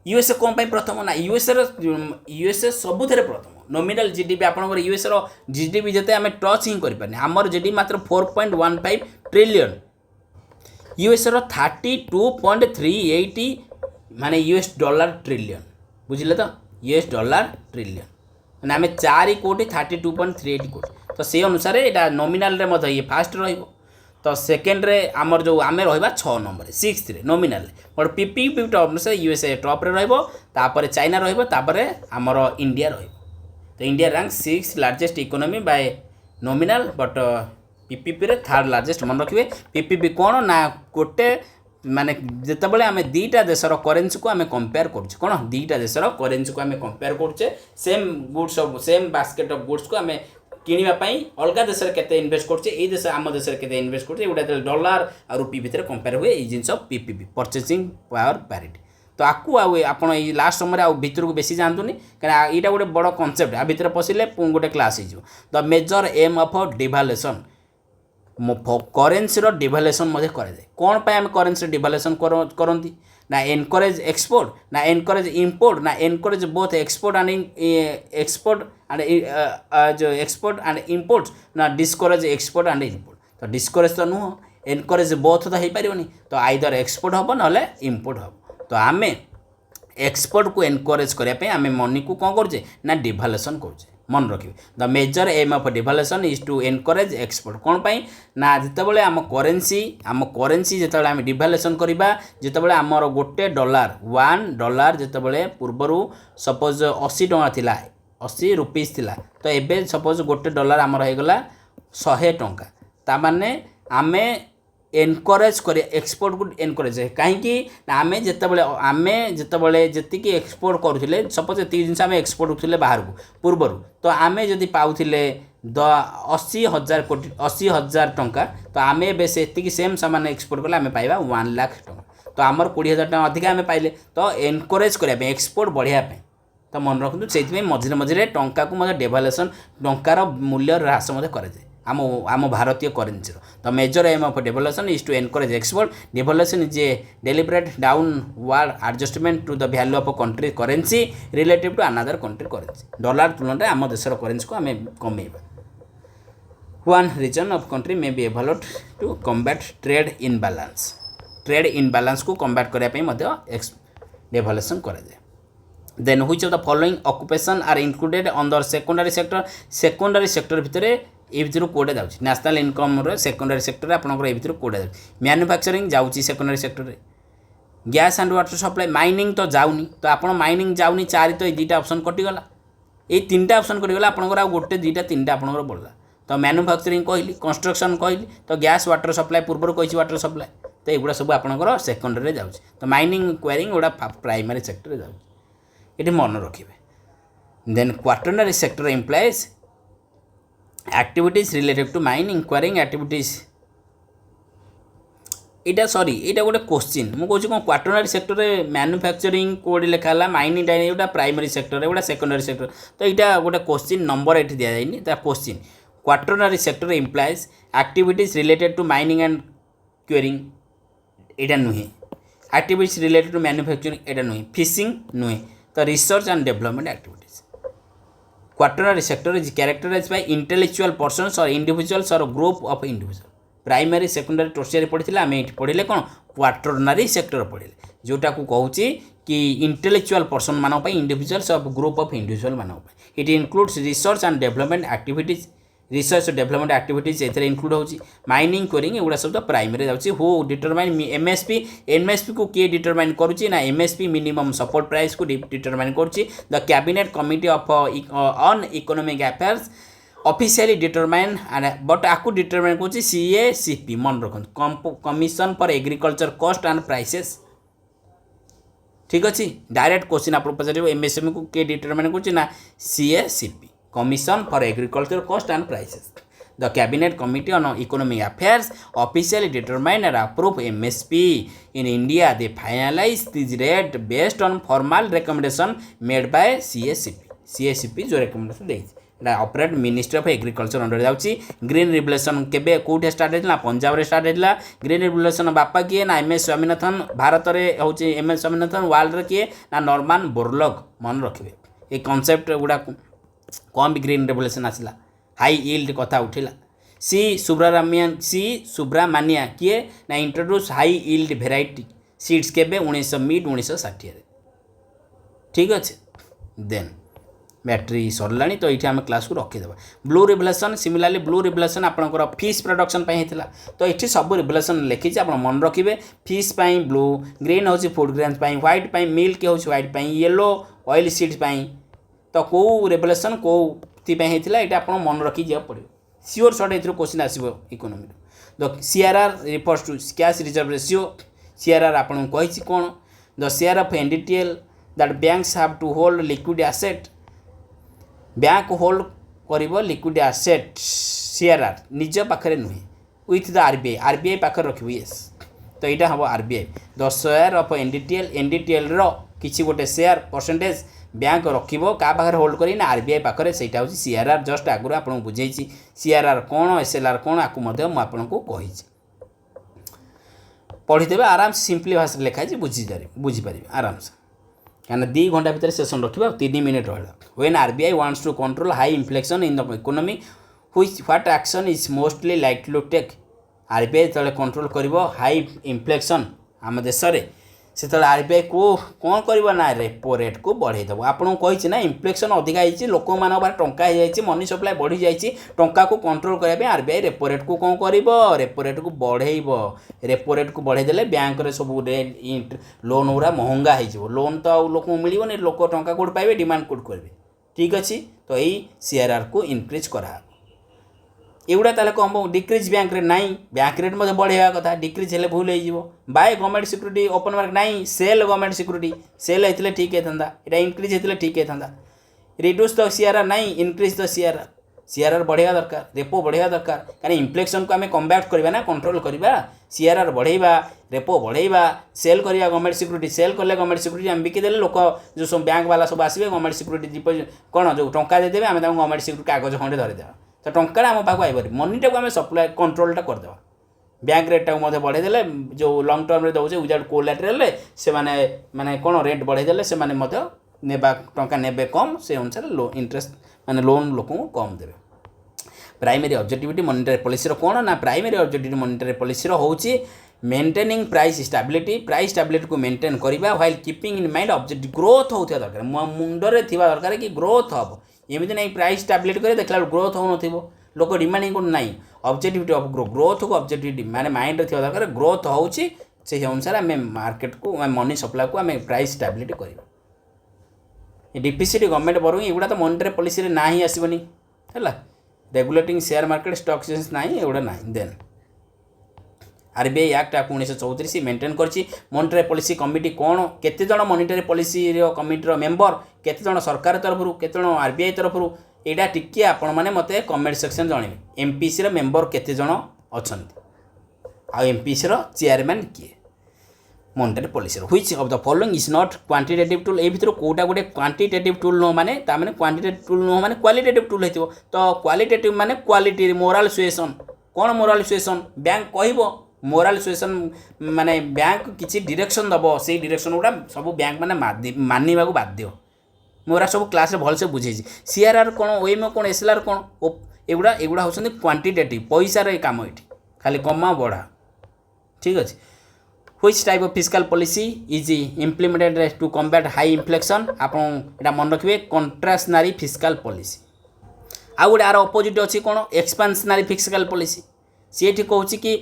यूएसए कौन प्रथम ना यूएसए सबुथे प्रथम नॉमिनल जीडीपी आपंकर यूएसए जीडीपी जिते आम टच ही करें आमर जीडीपी मात्र 4.15 ट्रिलियन यूएसए 32.380 माने यूएस डॉलर ट्रिलियन बुझिले तो यूएस डॉलर ट्रिलियन माने आम 4 कोटी 32.380 कोटी तो से अनुसार यहाँ नॉमिनल रे ये फास्ट रहिबो तो सेकेंड रे आमर जो आम रहा 6 नंबर 6th रे नॉमिनल बट पीपीपी टॉप से यूएसए टॉप रे रहिबो तापर चाइना रहिबो तापर आमर इंडिया रहिबो तो India rank 6th largest economy bye nominal but PPP रे थर्ड लार्जेस्ट मन रखिए पीपीपी कौन ना गोटे माने जितेबाला आम दीटा देशर करेन्सी को आम कंपेयर कर कौन दीटा देशर करेन्सी को आम कंपेयर करुचे same goods same basket of goods को आम किणापी अलग देश के इनवेस्ट कर देश आम देश के इनवेस्ट कर डॉलर और रुपी भितर कंपेयर हुए ये जिन पीपीपी परचेसिंग पावर पैरिटी तो आपको आपड़ ये लास्ट समय आउ भीतर को बेसी जानतुनि कहीं यहाँ गोटे बड़ कनसेप्ट आ भीतर पशिले गोटे क्लास हो the major aim of devaluation currency devaluation कराए कौन पर आम करेन्सी डिभालुएसन करती ना एनकरेज एक्सपोर्ट ना एनकरेज इंपोर्ट ना encourage both export and import ना डिस्करेज एक्सपोर्ट एंड इंपोर्ट तो डिस्करेज तो नुह एनकरेज बोथ तो हो पारनी तो आइदर एक्सपोर्ट हम ना इंपोर्ट हम तो आम एक्सपोर्ट को एनकरेज करने आम मनी को कौन करुचे ना डिभालुएसन करुचे मन रखिए the major aim of devaluation is to encourage export कौन पाई ना जितेबाला आम करेन्सी जितेबाला आम डिभालुएसन करवा जितेबाला आमर गोटे डॉलर $1 जितेबाला पूर्वर सपोज 80 टଙ୍କା थिला 80 रुपीज थिला तो एबे सपोज गोटे डॉलर आमर हो गला 100 टଙ୍କା ता माने आमे एनकरेज कर एक्सपोर्ट को एनकरेज कहीं आम जितेबाला जी एक्सपोर्ट करुले सपोज ये जिन आम एक्सपोर्ट करुले बाहर को पूर्वर तो आम जदि पाउले 80,000 टଙ୍କା तो आम से सेम सामान एक्सपोर्ट कले आम पाइबा 1 लाख टଙ୍କା तो आमर 20,000 टଙ୍କା अधिक आम पाइले तो एनकरेज करने एक्सपोर्ट बढ़ापी तो मन रखु से मझे मझे टंका को डेभालुएसन टंकार मूल्य ह्रास कराए आम भारतीय currency the major aim of devaluation is to encourage export devaluation is a deliberate downward adjustment to the value of country currency relative to another country currency dollar तुलन में आम देशर करेन्सी को आम कमेबा one reason of country may be evaluate to combat trade imbalance को combat करने devaluation कराए then which of the following occupation are included under secondary sector भितर ये भितर कोडे जाऊँगी नेशनल इनकम सेकेंडरी सेक्टर आपंकर ये भितर कोडे जाऊँगी मैन्युफैक्चरिंग जाऊँगी सेकेंडरी सेक्टर में gas and water supply mining तो जाऊनी तो आप माइनिंग जाऊनी 4 तो ये 2टा ऑप्शन कटिगला ये 3टा ऑप्शन कटिगला आपंकर आउ गोटे 2टा 3टा आपंकर बढ़ला तो मैन्युफैक्चरिंग कहली कंस्ट्रक्शन कहली तो गैस वाटर सप्लाई पूर्व कही वाटर सप्लाई तो एगुड़ा सब आपंकर सेकेंडरी जाऊँच तो माइनिंग क्वेरिंग गुड़ा प्राइमरी सेक्टर जाऊँच ये मन रखिए then quaternary sector employs activities related to mining quarrying activities इटा सॉरी इटा गोटे क्वेश्चन मुझे कौन क्वाटरनरी सेक्टर में मैन्युफैक्चरिंग कोडी लिखा माइनिंग डाइनिंग एटा प्राइमरी सेक्टर एगुड़ा सेकेंडरी सेक्टर तो यहाँ गोटे क्वेश्चन नंबर ये दि जाए question quaternary sector employs activities related to mining and quarrying यहाँ नुहे एक्टिविटीज रिलेटेड टू मैन्युफैक्चरिंग यहाँ नुहे फिशिंग नुहे तो research and development activities quaternary sector is characterize by intellectual persons और इंडिविजुअल्स और group of individual primary secondary tertiary पढ़ी आम ये पढ़ले कौन क्वाटरनरी सेक्टर पढ़ले जोटा को कहूँ कि इंटेलेक्चुअल पर्सन मानक individuals of group of individual मानक it includes research and development activities research development activities ए इनक्लूड होची माइनिंग क्वेरिंग एगुड़ा सब तो प्राइमरी जाऊँगी हु डिटरमाइन एमएसपी को किए डिटरमाइन करुच्ची ना एमएसपी मिनिमम सपोर्ट प्राइस को डिटरमाइन करुच्ची the cabinet committee of on economic affairs officially determine but आपको डिटरमाइन करुच्ची सीएसीपी मन रखु commission for agriculture cost and prices ठीक अच्छे डायरेक्ट क्वेश्चन आप पचार एमएसएमई को किए डिटरमाइन करुच्ची ना CACP Commission for Agriculture Cost and Prices. The Cabinet Committee on Economic Affairs officially determine and approve MSP in India. They finalize this rate based on formal recommendation made by CSCP. CSCP जो recommendation देगी operate ministry of agriculture under जाऊँगी green revolution केबे कौटे start होता पंजाब रे start होता green revolution बापा किए ना एम एस स्वामीनाथन भारत में हूँ एम एस स्वामीनाथन वर्ल्ड रे किए ना नॉर्मन बोरलॉग मन रखिए ये कॉन्सेप्ट गुड़ा कौन भी ग्रीन रेवोल्यूशन आसला हाई यील्ड कथा उठिला सी सुब्रामानिया किए ना introduce high yield variety seeds केबे 1960 ठीक अच्छे देन बैटरी सरला तो ये आम क्लास को रखीदे ब्लू रिवोल्यूशन सिमिलारली ब्लू रिवोल्यूशन आपंकर फिश प्रोडक्शन होता तो ये सब रिवोल्यूशन लिखी आप मन रखिए फिश ब्लू ग्रीन हूँ फूड ग्रेन्स व्हाइट मिल्क हूँ व्हाइट येलो ऑयल सीड्स तो कौ रेवोल्यूशन कौन ये आप मन रखी जा पड़ो सियोर सर्ट ए क्वेश्चन आसो economy the CRR refers to cash reserve ratio CRR आपको कही कौन the share of NDTL that banks have to hold liquid asset bank hold कर लिक्विड एसेट सीआरआर निज पाखे नुहे विथ द आरबीआई पाखे रखिए येस तो यहाँ हम RBI the share of NDTL किसी गोटे शेयर परसेंटेज बैंक रखिबो का पाखे होल्ड करी ना आरबीआई पाखे से सीआरआर जस्ट आगुरी आपको बुझे सीआरआर कौन एसएलआर कौन आपको आपको कही पढ़ीदेवे आराम से सिंपली भाषा लिखाई बुझीपारे आराम से क्या 2 घंटा भितर सेशन रखा 3 मिनिट रहा when RBI wants to control high inflation in the economy what action is mostly likely to take RBI जो कंट्रोल कर हाई इन्फ्लेशन आम देश में से आरबीआई को कौन कर ना रेपो रेट को बढ़ेदेव आपको कही ना इन्फ्लेशन अधिका होती लोक मान टंका हो मनी सप्लाई बढ़ी जाइए टंका को कंट्रोल करने आरबीआई रेपो रेट को कौन कर रेपो रेट को बढ़ेब रेपो रेट को बढ़ेदेले बैंक रे सब लोन गुरा महंगा हो लोन तो लोक मिलनी लोक टंका कौट पाइबे डिमांड कौट करेंगे ठीक अच्छे तो यही सीआरआर को इनक्रिज करा एगुड़ा ताले कम डिक्रिज बैंक रे नाई बैंक रेट मध्य बढ़ेगा कथा डिक्रिज हेले भूल हो by government security open market नाई सेल गवर्नमेंट सिक्यूरिटी सेल होते ठीक होता यहाँ इनक्रिज होते ठीक होता रिड्यूस द सीआरआर नाई इनक्रिज द सीआरआर बढ़ेगा दरकार रेपो बढ़ेगा दरकार कहीं इन्फ्लेशन को आम कम्बैट करवा ना कंट्रोल करवा सीआरआर बढ़ेवा रेपो बढ़ेवा सेल करवा गवर्नमेंट सिक्यूरिटी सेल कले गवर्नमेंट सिक्यूरिटी आम बिकिदेले लोक जो सब बैंक वाला सब आसवे गवर्नमेंट सिक्यूरिटी डिपोजिट कौन जो टंका देदेवे आम गवर्नमेंट सिक्यूरिटी कागज खंडे धरीदेवा तो टंका आम पाक आईपर मनीटा को आम सप्लाई कंट्रोलटा करदे बैंक रेट को बढ़ेदेले जो लंग टर्म दौचे विदाउट कोलाटेरल से माने कौन रेट बढ़ेदेले से नेबा टंका नेबे कम से अनुसार इंटरेस्ट माने लोन लोक कम देवे प्राइमरी ऑब्जेक्टिविटी मॉनेटरी पॉलिसी कौन ना प्राइमरी ऑब्जेक्टिविटी मॉनेटरी पॉलिसी होची मेंटेनिंग प्राइस स्टेबिलिटी को मेंटेन करवा while keeping in mind objective growth होता दरकार मुंडरे थिबा दरकार कि ग्रोथ हम एमती नहीं प्राइस स्टेबिलिटी करे देखला ग्रोथ हो लोक डिमांडिंग कौन ना ऑब्जेक्टिविटी ऑफ ग्रोथ को ऑब्जेक्टिविटी माने माइंड थिबा दरकार ग्रोथ होची से अनुसार आम मार्केट को मनी सप्लाई को आम प्राइस स्टेबिलिटी कर डिफिसिट गवर्नमेंट बरु एगुड़ा तो मॉनेटरी पॉलिसी रे ना ही आसबनी है regulating share market stock exchange ना एगुड़ा ना देन आरबीआई एक्ट 1934 मेंटेन करछि मॉनिटरी पॉलिसी कमिटी कौन केते जण मॉनिटरी पॉलिसी कमिटी मेंबर केते जण सरकार तरफ केते जण आरबीआई तरफ एटा टिके आपण माने मते कमेंट सेक्शन जणेबे एमपीसी रो मेंबर केते जण अछंती आ एमपीसी रो चेयरमैन किए monetary policy which of the following is not quantitative tool ए भितर कोटा गोटे क्वांटिटेटिव टूल नो माने ता माने क्वांटिटेटिव टूल नो माने क्वालिटेटिव टूल हेतिबो तो क्वालिटेटिव माने क्वालिटी मोरल सुएशन कौन मोरल सुएशन बैंक कहबो मोरल सुएशन माने बैंक किछि डायरेक्शन दबो से डायरेक्शन गुडा सब बैंक माने मानिबा को बाध्य मोरा सब क्लास रे भल से बुझे सीआरआर कौन ओएमओ कौन एसएलआर कौन एगुड़ा एगुड़ा होछन क्वांटिटेटिव पैसा रे काम एठी खाली कमा बढ़ा ठीक अछि which type of fiscal policy is implemented to combat high inflation आपन एटा मन रखिबे कंट्राशनरी फिस्कल पॉलिसी आ गोटे आर अपोजिट अच्छी कौन एक्सपांशनरी फिस्कल पॉलिसी सी कहूँ कि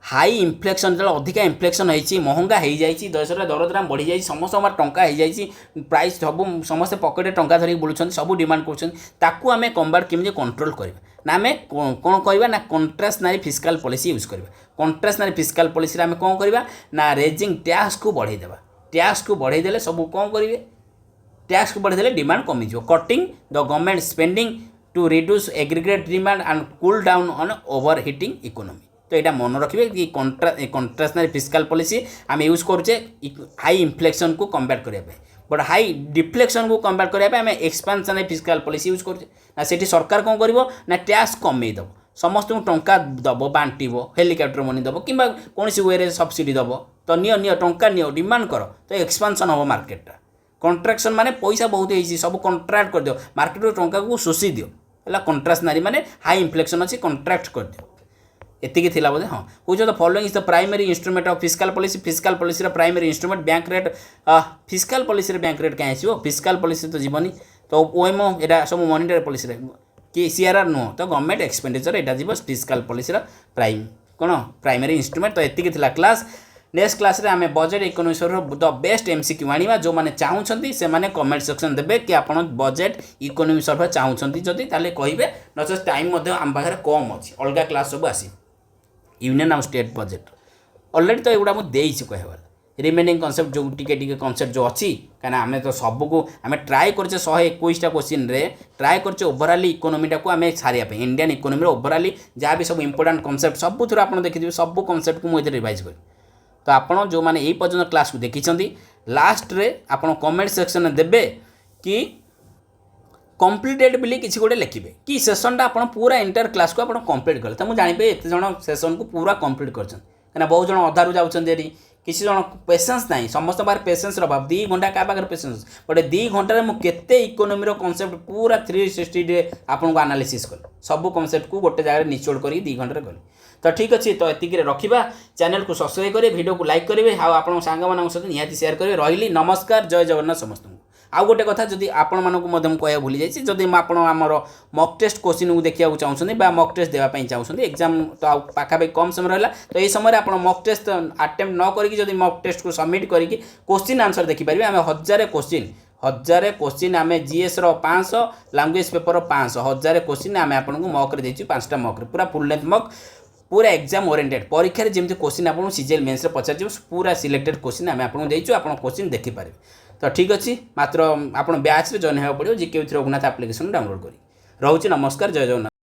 हाई इन्फ्लेक्शन जो अधिका इन्फ्लेक्शन होती महंगा हो जाए देश में दरदाम बढ़ी जाए समस्त टंका हो जाए प्राइस सब समस्ते पकेट टंका धरिक बुलूँ सब डिमांड करूँ आम कम्बाट केमी कंट्रोल करवा ना आम कौन करवा ना कंट्राशनरी फिस्कल पॉलिसी यूज करवा कंट्राशनरी फिस्कल पॉलिसी आम कौन करवा ना रेजिंग टैक्स को बढ़ईदेवा टैक्स को बढ़ईदे सब कौन करेंगे टैक्स को बढ़ईदे डिमांड कमिज cutting the government spending to reduce aggregate demand and cool down on over heating economy तो यहाँ मन रखिए कि कंट्राशनरी फिस्कल पॉलिसी आम यूज करुचे हाई इन्फ्लेक्शन को कम्बैट करने बट हाई डिफ्लेक्शन को कम्बैट करने आम एक्सपांशनरी फिस्कल पॉलिसी यूज करुचे ना सेठी सरकार कौन कर ना टैक्स कमे दब समस्त टंका दब बांटब हेलिकप्टर मनी दब कि कौन वे सब्सिडी दब तो नियो टंका नियो डिमांड कर तो एक्सपांशन हम मार्केटा कंट्राक्शन माने पैसा बहुत होती सब कंट्राक्ट कर दियो मार्केट टंका को शोषी दियो है कंट्राशनरी माने हाई इन्फ्लेक्शन अच्छी कंट्राक्ट कर दियो एतिकी थिला बोधे हाँ which of the following is the primary instrument of fiscal policy primary instrument bank rate fiscal policy bank rate कहीं आसो फिस्कल पॉलिसी तो जीवनी तो ओएमओ एटा सब मॉनिटरी पॉलिसी कि सीआरआर नुह तो गवर्नमेंट एक्सपेंडिचर एटा जीव फिस्कल पॉलिसी प्राइम कौन प्राइमरी इंस्ट्रूमेंट तो एतिकी थिला क्लास नेक्स्ट क्लास रे आमे budget economics the best MCQ आनिबा जो माने चाहउछंती से माने कमेंट सेक्शन देबे कि आपण बजेट इकोनॉमिक्स चाहउछंती जदी ताले कहिबे नचेत टाइम मध्ये आम पाखरे कम अछि अलगा क्लास सब आसी यूनियन और स्टेट बजेट ऑलरेडी तो एगुड़ा मुझे देइछि कहबार रिमेनिंग कॉन्सेप्ट जो टिके टिके कॉन्सेप्ट जो अच्छी कहीं आम तो सबको आम ट्राए करचे 121टा क्वेश्चन रे ट्राए करचे ओवरऑल इकोनॉमीटा को आम सारिया इंडियन इकोनॉमी ओवरऑल जहाँ भी सब इंपोर्टेंट कॉन्सेप्ट सब थोड़ा आप देखिए सब कॉन्सेप्ट को मुझे रिवाइज करी तो आपड़ जो मैंने यही पर्यटन क्लास को देखी लास्ट रे आपड़ कमेंट सेक्शन देवे कि कम्प्लीटेड बोली किसी गोटे लिखे कि सेसनटा आप पूरा इंटर क्लास को आप कम्प्लीट कले तो मुझे जानवे एत जन सेसन को पूरा कम्प्लीट कर बहुत जन अधारू जाऊँगी किसी जन पेसेंस ना समस्त पाखे पेसेंस अभाव 2 घंटा क्या पाखे पेसेंस बट 2 घंटे मुझे इकोनॉमी कॉन्सेप्ट पूरा 360 डे आपको एनालिसिस कल सब कॉन्सेप्ट को गोटे जगह निचोड़ कर 2 घंटे कल तो ठीक अच्छे तो ये रखा चैनल को सब्सक्राइब करेंगे वीडियो को लाइक करेंगे आप सांग सहित निहाती शेयर करेंगे रही नमस्कार जय जगन्नाथ समस्त आउ गोटे कथा जदि आपण मानक कह भूली जाइए जदि आमर मक टेस्ट क्वेश्चन को देखा चाहूँगी मक टेस्ट देवाई चाहूँगी एग्जाम तो पाखापाखि कम समय रहा तो ये समय आप मक टेस्ट आटेम्प्ट न करी मक टेस्ट को सबमिट करके क्वेश्चन आंसर देखिपारे आम 1000 क्वेश्चन आम जीएस 500 लैंग्वेज पेपर 500 1000 क्वेश्चन आम आपको मक रे 5टा मक पूरा फुल लेंथ मक पूरा एग्जाम ओरिएंटेड परीक्षा जमी क्वेश्चन आपको सीजीएल मेन्स पचार पूरा सिलेक्टेड क्वेश्चन आम आपको देचु आप क्वेश्चन देखिपारे तो ठीक अच्छे मात्र आप बैच रे जॉइन होगा पड़ो जीके रघुनाथ एप्लिकेशन डाउनलोड करी रोचे नमस्कार जय जगन्नाथ।